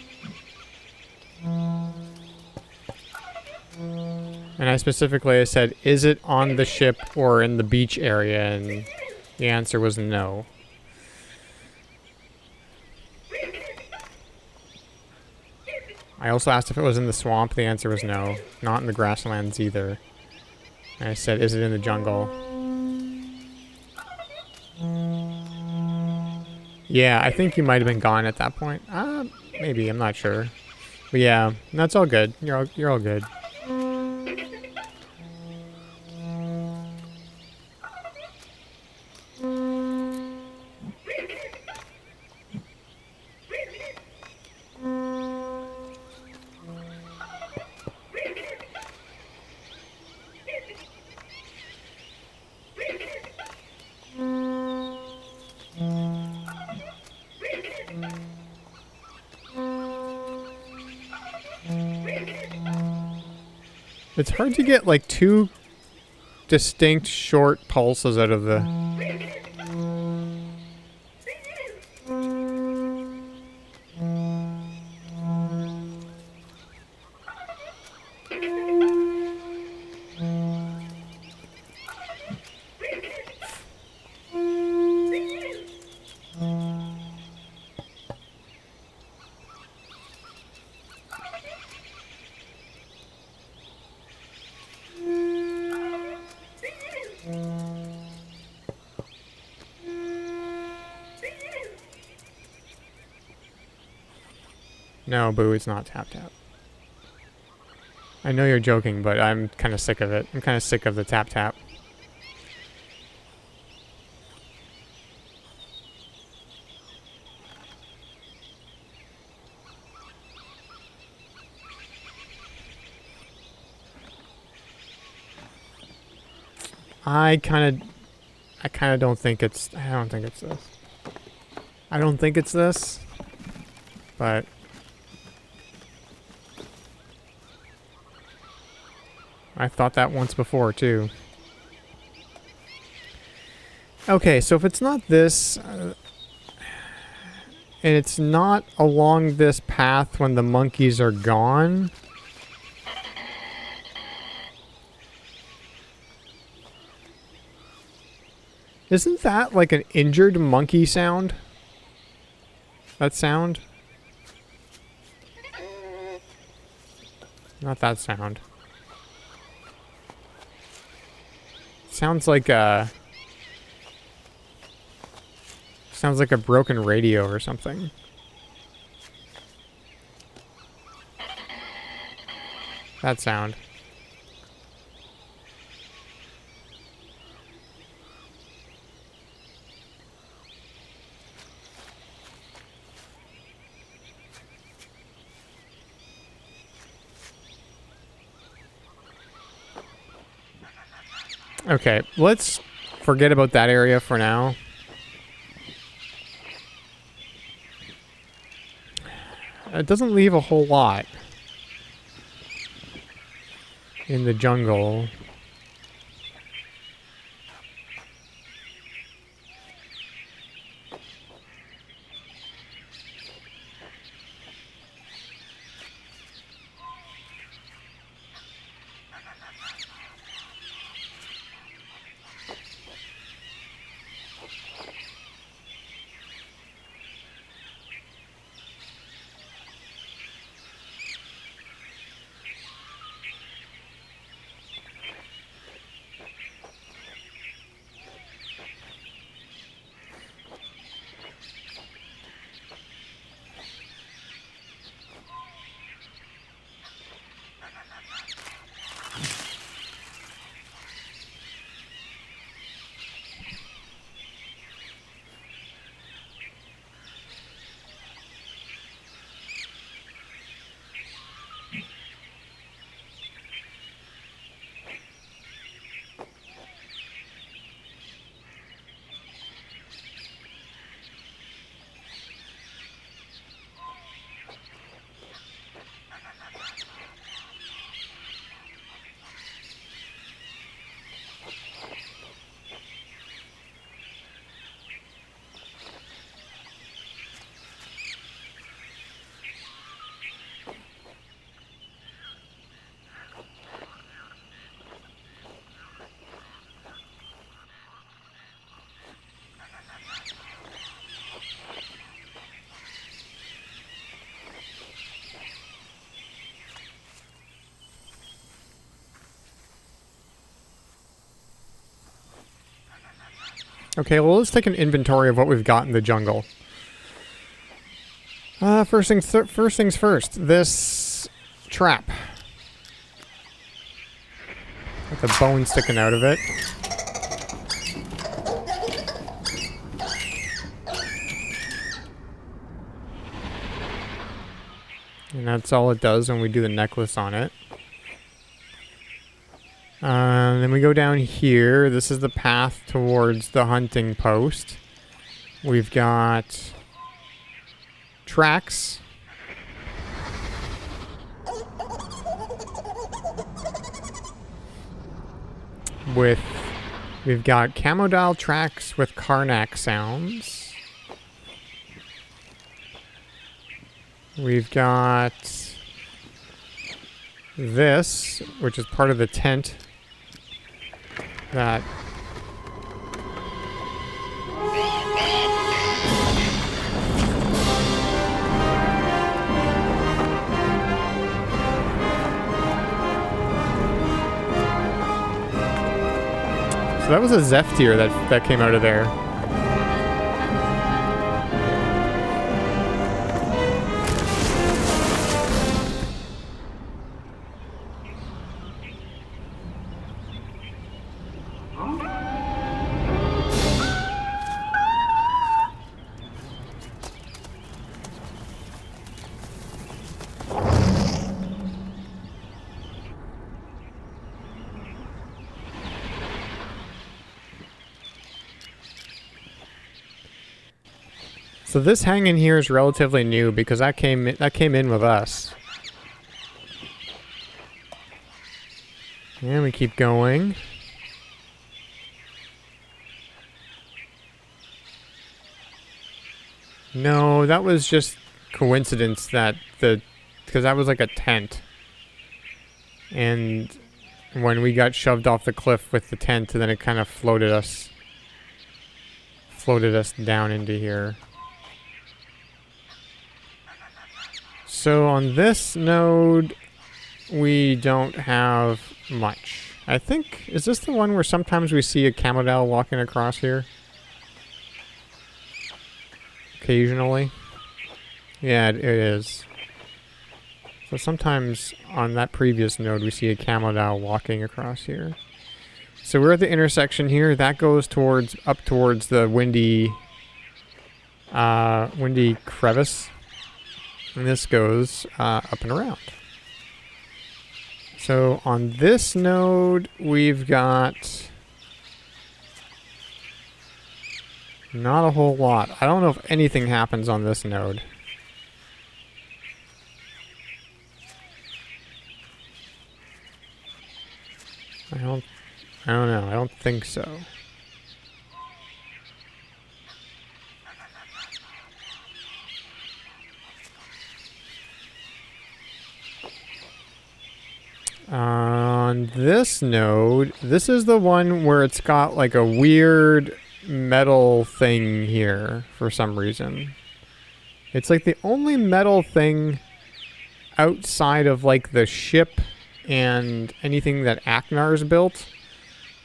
I specifically said, is it on the ship or in the beach area? And the answer was no. I also asked if it was in the swamp. The answer was no. Not in the grasslands either. And I said, is it in the jungle? Yeah, I think you might have been gone at that point. Maybe, I'm not sure. But yeah, that's all good. You're all good. It's hard to get like two distinct short pulses out of the... No, Boo, it's not tap tap. I know you're joking, but I'm kind of sick of it. I'm kind of sick of the tap tap. I kind of don't think it's... I don't think it's this. I don't think it's this. But... I thought that once before, too. Okay, so if it's not this... and it's not along this path when the monkeys are gone... Isn't that like an injured monkey sound? That sound? Not that sound. Sounds like a... Sounds like a broken radio or something. That sound. Okay, let's forget about that area for now. It doesn't leave a whole lot in the jungle. Okay, well, let's take an inventory of what we've got in the jungle. First things first. This trap. With a bone sticking out of it. And that's all it does when we do the necklace on it. Then we go down here. This is the path towards the hunting post. We've got tracks. We've got Camodile tracks with Karnak sounds. We've got this, which is part of the tent that so that was a Zephyr that came out of there. So this hanging here is relatively new because that came in with us. And we keep going. No, that was just coincidence that because that was like a tent. And when we got shoved off the cliff with the tent, then it kind of floated us down into here. So on this node, we don't have much. I think, is this the one where sometimes we see a Camodile walking across here? Occasionally. Yeah, it is. So sometimes on that previous node, we see a Camodile walking across here. So we're at the intersection here. That goes up towards the windy crevice. And this goes up and around. So on this node, we've got not a whole lot. I don't know if anything happens on this node. I don't know. I don't think so. On this node, this is the one where it's got like a weird metal thing here for some reason. It's like the only metal thing outside of like the ship and anything that Aknar's built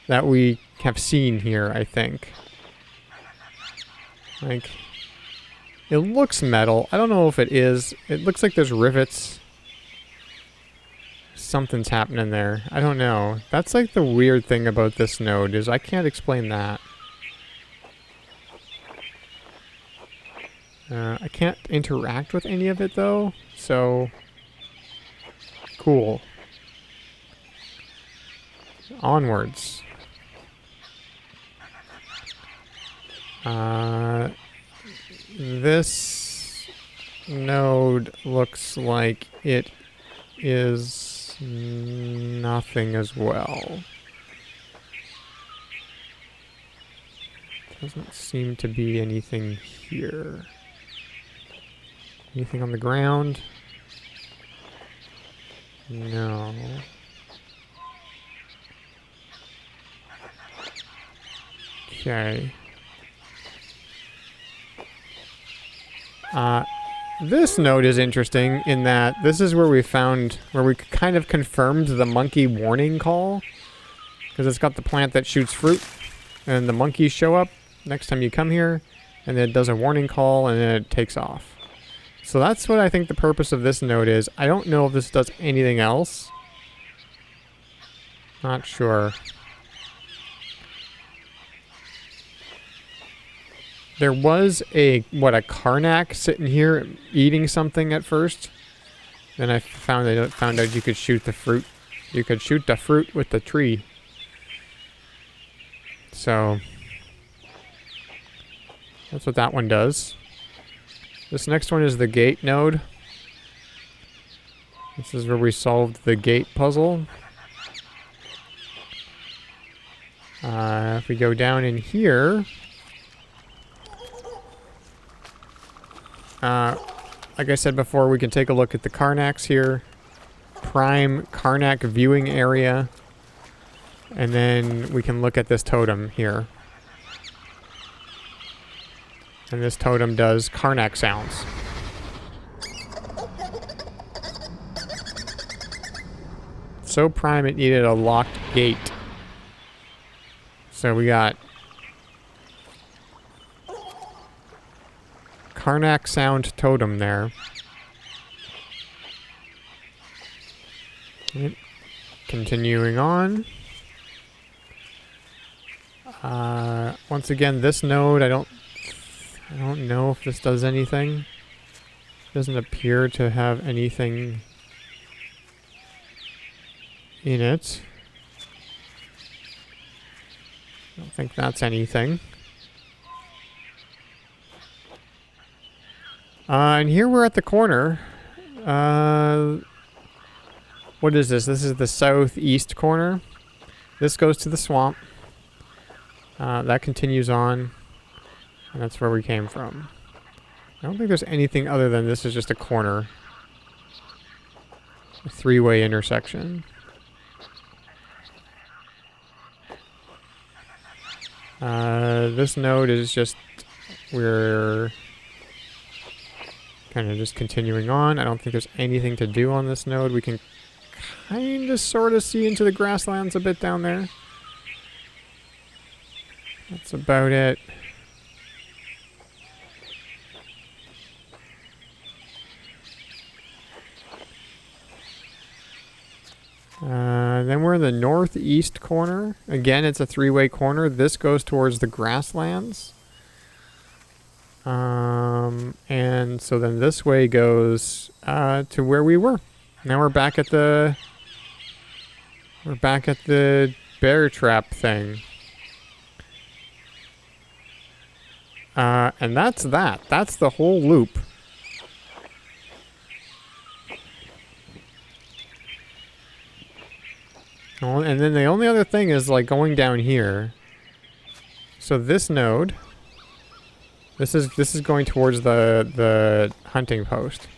that we have seen here, I think. Like, it looks metal. I don't know if it is. It looks like there's rivets. Something's happening there. I don't know. That's like the weird thing about this node is I can't explain that. I can't interact with any of it though, so cool. Onwards. This node looks like it is nothing as well. Doesn't seem to be anything here. Anything on the ground? No. Okay. This node is interesting in that this is where we kind of confirmed the monkey warning call. Because it's got the plant that shoots fruit, and the monkeys show up next time you come here, and then it does a warning call, and then it takes off. So that's what I think the purpose of this node is. I don't know if this does anything else. Not sure. There was a Karnak sitting here eating something at first. Then I found out you could shoot the fruit. You could shoot the fruit with the tree. So that's what that one does. This next one is the gate node. This is where we solved the gate puzzle. If we go down in here, like I said before, we can take a look at the Karnaks here. Prime Karnak viewing area. And then we can look at this totem here. And this totem does Karnak sounds. So prime it needed a locked gate. So we got Karnak sound totem there. Yep. Continuing on. Once again, this node, I don't know if this does anything. Doesn't appear to have anything in it. I don't think that's anything. And here we're at the corner. What is this? This is the southeast corner. This goes to the swamp. That continues on. And that's where we came from. I don't think there's anything other than this is just a corner. A three-way intersection. This node is just... we're kind of just continuing on. I don't think there's anything to do on this node. We can kind of sort of see into the grasslands a bit down there. That's about it. Then we're in the northeast corner. Again, it's a three-way corner. This goes towards the grasslands. And so then this way goes to where we were. Now we're back at the bear trap thing. And that's that. That's the whole loop. Oh, and then the only other thing is like going down here. So this node, this is going towards the hunting post.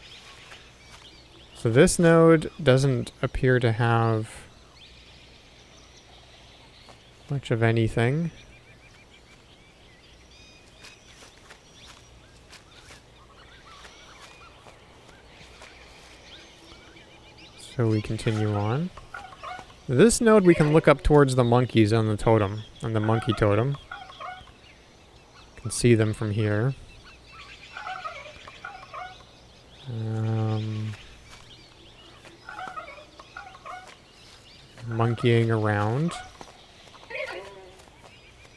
So this node doesn't appear to have much of anything. So we continue on. This node we can look up towards the monkeys on the totem, on the monkey totem. You can see them from here. Monkeying around.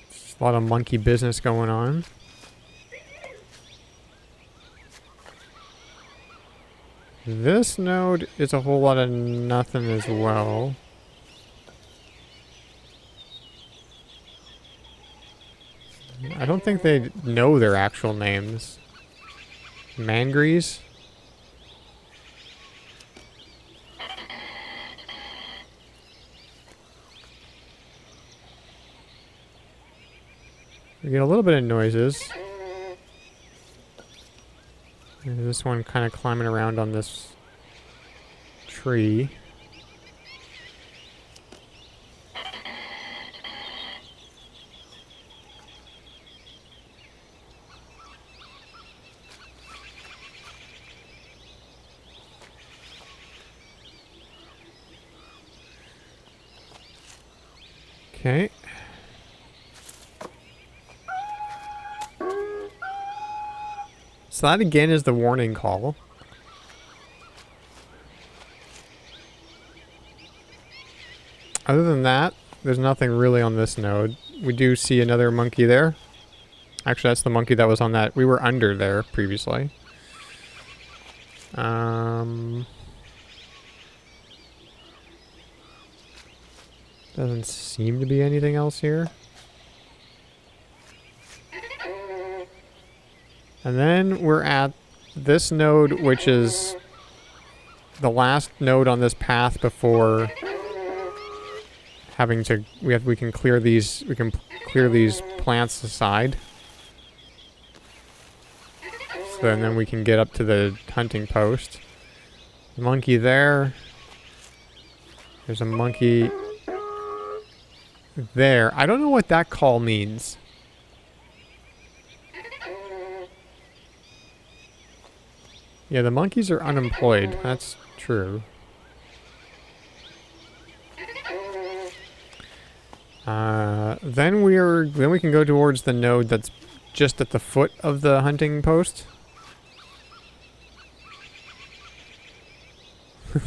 There's a lot of monkey business going on. This node is a whole lot of nothing as well. I don't think they know their actual names. Mangries? We get a little bit of noises. There's this one kind of climbing around on this tree. Okay. So that again is the warning call. Other than that, there's nothing really on this node. We do see another monkey there. Actually, that's the monkey that was on that. We were under there previously. Doesn't seem to be anything else here. And then we're at this node, which is the last node on this path before having to we can clear these plants aside. So and then we can get up to the hunting post. Monkey there. There's a monkey there. I don't know what that call means. Yeah, the monkeys are unemployed. That's true. Then we can go towards the node that's just at the foot of the hunting post.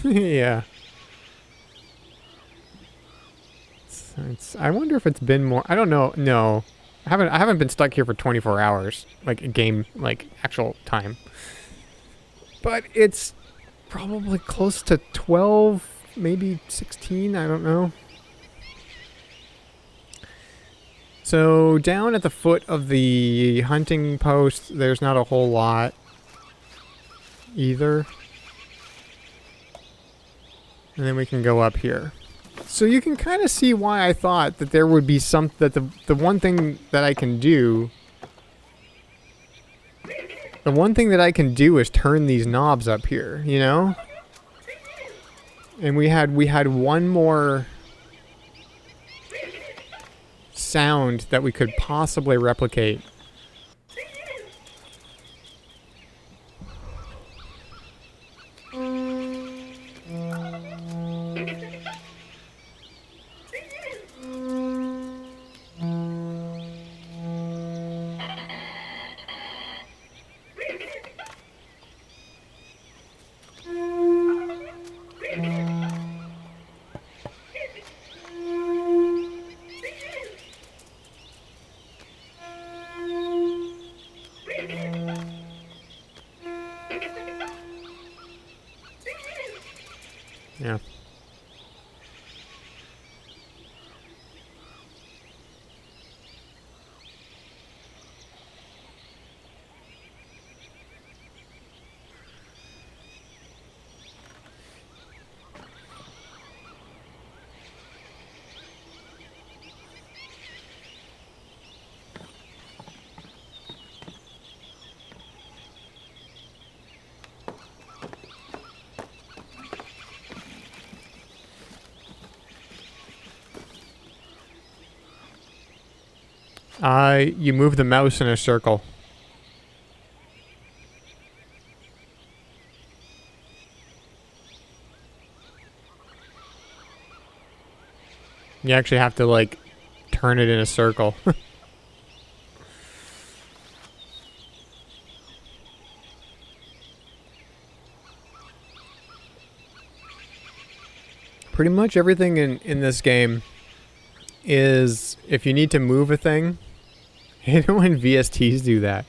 Yeah. I wonder if it's been more. I don't know. No, I haven't been stuck here for 24 hours, like a game, like actual time. But it's probably close to 12, maybe 16. I don't know. So down at the foot of the hunting post, there's not a whole lot either. And then we can go up here. So you can kind of see why I thought that there would be that the one thing that I can do. The one thing that I can do is turn these knobs up here, you know? And we had one more sound that we could possibly replicate. Yeah. You move the mouse in a circle. You actually have to, like, turn it in a circle. Pretty much everything in this game is if you need to move a thing. I hate it when VSTs do that.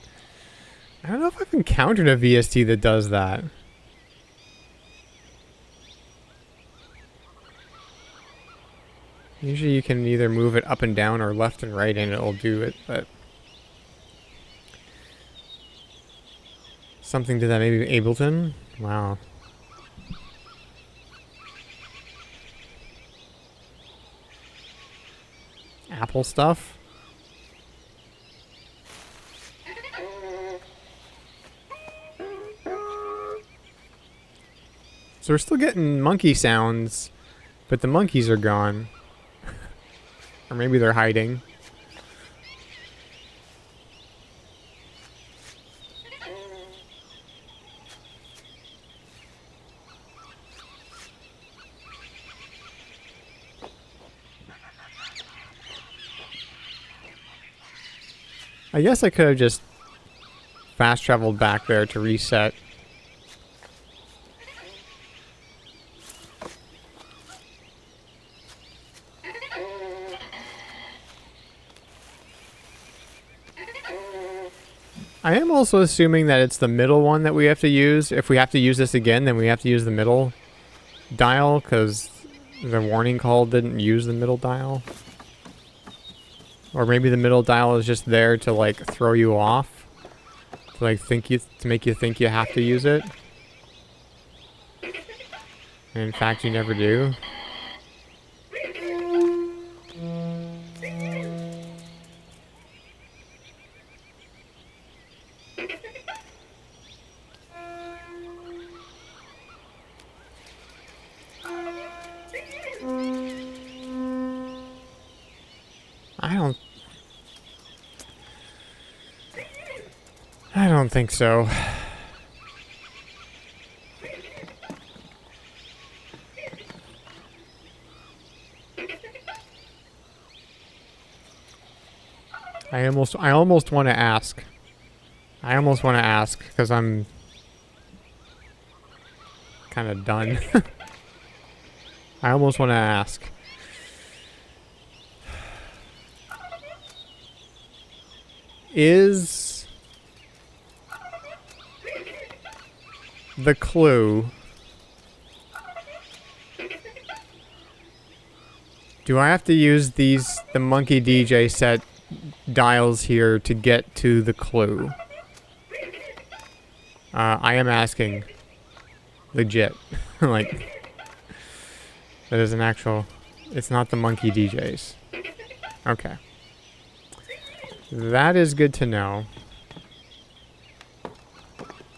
I don't know if I've encountered a VST that does that. Usually you can either move it up and down or left and right and it'll do it, but... Something to that, maybe Ableton? Wow. Apple stuff? So we're still getting monkey sounds, but the monkeys are gone. Or maybe they're hiding. I guess I could have just fast traveled back there to reset. I am also assuming that it's the middle one that we have to use. If we have to use this again, then we have to use the middle dial, because the warning call didn't use the middle dial. Or maybe the middle dial is just there to like throw you off, to like to make you think you have to use it. And in fact, you never do. I don't think so. I almost want to ask. I almost want to ask because I'm kind of done. I almost want to ask. Is the clue... Do I have to use the Monkey DJ set dials here to get to the clue? I am asking. Legit. Like, that is an actual... It's not the Monkey DJs. Okay. That is good to know.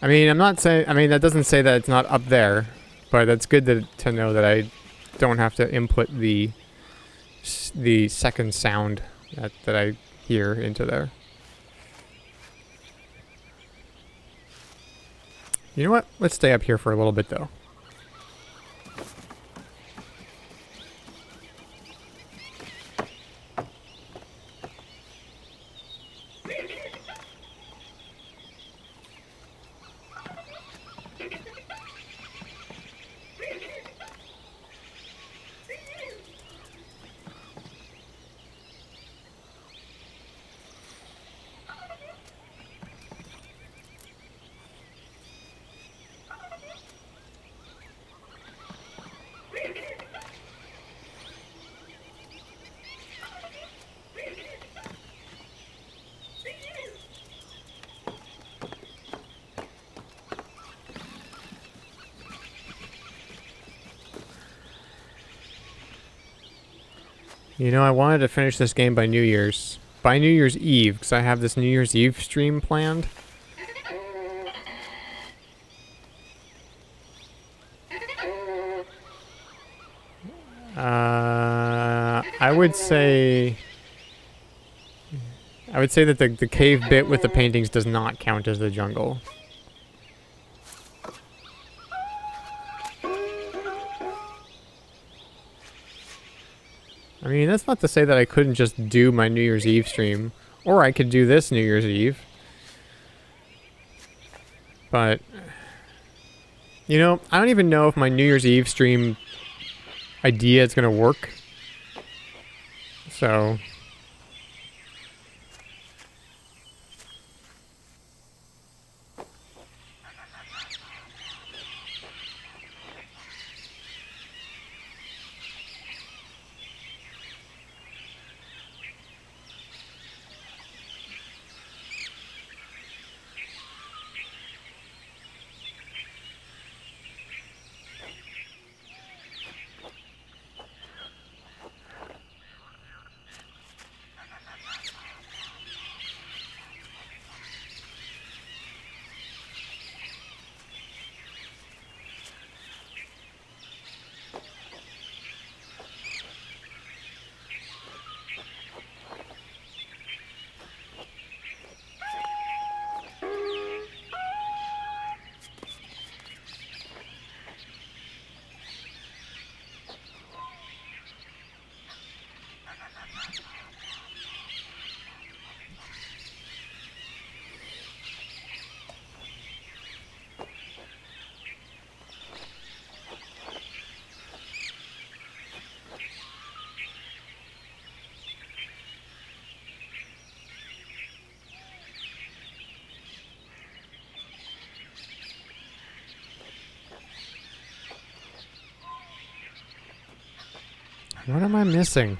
I mean, I'm not saying... I mean, that doesn't say that it's not up there, but it's good to know that I don't have to input the second sound that I hear into there. You know what? Let's stay up here for a little bit, though. You know, I wanted to finish this game by New Year's. By New Year's Eve, because I have this New Year's Eve stream planned. I would say that the cave bit with the paintings does not count as the jungle. I mean, that's not to say that I couldn't just do my New Year's Eve stream. Or I could do this New Year's Eve. But, you know, I don't even know if my New Year's Eve stream idea is going to work. So... What am I missing?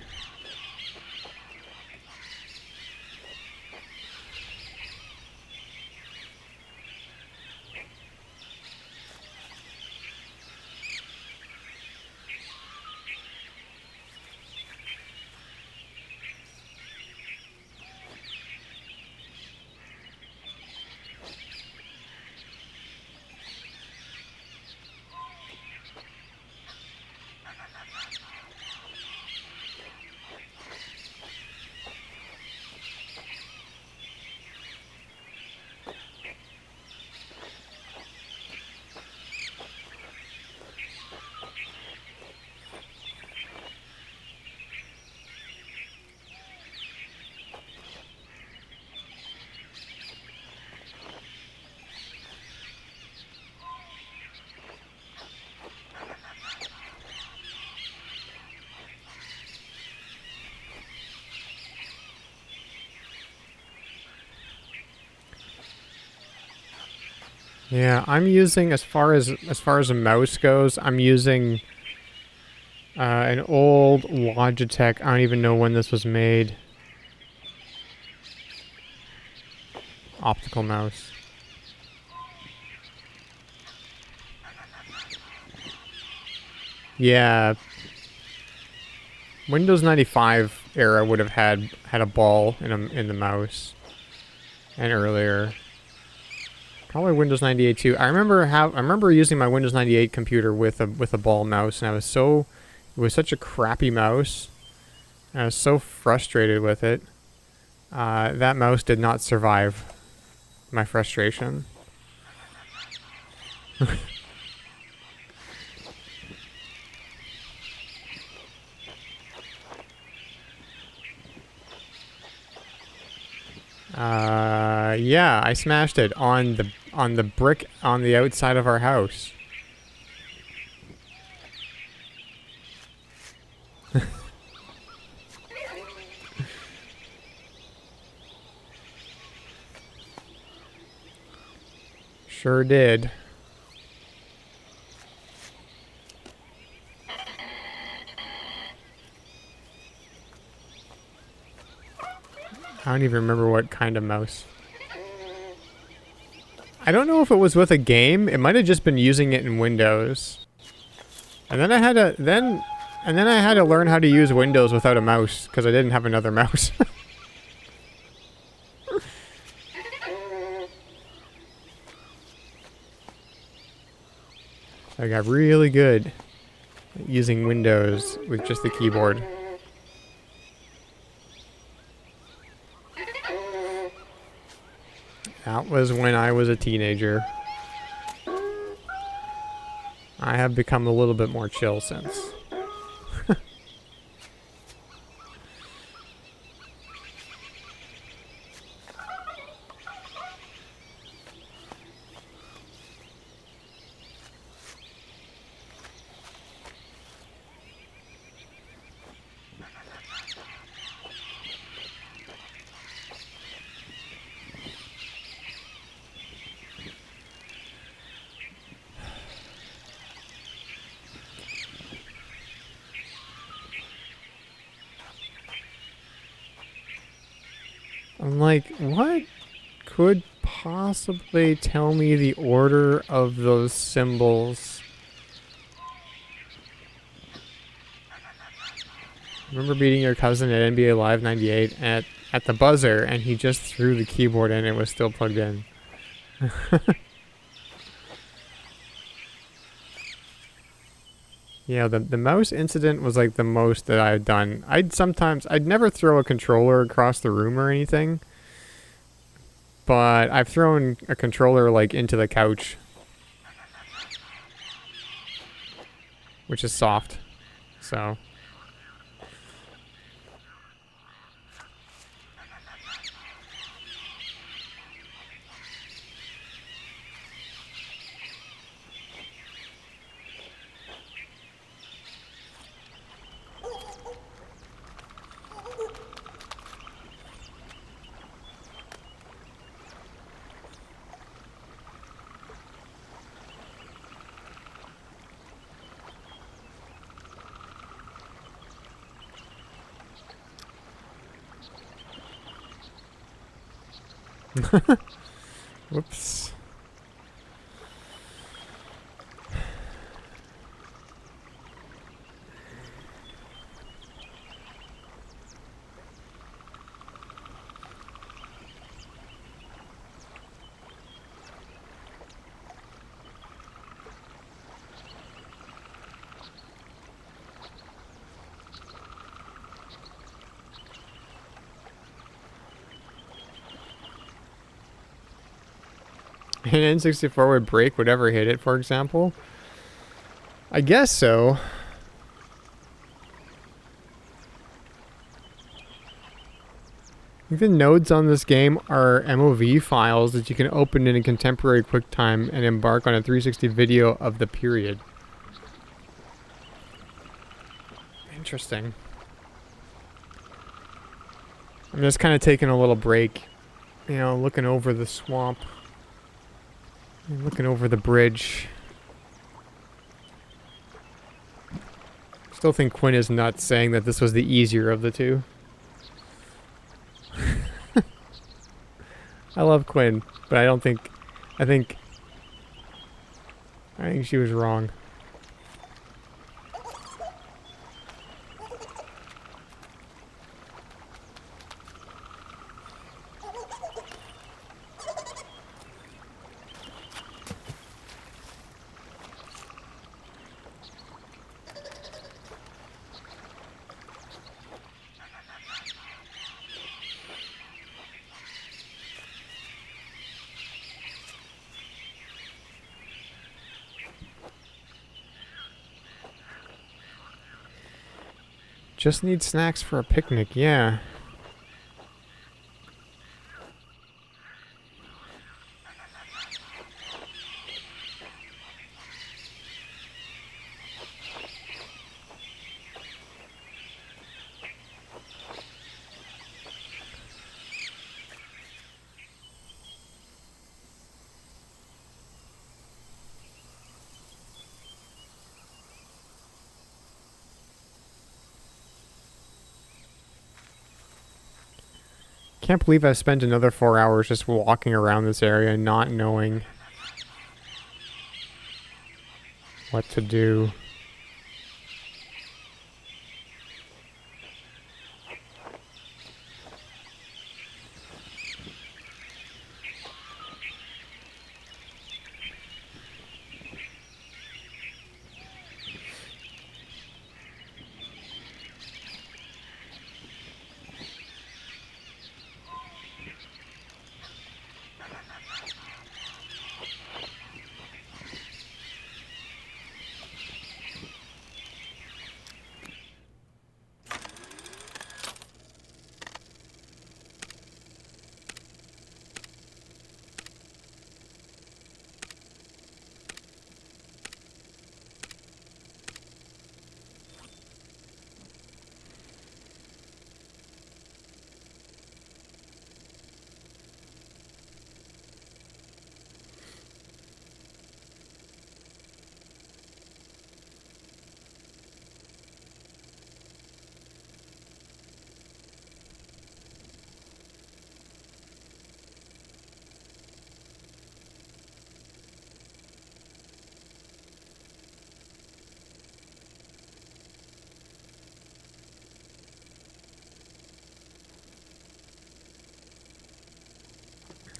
Yeah, I'm using as far as a mouse goes, I'm using an old Logitech. I don't even know when this was made. Optical mouse. Yeah. Windows 95 era would have had a ball in the mouse. And earlier. Probably Windows 98 too. I remember using my Windows 98 computer with a ball mouse, and it was such a crappy mouse. And I was so frustrated with it. That mouse did not survive my frustration. Yeah, I smashed it on the brick on the outside of our house. Sure did. I don't even remember what kind of mouse. I don't know if it was with a game. It might have just been using it in Windows. And then I had to learn how to use Windows without a mouse because I didn't have another mouse. I got really good at using Windows with just the keyboard. That was when I was a teenager. I have become a little bit more chill since. I'm like, what could possibly tell me the order of those symbols? I remember beating your cousin at NBA Live 98 at the buzzer, and he just threw the keyboard in and it was still plugged in. Yeah, the mouse incident was like the most that I've done. I'd never throw a controller across the room or anything. But I've thrown a controller like into the couch. Which is soft. So. Whoops. An N64 would break whatever hit it, for example? I guess so. I think the nodes on this game are MOV files that you can open in contemporary QuickTime and embark on a 360 video of the period. Interesting. I'm just kind of taking a little break, you know, looking over the swamp. Looking over the bridge. Still think Quinn is nuts saying that this was the easier of the two. I love Quinn, but I think she was wrong. Just need snacks for a picnic, yeah. Can't believe I spent another 4 hours just walking around this area not knowing what to do.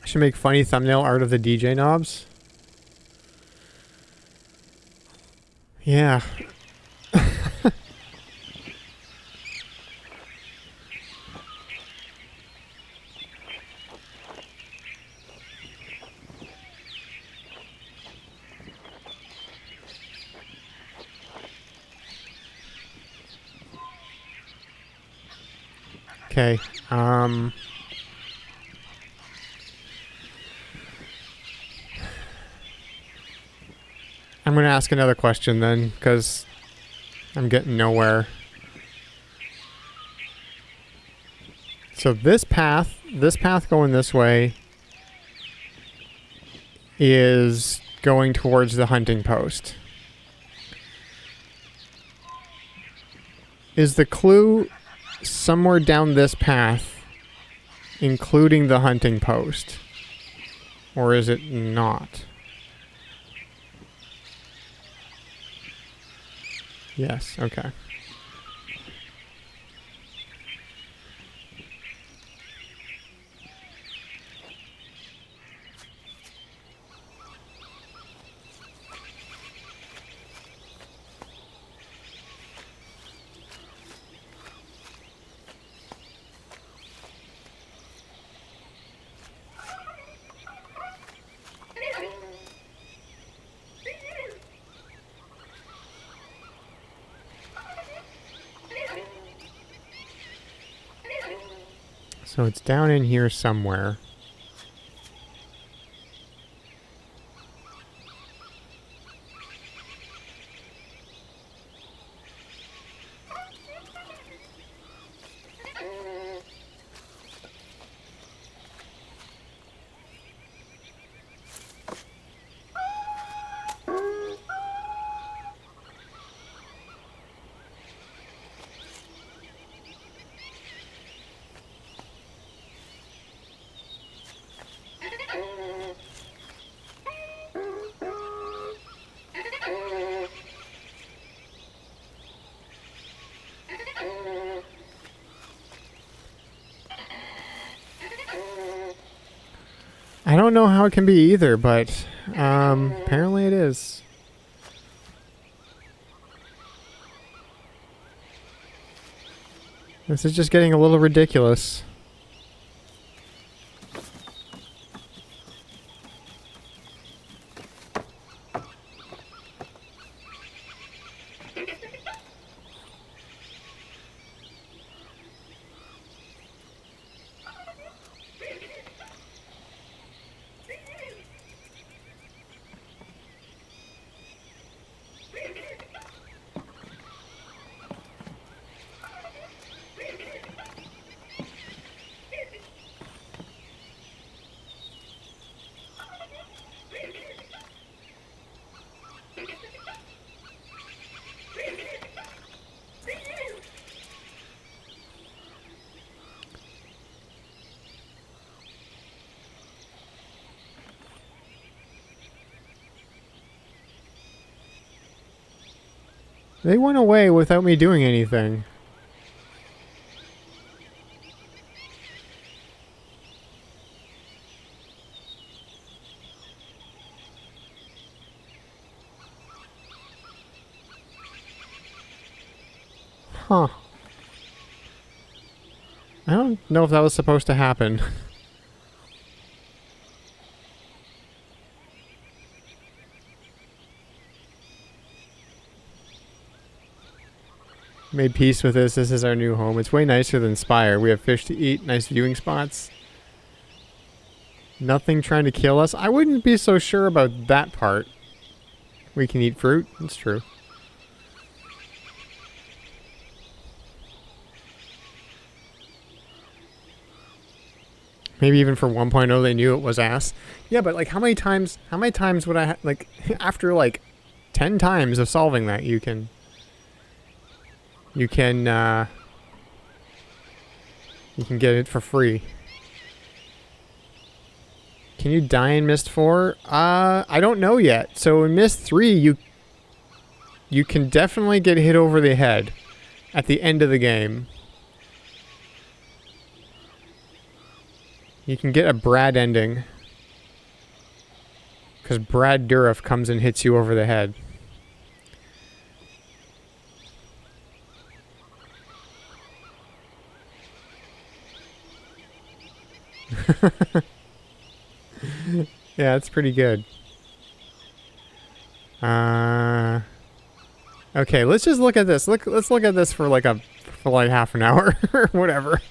Should make funny thumbnail art of the DJ knobs. Yeah. Okay. I'm going to ask another question then, because I'm getting nowhere. So this path going this way is going towards the hunting post. Is the clue somewhere down this path, including the hunting post? Or is it not? Yes, okay. So it's down in here somewhere. I don't know how it can be either, but apparently it is. This is just getting a little ridiculous. They went away without me doing anything. Huh. I don't know if that was supposed to happen. Made peace with this. This is our new home. It's way nicer than Spire. We have fish to eat, nice viewing spots. Nothing trying to kill us. I wouldn't be so sure about that part. We can eat fruit. That's true. Maybe even for 1.0 they knew it was ass. Yeah, but like how many times would I like after like 10 times of solving that you can get it for free. Can you die in Myst 4? I don't know yet. So in Myst 3 you can definitely get hit over the head at the end of the game. You can get a Brad ending. Because Brad Dourif comes and hits you over the head. Yeah, it's pretty good. Okay, let's just look at this. Let's look at this for like half an hour or whatever.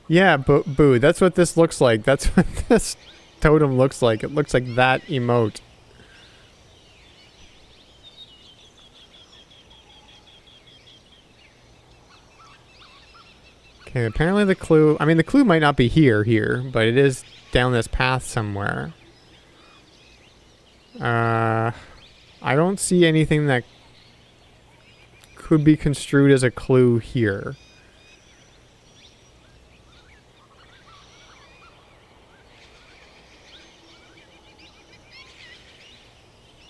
Yeah, boo. That's what this looks like. That's what this totem looks like. It looks like that emote. Okay, apparently the clue... I mean, the clue might not be here, but it is down this path somewhere. I don't see anything that could be construed as a clue here.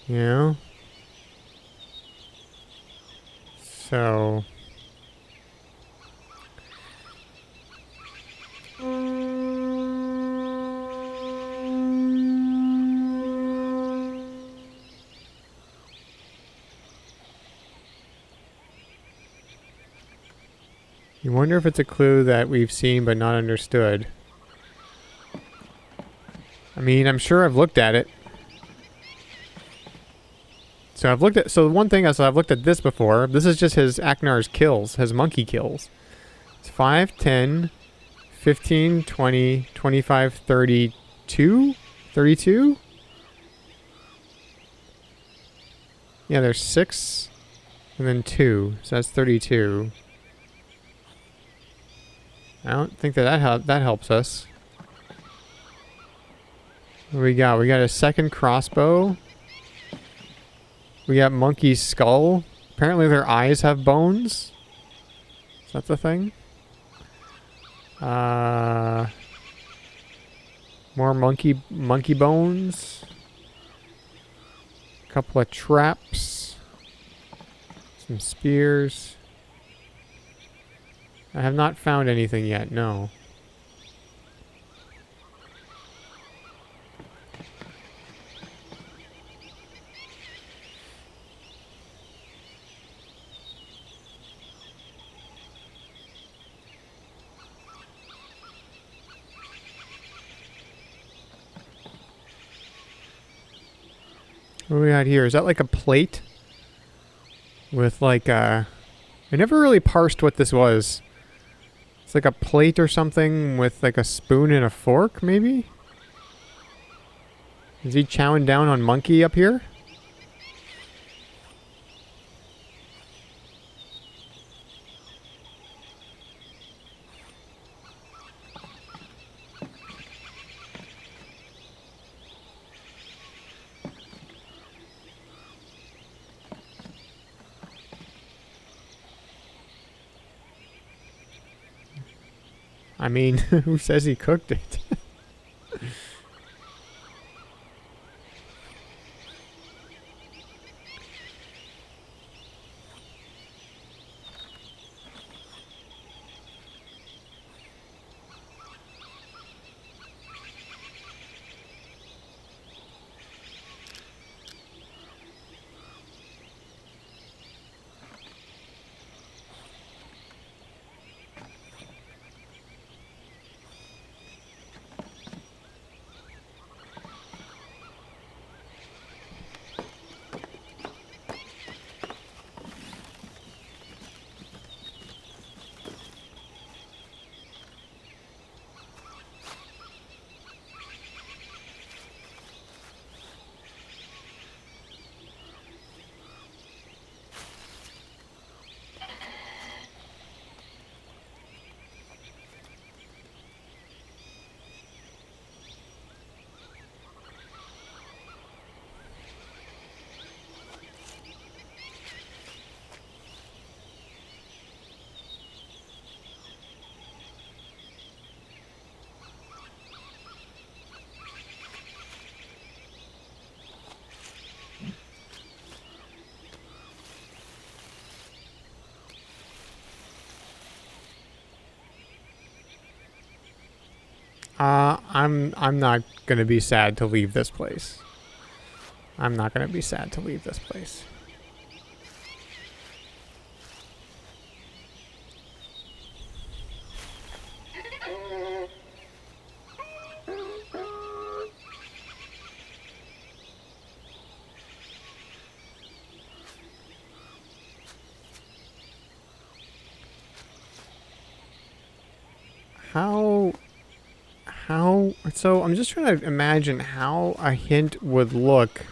Yeah. So... You wonder if it's a clue that we've seen but not understood. I mean, I'm sure I've looked at it. So one thing is I've looked at this before. This is just his Aknar's kills, his monkey kills. It's 5, 10, 15, 20, 25, 32? 32? Yeah, there's 6 and then 2. So that's 32. I don't think that helps us. What do we got? We got a second crossbow. We got monkey's skull. Apparently their eyes have bones. Is that the thing? More monkey bones. A couple of traps. Some spears. I have not found anything yet, no. What do we got here? Is that like a plate? With like a... I never really parsed what this was. It's like a plate or something with like a spoon and a fork, maybe? Is he chowing down on monkey up here? I mean, who says he cooked it? I'm not gonna be sad to leave this place. I'm not gonna be sad to leave this place. So I'm just trying to imagine how a hint would look,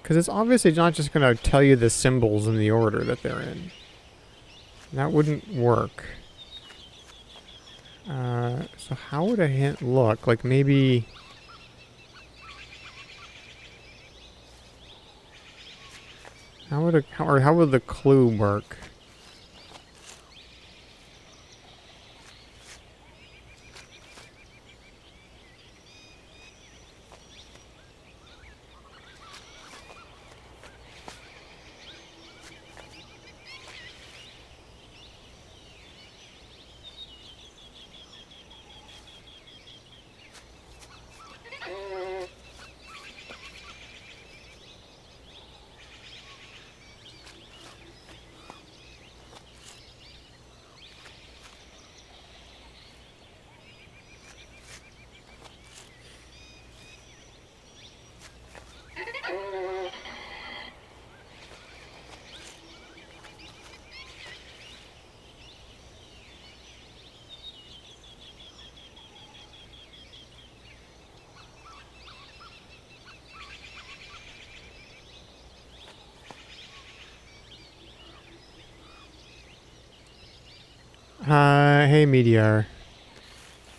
because it's obviously not just going to tell you the symbols in the order that they're in. That wouldn't work. So how would a hint look? Like maybe... How would the clue work? Hey, Meteor.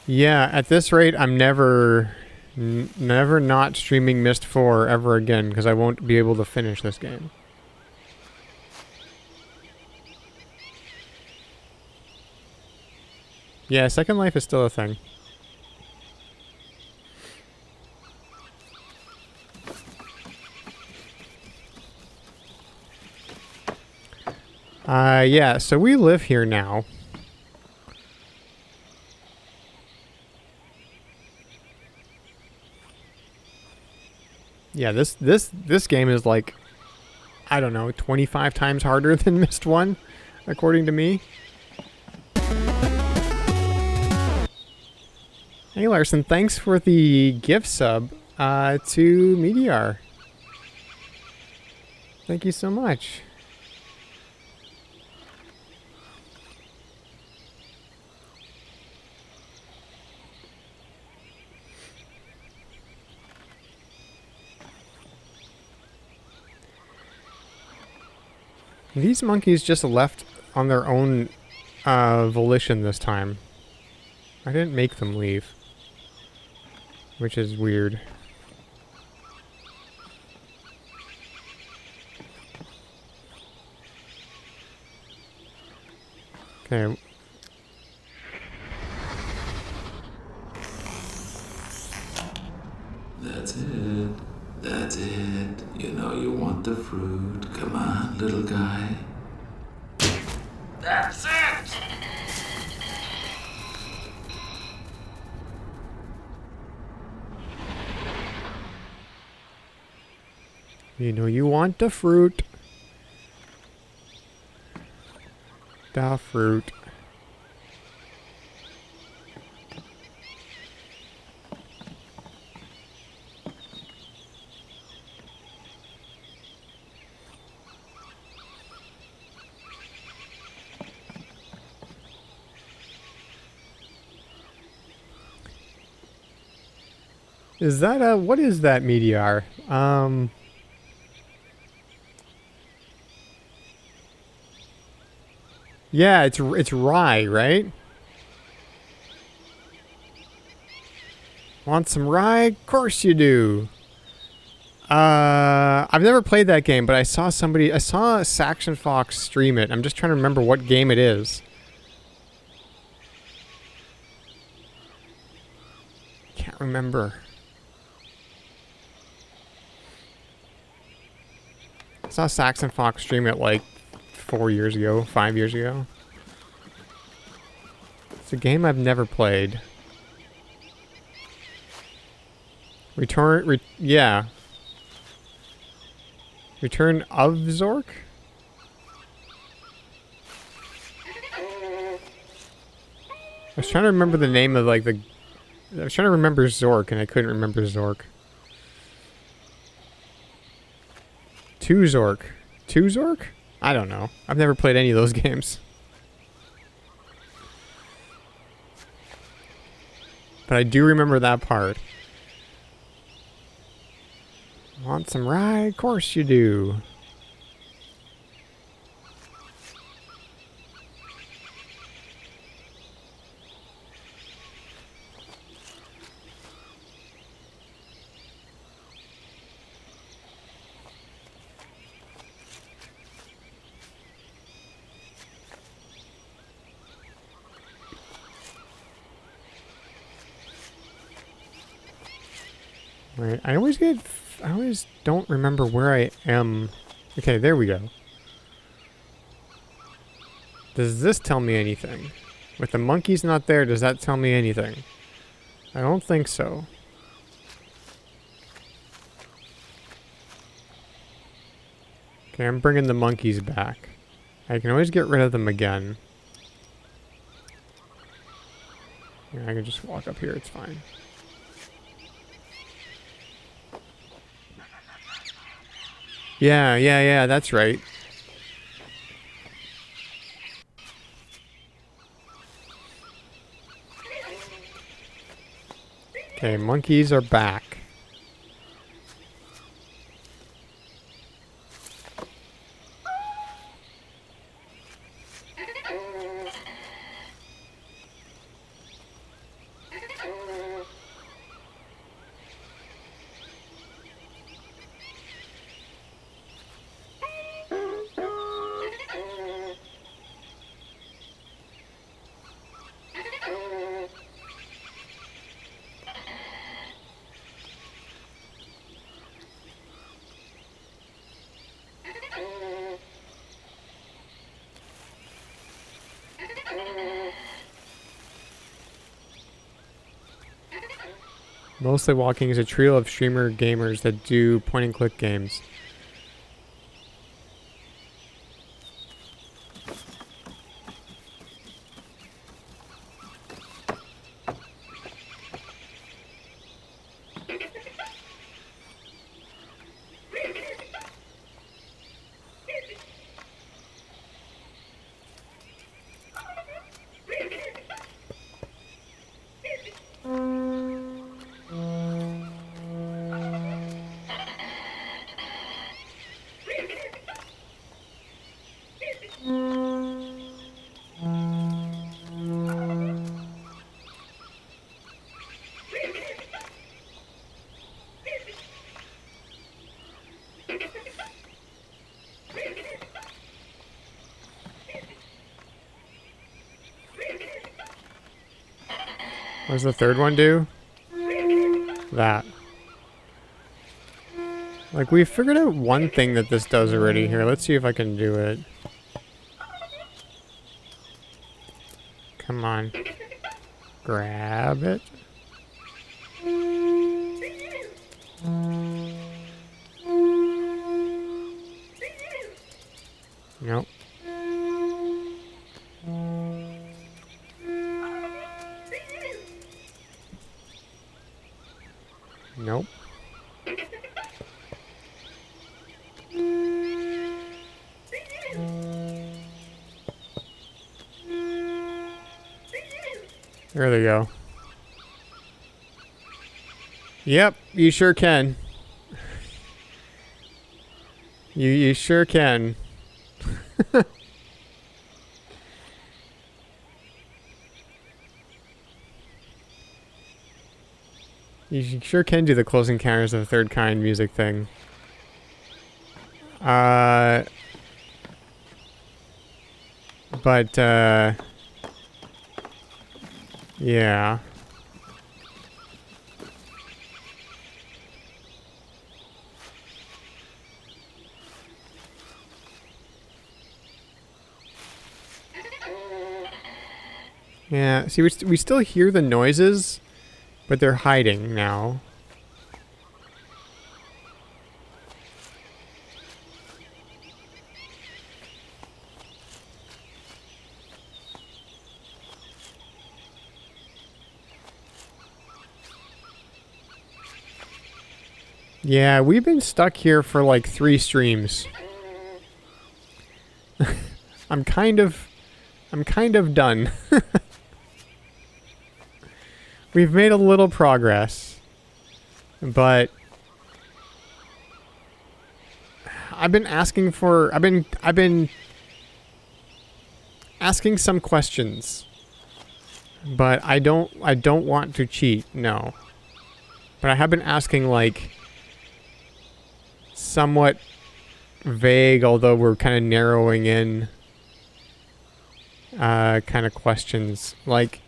Yeah, at this rate, I'm never not streaming Myst 4 ever again, because I won't be able to finish this game. Yeah, Second Life is still a thing. Yeah, so we live here now. Yeah, this game is like, I don't know, 25 times harder than Myst 1, according to me. Hey Larson, thanks for the gift sub to Meteor. Thank you so much. These monkeys just left on their own volition this time. I didn't make them leave. Which is weird. Okay. That's it. That's it. You know you want the fruit. Come on, little guy. That's it! You know you want the fruit. The fruit. Is that a... What is that, Meteor? Yeah, it's rye, right? Want some rye? Of course you do. I've never played that game, but I saw Saxon Fox stream it. I'm just trying to remember what game it is. Can't remember. I saw Saxon Fox stream it like 4 years ago, 5 years ago. It's a game I've never played. Yeah. Return of Zork? I was trying to remember the name of like the... I was trying to remember Zork and I couldn't remember Zork. Two Zork. Two Zork? I don't know. I've never played any of those games. But I do remember that part. Want some rye? Of course you do. Wait, I always don't remember where I am. Okay, there we go. Does this tell me anything? With the monkeys not there, does that tell me anything? I don't think so. Okay, I'm bringing the monkeys back. I can always get rid of them again. Yeah, I can just walk up here, it's fine. Yeah, that's right. Okay, monkeys are back. Mostly Walking is a trio of streamer gamers that do point-and-click games. What does the third one do? That. Like, we figured out one thing that this does already. Here, let's see if I can do it. Come on. Grab it. Nope. Nope. There they go. Yep, you sure can. You sure can. You sure can do the Close Encounters of the Third Kind music thing. But, yeah. Yeah, see, we still hear the noises, but they're hiding now. Yeah, we've been stuck here for like 3 streams. I'm kind of done. We've made a little progress, but I've been asking some questions, but I don't want to cheat, no. But I have been asking, like, somewhat vague, although we're kind of narrowing in kind of questions. Like,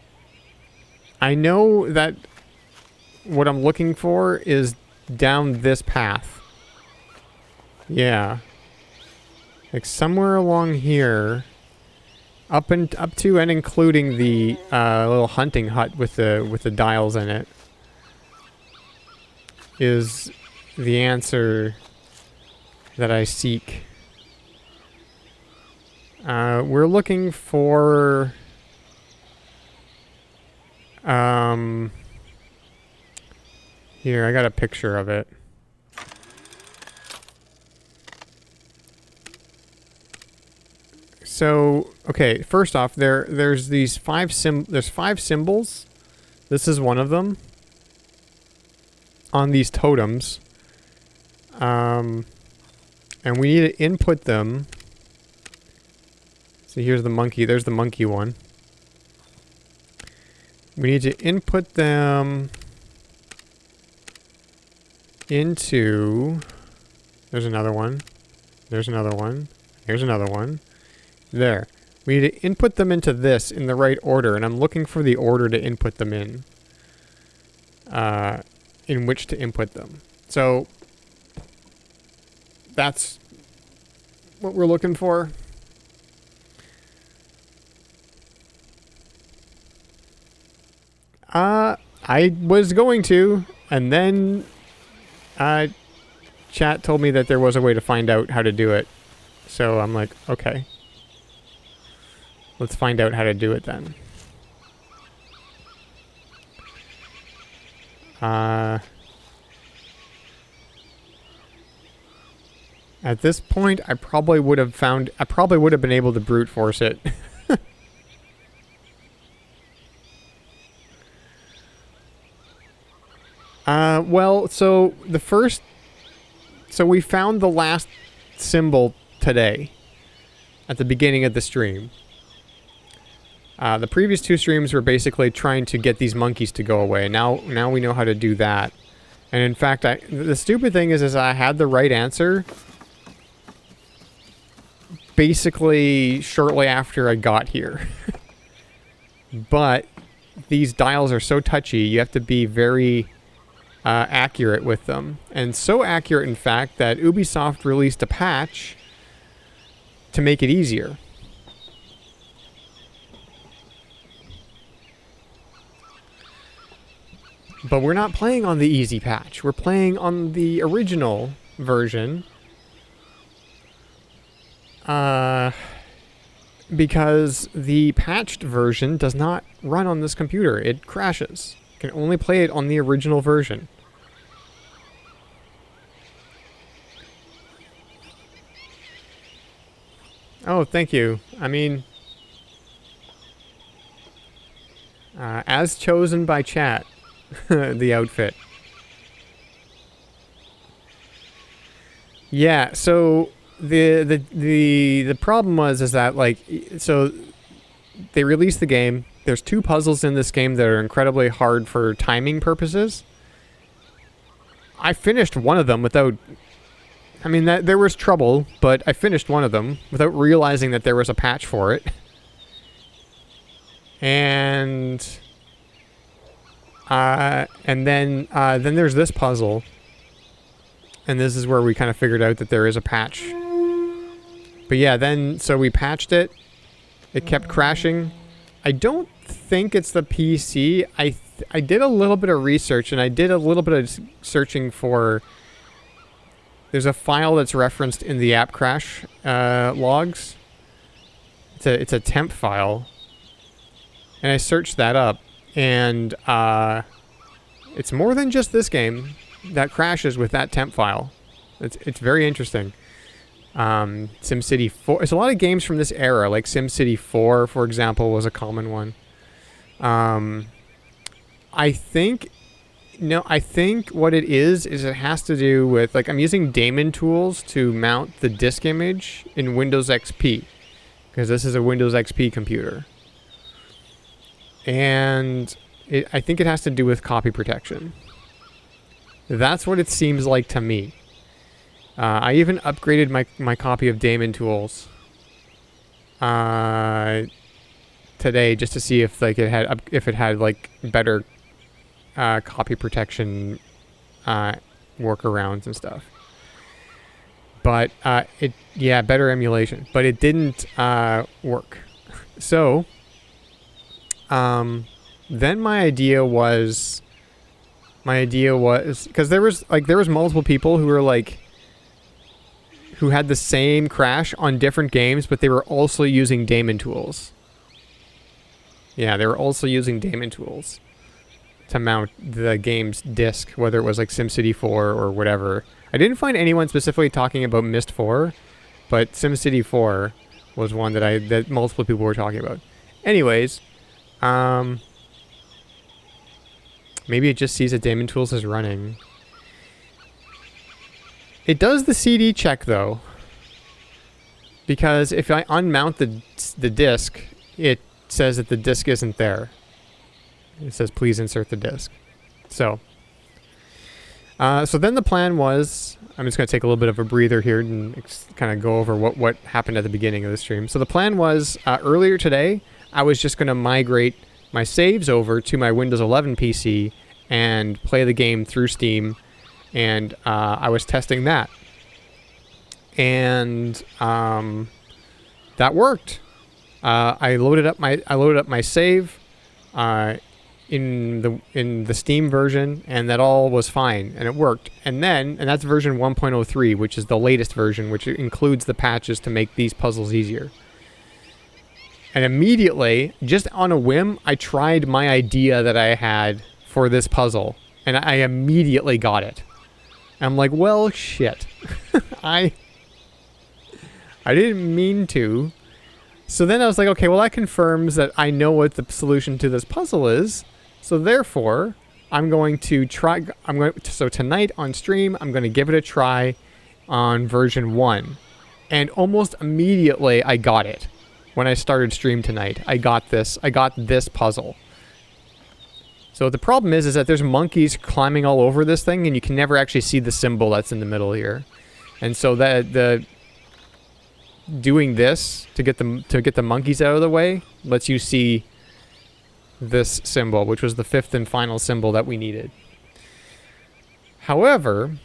I know that what I'm looking for is down this path. Yeah. Like somewhere along here, up to and including the little hunting hut with the dials in it, is the answer that I seek. We're looking for here, I got a picture of it. So, okay, first off, there's five symbols. This is one of them on these totems. And we need to input them. So here's the monkey. There's the monkey one. We need to input them into... There's another one. There's another one. Here's another one. There. We need to input them into this in the right order, and I'm looking for the order to input them in which to input them. So, that's what we're looking for. I was going to, and then chat told me that there was a way to find out how to do it. So I'm like, okay. Let's find out how to do it then. At this point, I probably would have been able to brute force it. Well, so we found the last symbol today at the beginning of the stream. The previous two streams were basically trying to get these monkeys to go away. Now we know how to do that. And in fact, the stupid thing is I had the right answer basically shortly after I got here. But these dials are so touchy, you have to be very accurate with them. And so accurate, in fact, that Ubisoft released a patch to make it easier. But we're not playing on the easy patch. We're playing on the original version. Because the patched version does not run on this computer. It crashes. You can only play it on the original version. Oh, thank you. I mean, as chosen by chat, the outfit. Yeah, so the problem is that, like, so they released the game. There's 2 puzzles in this game that are incredibly hard for timing purposes. I finished one of them without... I mean, there was trouble, but I finished one of them without realizing that there was a patch for it. And then there's this puzzle. And this is where we kind of figured out that there is a patch. But yeah, so we patched it. It kept crashing. I don't think it's the PC. I did a little bit of research, and I did a little bit of searching for... There's a file that's referenced in the app crash logs. It's a temp file. And I searched that up, and it's more than just this game that crashes with that temp file. It's very interesting. SimCity 4. There's a lot of games from this era, like SimCity 4, for example, was a common one. I think what it is it has to do with, like, I'm using daemon tools to mount the disk image in Windows XP, because this is a Windows XP computer. And I think it has to do with copy protection. That's what it seems like to me. I even upgraded my copy of daemon tools today just to see if, like, it had like better copy protection workarounds and stuff. But better emulation. But it didn't work. So then my idea was because there was multiple people who had the same crash on different games, but they were also using daemon tools. Yeah, they were also using daemon tools to mount the game's disc, whether it was like SimCity 4 or whatever. I didn't find anyone specifically talking about Myst 4, but SimCity 4 was one that multiple people were talking about. Anyways, maybe it just sees that daemon tools is running. It does the CD check though, because if I unmount the disc, it says that the disc isn't there. It says please insert the disc. So then the plan was, I'm just going to take a little bit of a breather here and kind of go over what happened at the beginning of the stream. So the plan was, earlier today, I was just going to migrate my saves over to my Windows 11 PC and play the game through Steam, and I was testing that. And that worked. I loaded up my save in the Steam version, and that all was fine, and it worked. And that's version 1.03, which is the latest version, which includes the patches to make these puzzles easier. And immediately, just on a whim, I tried my idea that I had for this puzzle, and I immediately got it. I'm like, well, shit. I didn't mean to. So then I was like, okay, well, that confirms that I know what the solution to this puzzle is. So therefore, so tonight on stream, I'm going to give it a try on version 1. And almost immediately, I got it. When I started stream tonight, I got this puzzle. So the problem is that there's monkeys climbing all over this thing, and you can never actually see the symbol that's in the middle here. And so doing this to get the monkeys out of the way lets you see this symbol, which was the 5th and final symbol that we needed. However,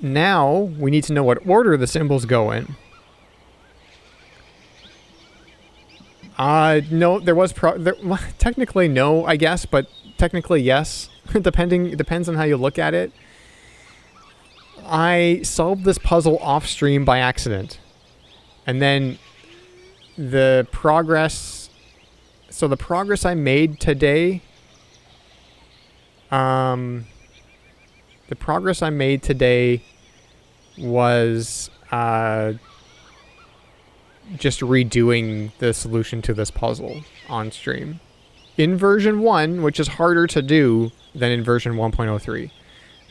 now we need to know what order the symbols go in. No, technically no, I guess, but technically yes. Depends on how you look at it. I solved this puzzle off stream by accident. And then the progress I made today, was just redoing the solution to this puzzle on stream in version 1, which is harder to do than in version 1.03.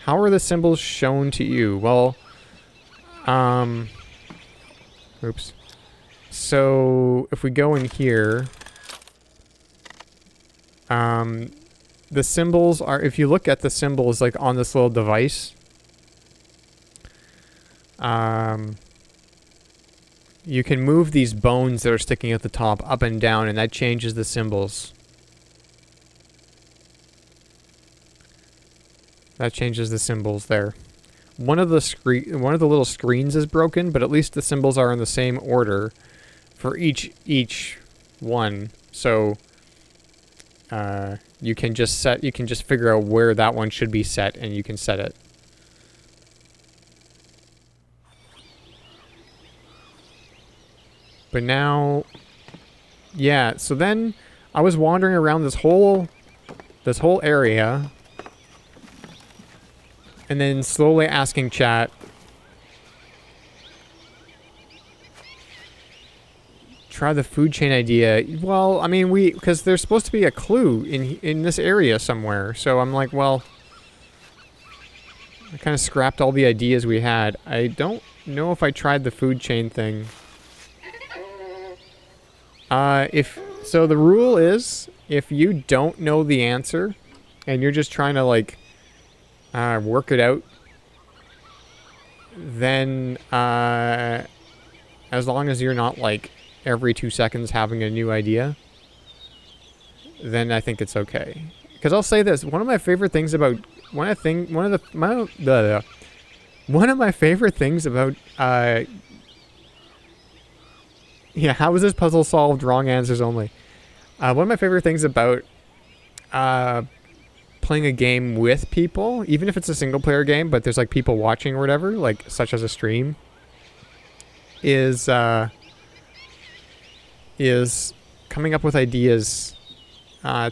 How are the symbols shown to you? Well, oops. So if we go in here, the symbols are, if you look at the symbols like on this little device, you can move these bones that are sticking at the top up and down, and that changes the symbols. That changes the symbols there. One of the little screens is broken, but at least the symbols are in the same order for each one. So you can just figure out where that one should be set, and you can set it. But now, yeah, so then I was wandering around this whole area, and then slowly asking chat, try the food chain idea. Well, I mean, because there's supposed to be a clue in this area somewhere, so I'm like, well, I kind of scrapped all the ideas we had. I don't know if I tried the food chain thing. So the rule is, if you don't know the answer, and you're just trying to, like, work it out, then, as long as you're not, like, every 2 seconds having a new idea, then I think it's okay. Because I'll say this, one of my favorite things about one of my favorite things about yeah, how is this puzzle solved? Wrong answers only. One of my favorite things about playing a game with people, even if it's a single player game, but there's like people watching or whatever, like such as a stream, is coming up with ideas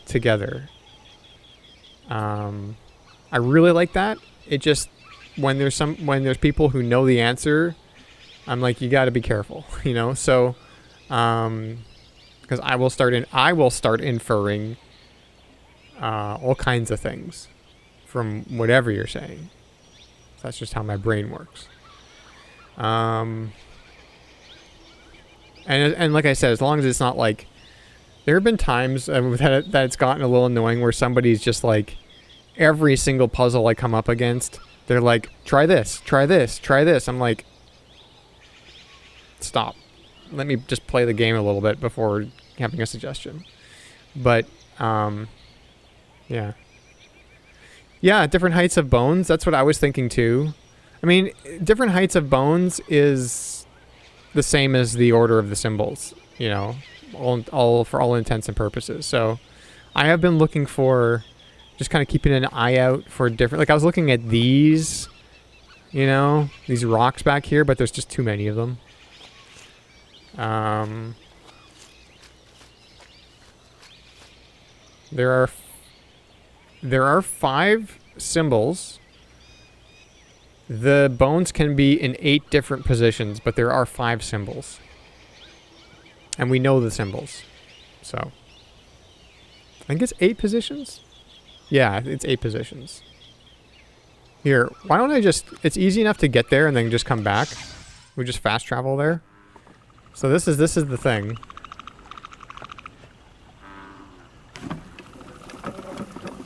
together. I really like that. It just when there's people who know the answer, I'm like, you got to be careful, you know. So, because I will start inferring all kinds of things from whatever you're saying. That's just how my brain works. And like I said, as long as it's not like, there have been times that it's gotten a little annoying where somebody's just like, every single puzzle I come up against, they're like, try this, try this, try this. I'm like, stop. Let me just play the game a little bit before having a suggestion. But, yeah. Yeah, different heights of bones. That's what I was thinking too. I mean, different heights of bones is the same as the order of the symbols, you know, all for all intents and purposes. So I have been looking for, just kind of keeping an eye out for different, like I was looking at these, you know, these rocks back here, but there's just too many of them. There are 5 symbols. The bones can be in 8 different positions, but there are 5 symbols. And we know the symbols. So I think it's 8 positions. Yeah, it's 8 positions. Here, why don't I just, it's easy enough to get there and then just come back. We just fast travel there. So this is the thing.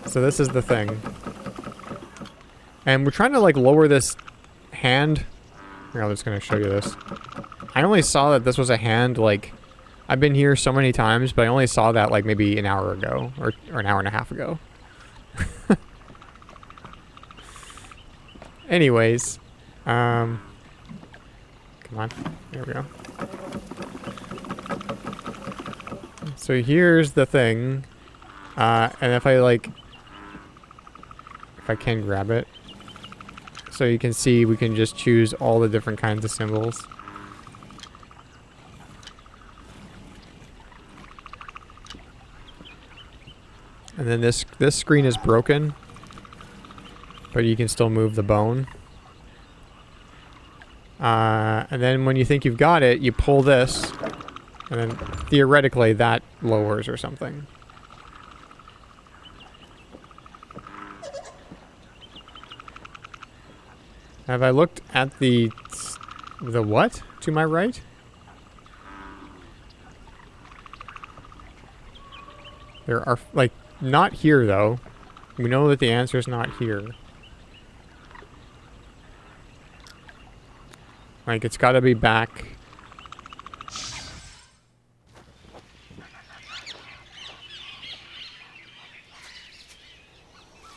So this is the thing. And we're trying to like lower this hand. Here, I'm just gonna show you this. I only saw that this was a hand, like, I've been here so many times, but I only saw that like maybe an hour ago or an hour and a half ago. Anyways, come on, there we go. So here's the thing, and if I can grab it, so you can see we can just choose all the different kinds of symbols. And then this screen is broken, but you can still move the bone. And then when you think you've got it, you pull this, and then theoretically that lowers or something. Have I looked at the what to my right? There are, like, not here though. We know that the answer is not here. Like, it's got to be back.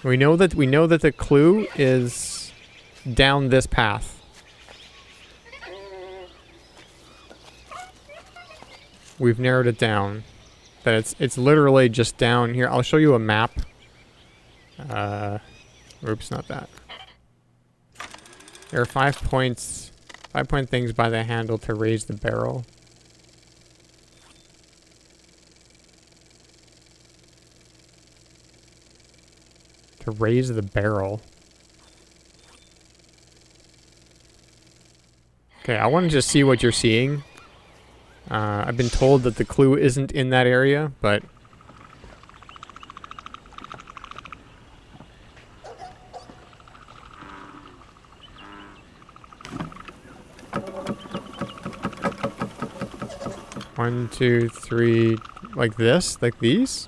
We know that the clue is down this path. We've narrowed it down. That it's literally just down here. I'll show you a map. Oops, not that. There are 5 points, 5-point things by the handle to raise the barrel. To raise the barrel. Okay, I want to just see what you're seeing. I've been told that the clue isn't in that area, but... One, two, three, like this? Like these?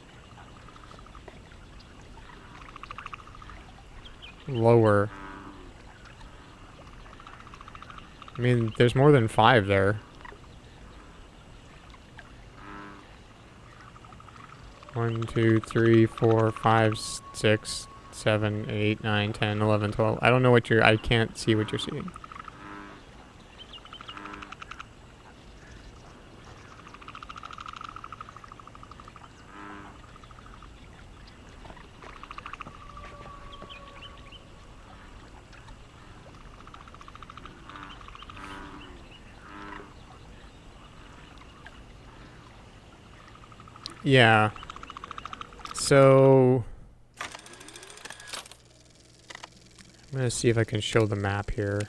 Lower. I mean, there's more than 5 there. 1, 2, 3, 4, 5, 6. 7, 8, 9, 10, 11, 12. I don't know what I can't see what you're seeing. Yeah. So I'm gonna see if I can show the map here.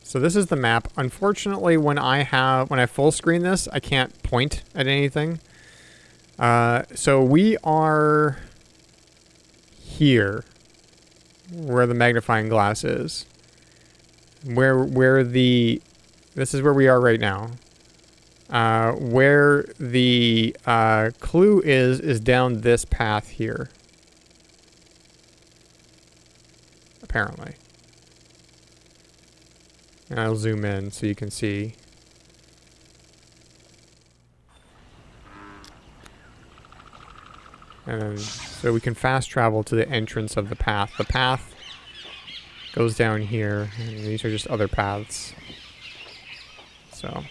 So this is the map. Unfortunately, when I full screen this, I can't point at anything. So we are here, where the magnifying glass is. This is where we are right now. Where the clue is down this path here. Apparently. And I'll zoom in so you can see. And then, so we can fast travel to the entrance of the path. The path goes down here, and these are just other paths. So,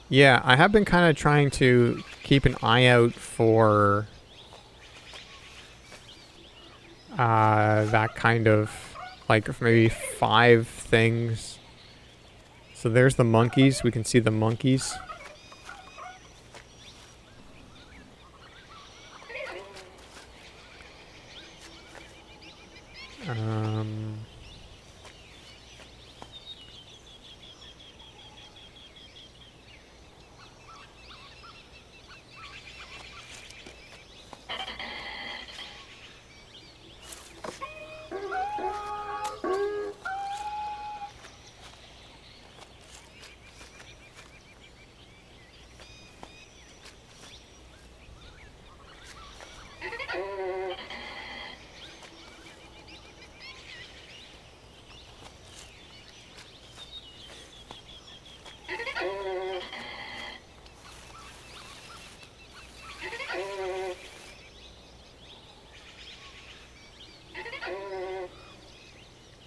yeah, I have been kind of trying to keep an eye out for that kind of, like, maybe 5 things. So there's the monkeys. We can see the monkeys.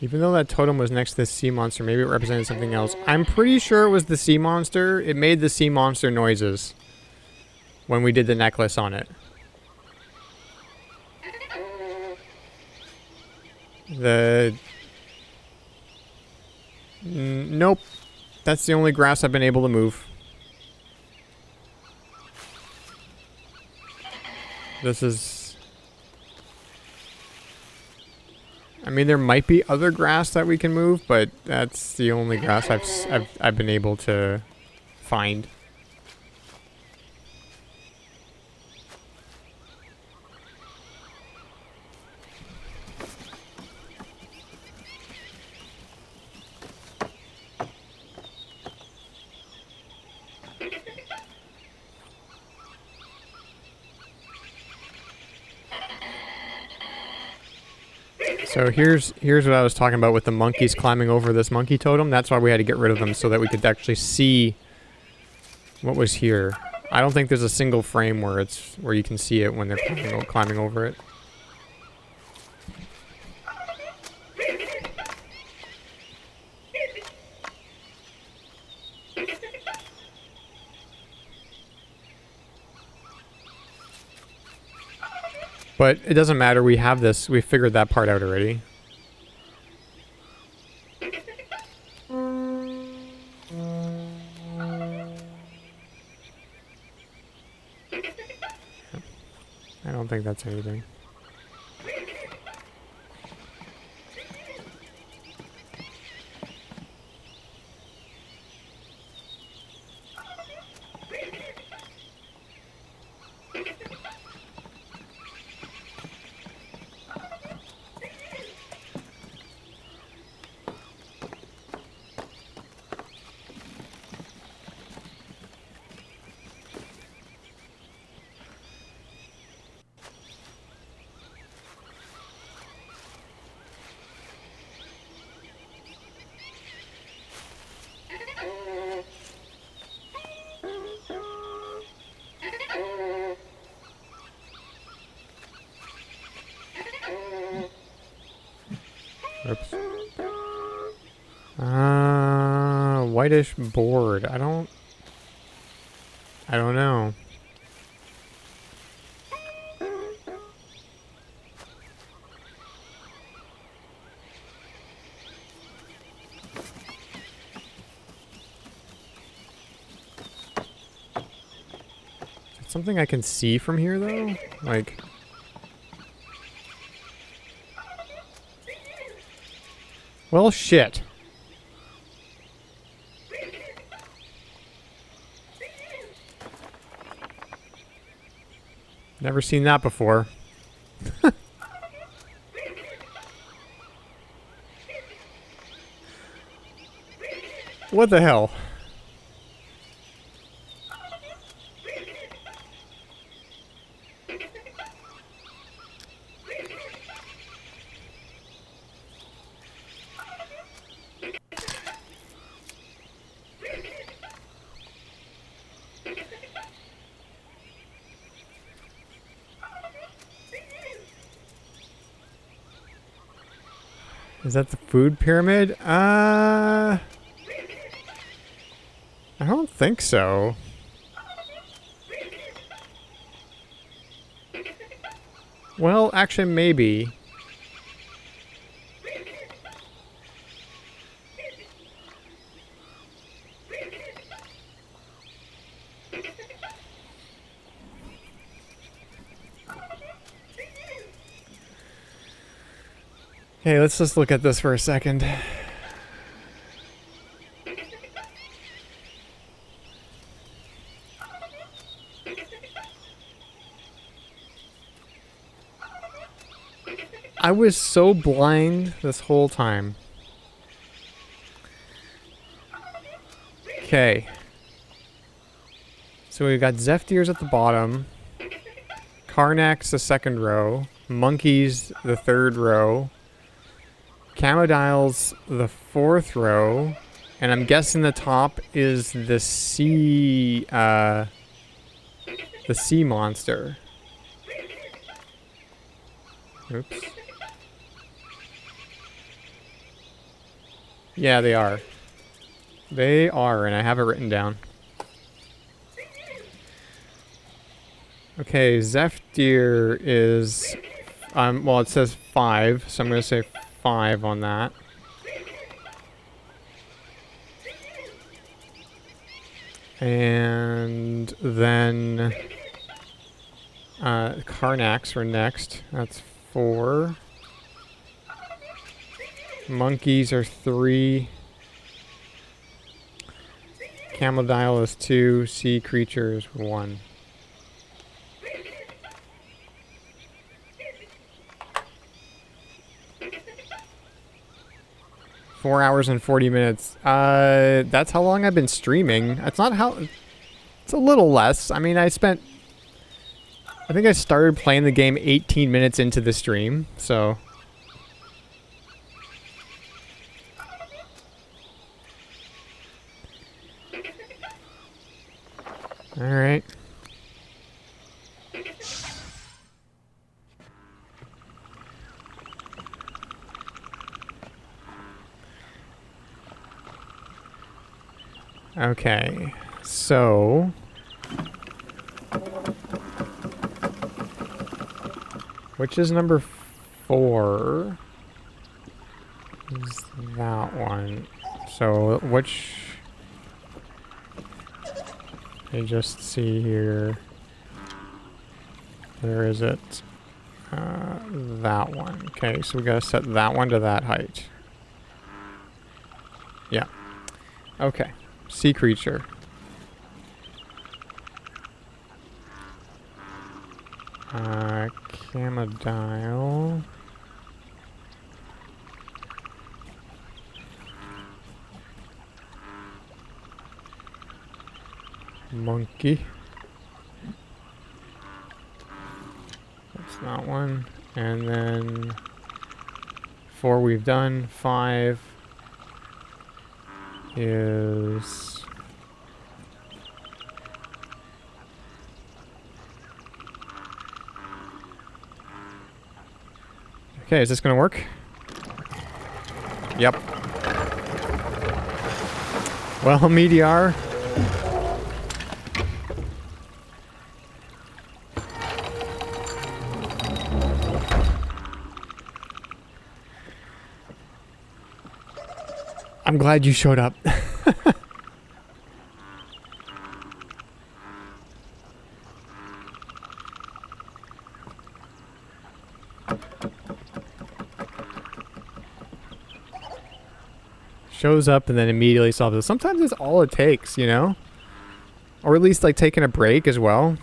Even though that totem was next to the sea monster, maybe it represented something else. I'm pretty sure it was the sea monster. It made the sea monster noises when we did the necklace on it. Nope. That's the only grass I've been able to move. This is... I mean, there might be other grass that we can move, but that's the only grass I've been able to find. So here's what I was talking about with the monkeys climbing over this monkey totem. That's why we had to get rid of them, so that we could actually see what was here. I don't think there's a single frame where you can see it when they're climbing over it. But it doesn't matter, we have this, we figured that part out already. I don't think that's anything. Oops. Whitish board. I don't know. Is it something I can see from here though? Like, well, shit. Never seen that before. What the hell? Is that the food pyramid? I don't think so. Well, actually, maybe. Okay, let's just look at this for a second. I was so blind this whole time. Okay. So we've got Zephyrs at the bottom. Karnaks the second row. Monkeys the third row. Camodiles the fourth row. And I'm guessing the top is the sea monster. Oops. Yeah, they are. They are, and I have it written down. Okay, Zephyr is... well, it says 5, so I'm going to say 5 on that. And then... Karnaks are next. That's 4. Monkeys are 3. Camodile is 2. Sea creatures 1. Four hours and 40 minutes. That's how long I've been streaming. It's not how... It's a little less. I mean, I think I started playing the game 18 minutes into the stream, so... Alright. Okay, so... Which is number 4? Is that one. So, which... I just see here. Where is it? That one. Okay, so we gotta set that one to that height. Yeah. Okay. Sea creature. Camodile. Monkey. That's not one. And then 4 we've done. 5 is... Okay, is this gonna work? Yep. Well, Meteor. I'm glad you showed up. Shows up and then immediately solves it. Sometimes it's all it takes, you know? Or at least like taking a break as well.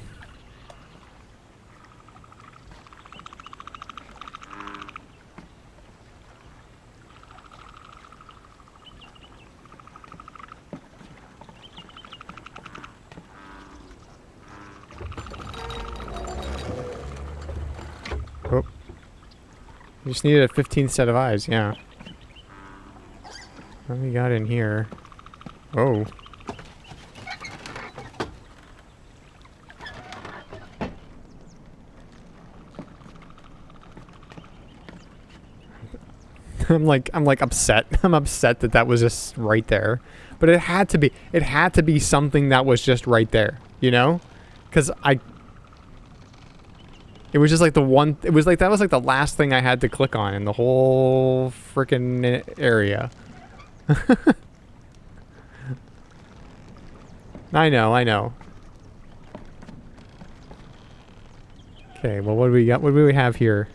Oh. You just needed a 15th set of eyes, yeah. What we got in here? Oh. I'm like upset. I'm upset that that was just right there. But it had to be something that was just right there, you know? Cuz it was just like the one, it was like, that was like the last thing I had to click on in the whole freaking area. I know. Okay, well, what do we got? What do we have here?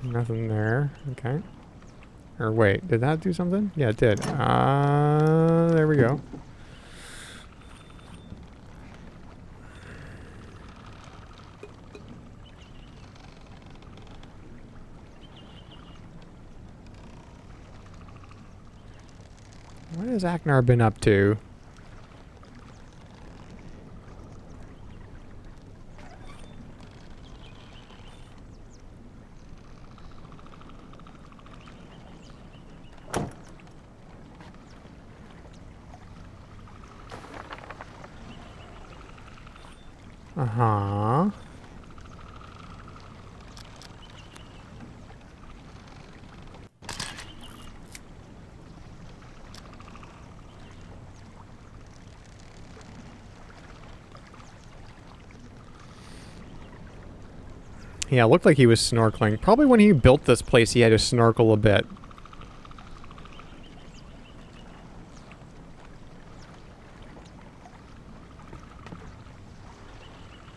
Nothing there. Okay. Or wait, did that do something? Yeah, it did. There we go. What has Aknar been up to? Uh-huh. Yeah, it looked like he was snorkeling. Probably when he built this place, he had to snorkel a bit.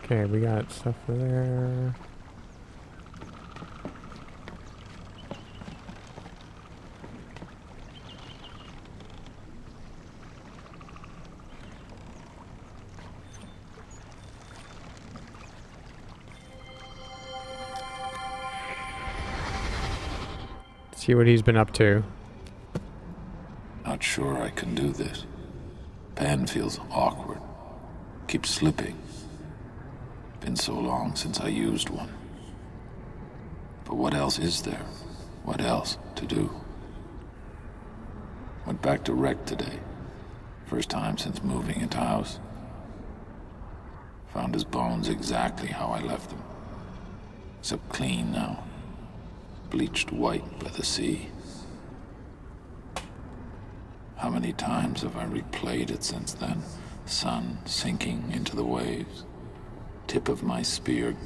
Okay, we got stuff there. See what he's been up to. Not sure I can do this. Pen feels awkward. Keeps slipping. Been so long since I used one. But what else is there? What else to do? Went back to Rec today. First time since moving into house. Found his bones exactly how I left them. Except clean now. Bleached white by the sea. How many times have I replayed it since then? Sun sinking into the waves. Tip of my spear.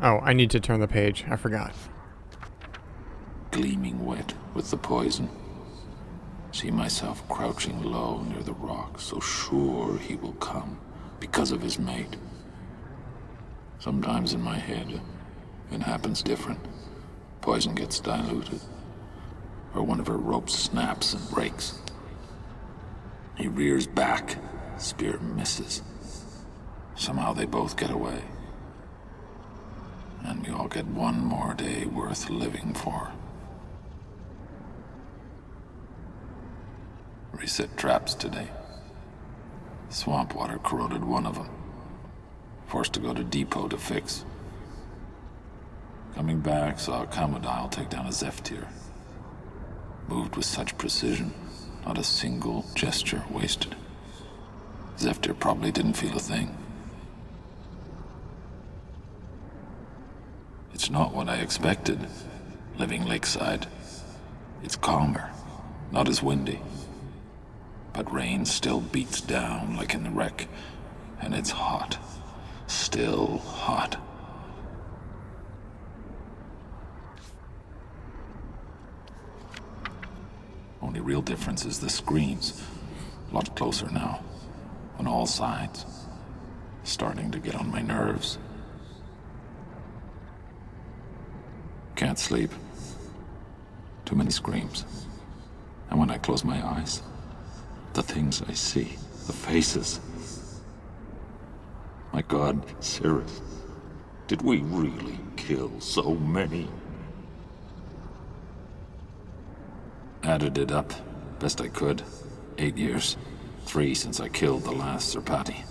Oh, I need to turn the page. I forgot. Gleaming wet with the poison. See myself crouching low near the rock, so sure he will come because of his mate. Sometimes in my head, it happens different. Poison gets diluted, or one of her ropes snaps and breaks. He rears back, spear misses. Somehow they both get away. And we all get one more day worth living for. Reset traps today. Swamp water corroded one of them. Forced to go to depot to fix. Coming back, saw a Commodile take down a Zephyr. Moved with such precision, not a single gesture wasted. Zephyr probably didn't feel a thing. It's not what I expected, living lakeside. It's calmer, not as windy. But rain still beats down like in the wreck, and it's hot. Still hot. Only real difference is the screams. A lot closer now, on all sides. Starting to get on my nerves. Can't sleep. Too many screams. And when I close my eyes, the things I see, the faces. My God, Cyrus, did we really kill so many? Added it up, best I could. 8 years. 3 since I killed the last Serpati.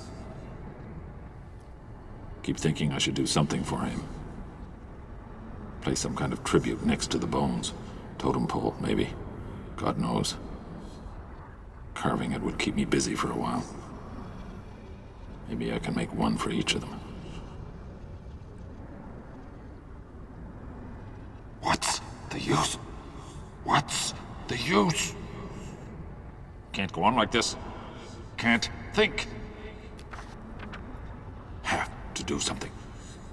Keep thinking I should do something for him. Place some kind of tribute next to the bones. Totem pole, maybe. God knows. Carving it would keep me busy for a while. Maybe I can make one for each of them. What's the use? What's the use? Can't go on like this. Can't think. Have to do something.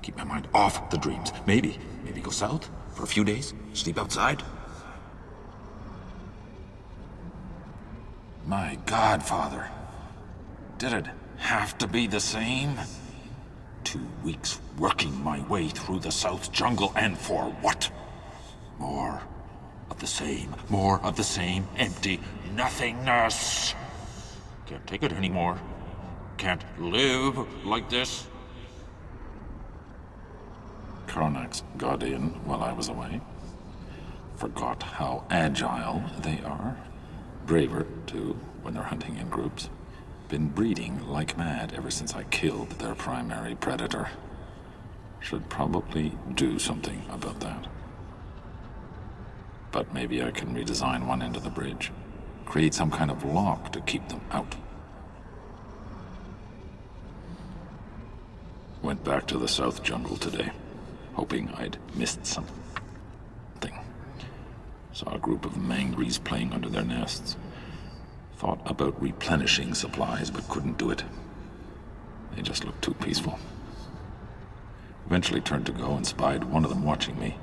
Keep my mind off the dreams. Maybe go south for a few days. Sleep outside. My God, Father. Did it have to be the same? 2 weeks working my way through the South jungle, and for what? More of the same. More of the same empty nothingness. Can't take it anymore. Can't live like this. Karnax got in while I was away. Forgot how agile they are. Braver, too, when they're hunting in groups. Been breeding like mad ever since I killed their primary predator. Should probably do something about that. But maybe I can redesign one end of the bridge. Create some kind of lock to keep them out. Went back to the South jungle today, hoping I'd missed something. Saw a group of mangries playing under their nests. Thought about replenishing supplies, but couldn't do it. They just looked too peaceful. Eventually turned to go and spied one of them watching me.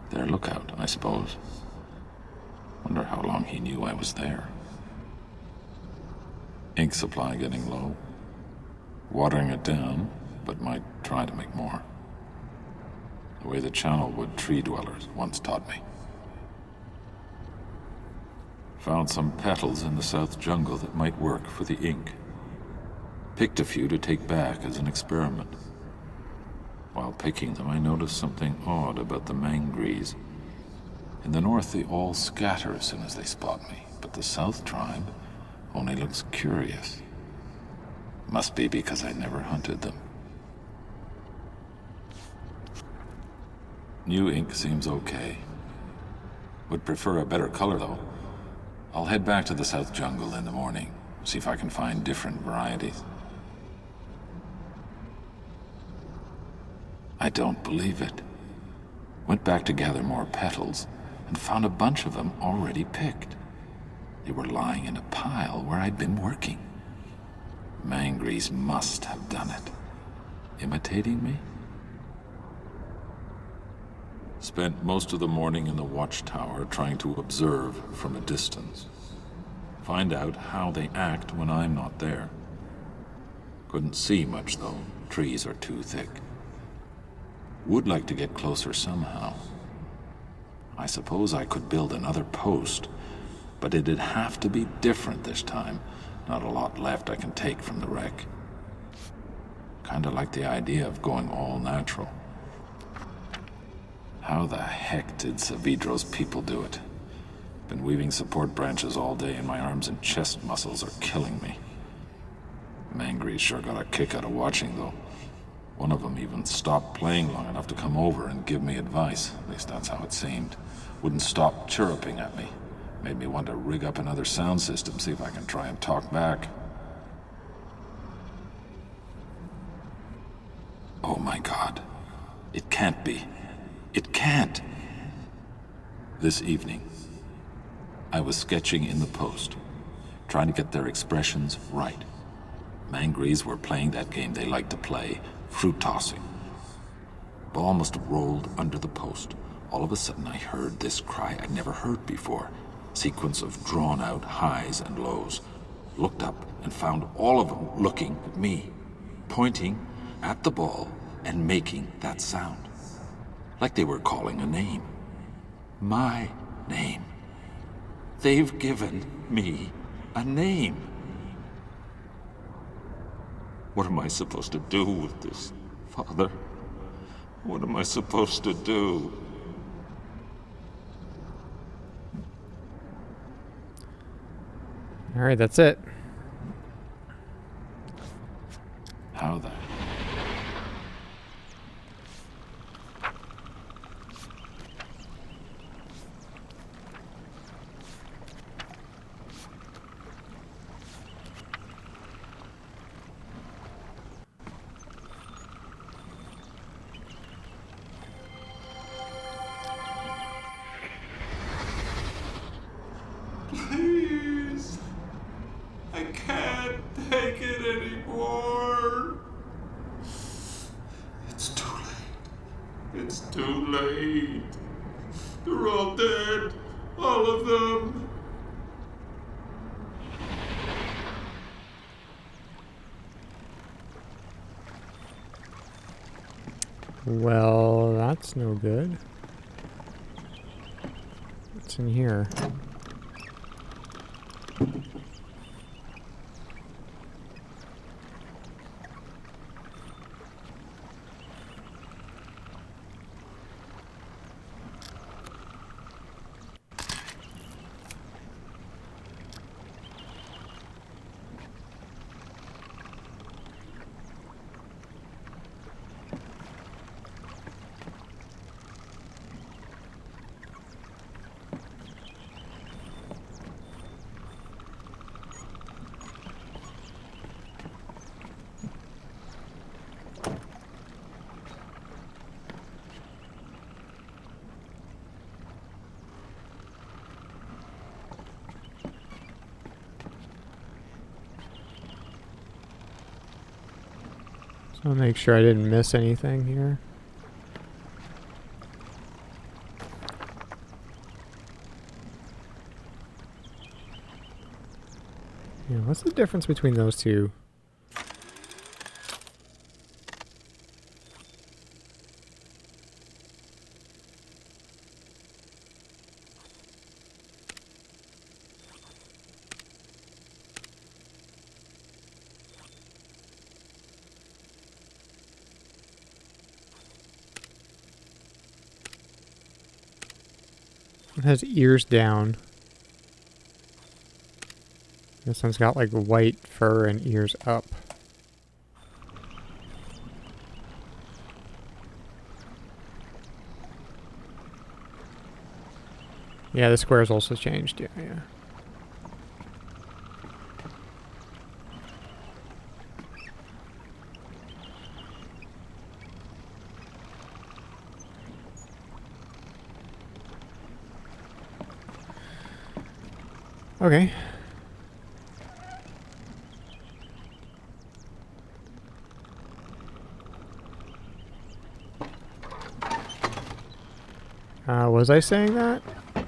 Their lookout, I suppose. Wonder how long he knew I was there. Ink supply getting low. Watering it down, but might try to make more. The way the Channelwood tree dwellers once taught me. Found some petals in the South jungle that might work for the ink. Picked a few to take back as an experiment. While picking them, I noticed something odd about the mangries. In the north, they all scatter as soon as they spot me, but the South tribe only looks curious. Must be because I never hunted them. New ink seems okay. Would prefer a better color, though. I'll head back to the South jungle in the morning, see if I can find different varieties. I don't believe it. Went back to gather more petals, and found a bunch of them already picked. They were lying in a pile where I'd been working. Mangries must have done it. Imitating me? Spent most of the morning in the watchtower trying to observe from a distance. Find out how they act when I'm not there. Couldn't see much though, trees are too thick. Would like to get closer somehow. I suppose I could build another post, but it'd have to be different this time. Not a lot left I can take from the wreck. Kinda like the idea of going all natural. How the heck did Savidro's people do it? Been weaving support branches all day and my arms and chest muscles are killing me. Mangries sure got a kick out of watching though. One of them even stopped playing long enough to come over and give me advice. At least that's how it seemed. Wouldn't stop chirruping at me. Made me want to rig up another sound system, see if I can try and talk back. Oh my God. It can't be. It can't. This evening, I was sketching in the post, trying to get their expressions right. Mangrees were playing that game they like to play, fruit tossing. Ball must have rolled under the post. All of a sudden I heard this cry I'd never heard before. Sequence of drawn-out highs and lows. Looked up and found all of them looking at me, pointing at the ball and making that sound. Like they were calling a name. My name. They've given me a name. What am I supposed to do with this, Father? What am I supposed to do? All right, that's it. How then? Please. I can't take it anymore. It's too late. It's too late. They're all dead. All of them. Well, that's no good. What's in here? So I'll make sure I didn't miss anything here. Yeah, what's the difference between those two? It has ears down. This one's got like white fur and ears up. Yeah, the squares also changed. Yeah. Okay. Was I saying that? I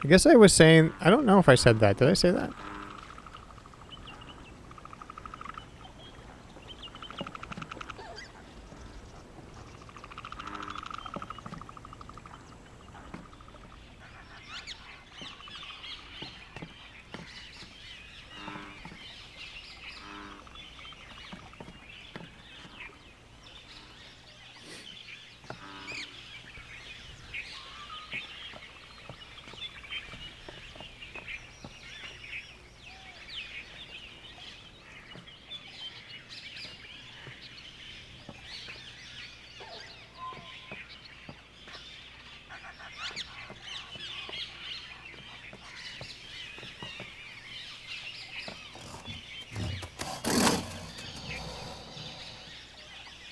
guess I was saying... I don't know if I said that. Did I say that?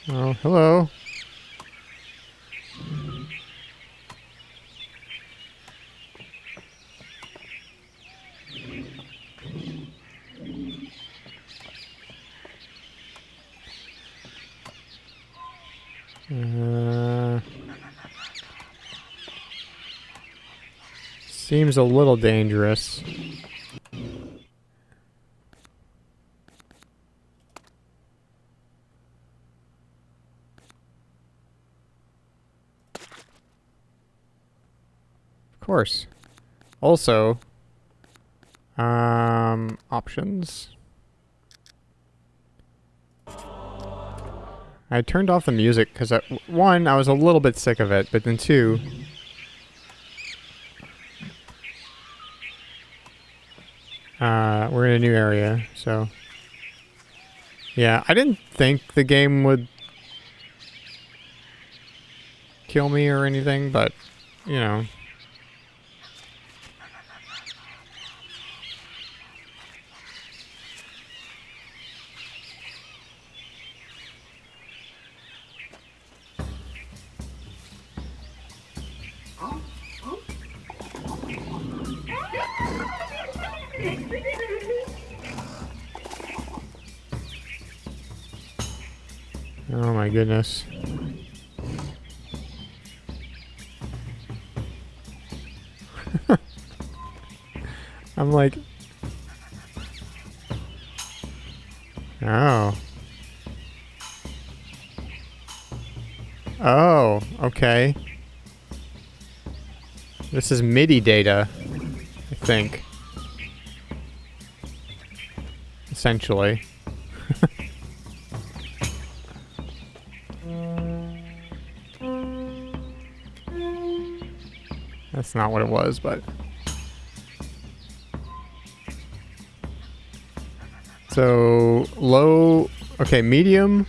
Oh, hello. Seems a little dangerous. Of course. Also, options. I turned off the music because, one, I was a little bit sick of it, but then two, we're in a new area, so yeah, I didn't think the game would kill me or anything, but, you know. Oh my goodness. I'm like... Oh. Oh, okay. This is MIDI data, I think. Essentially. That's not what it was, but... So, low... Okay, medium...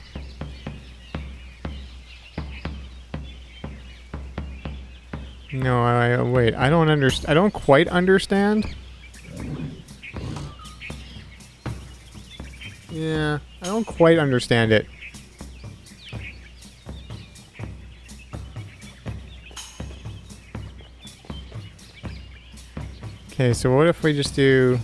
No, wait, I don't understand. I don't quite understand. Yeah, I don't quite understand it. Okay, so what if we just do...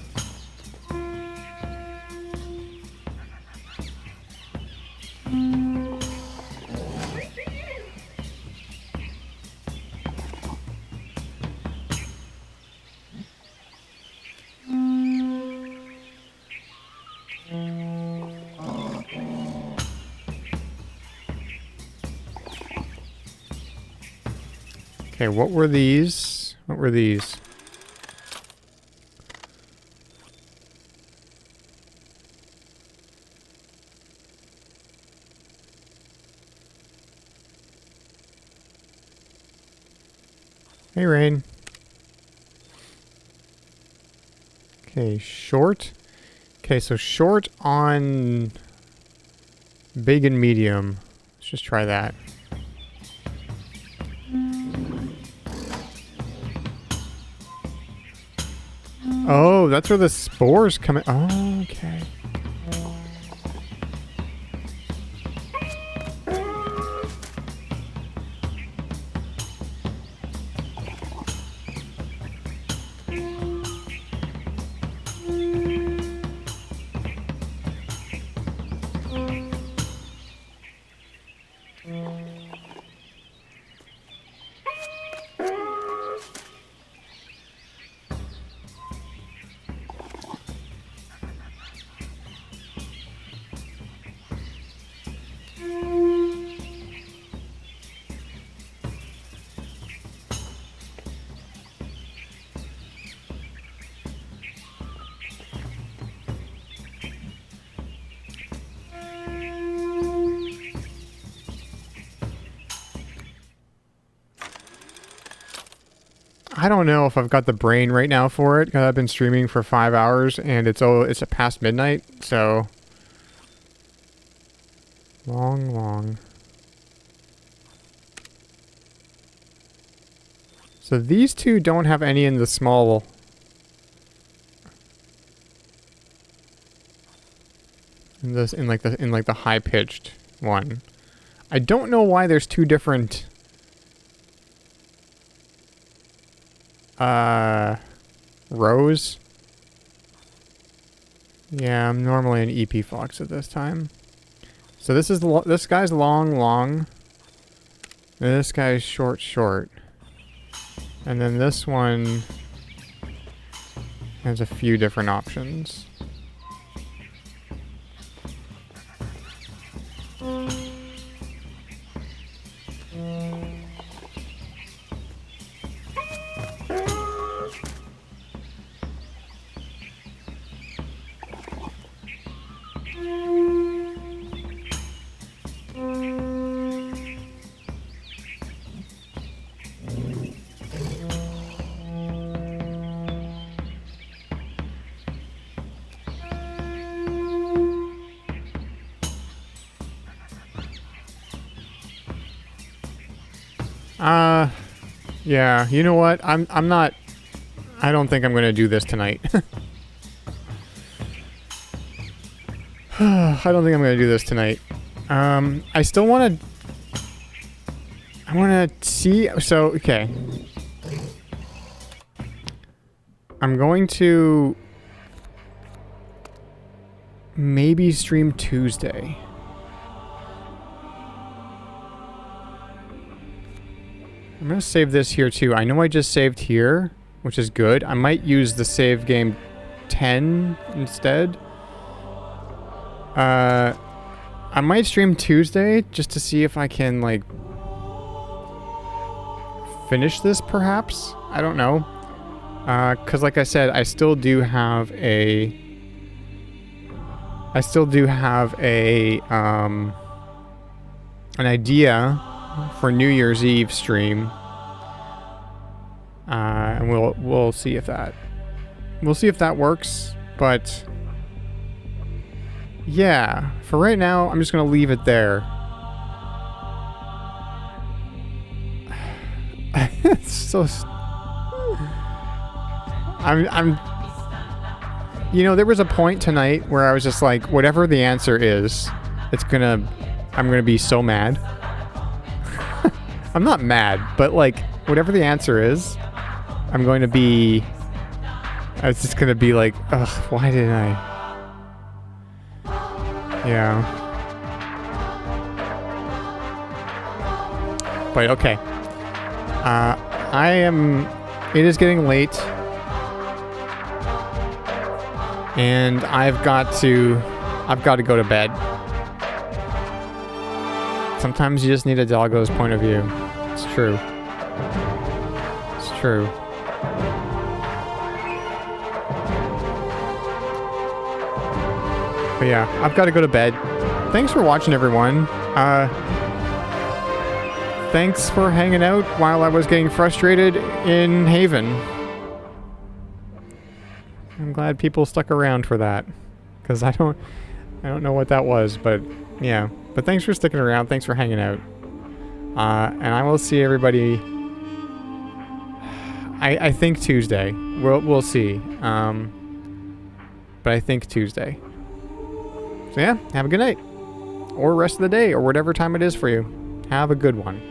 Okay, what were these? What were these? Hey, Rain. Okay, short. Okay, so short on big and medium. Let's just try that. Oh, that's where the spores come in. Oh, okay. I don't know if I've got the brain right now for it, because I've been streaming for 5 hours and it's past midnight, so long. So these two don't have any in the small. In like the high pitched one. I don't know why there's two different rows. Yeah, I'm normally an EP Fox at this time. So this guy's long. And this guy's short. And then this one There's a few different options. Yeah, you know what? I don't think I'm gonna do this tonight. I don't think I'm gonna do this tonight. I still wanna see, so, okay. I'm going to maybe stream Tuesday. I'm going to save this here too. I know I just saved here, which is good. I might use the save game 10 instead. I might stream Tuesday just to see if I can, like, finish this perhaps. I don't know. Because like I said, I still do have a an idea for New Year's Eve stream, and we'll see if that works. But yeah, for right now, I'm just gonna leave it there. It's so. I'm. You know, there was a point tonight where I was just like, whatever the answer is, I'm gonna be so mad. I'm not mad, but like, whatever the answer is, I was just gonna be like, ugh, why didn't I? Yeah. But okay. It is getting late. And I've got to go to bed. Sometimes you just need a doggo's point of view. It's true. It's true. But yeah, I've got to go to bed. Thanks for watching, everyone. Thanks for hanging out while I was getting frustrated in Haven. I'm glad people stuck around for that, because I don't know what that was, but yeah. But thanks for sticking around. Thanks for hanging out. And I will see everybody. I think Tuesday. We'll see. But I think Tuesday. So yeah, have a good night, or rest of the day, or whatever time it is for you. Have a good one.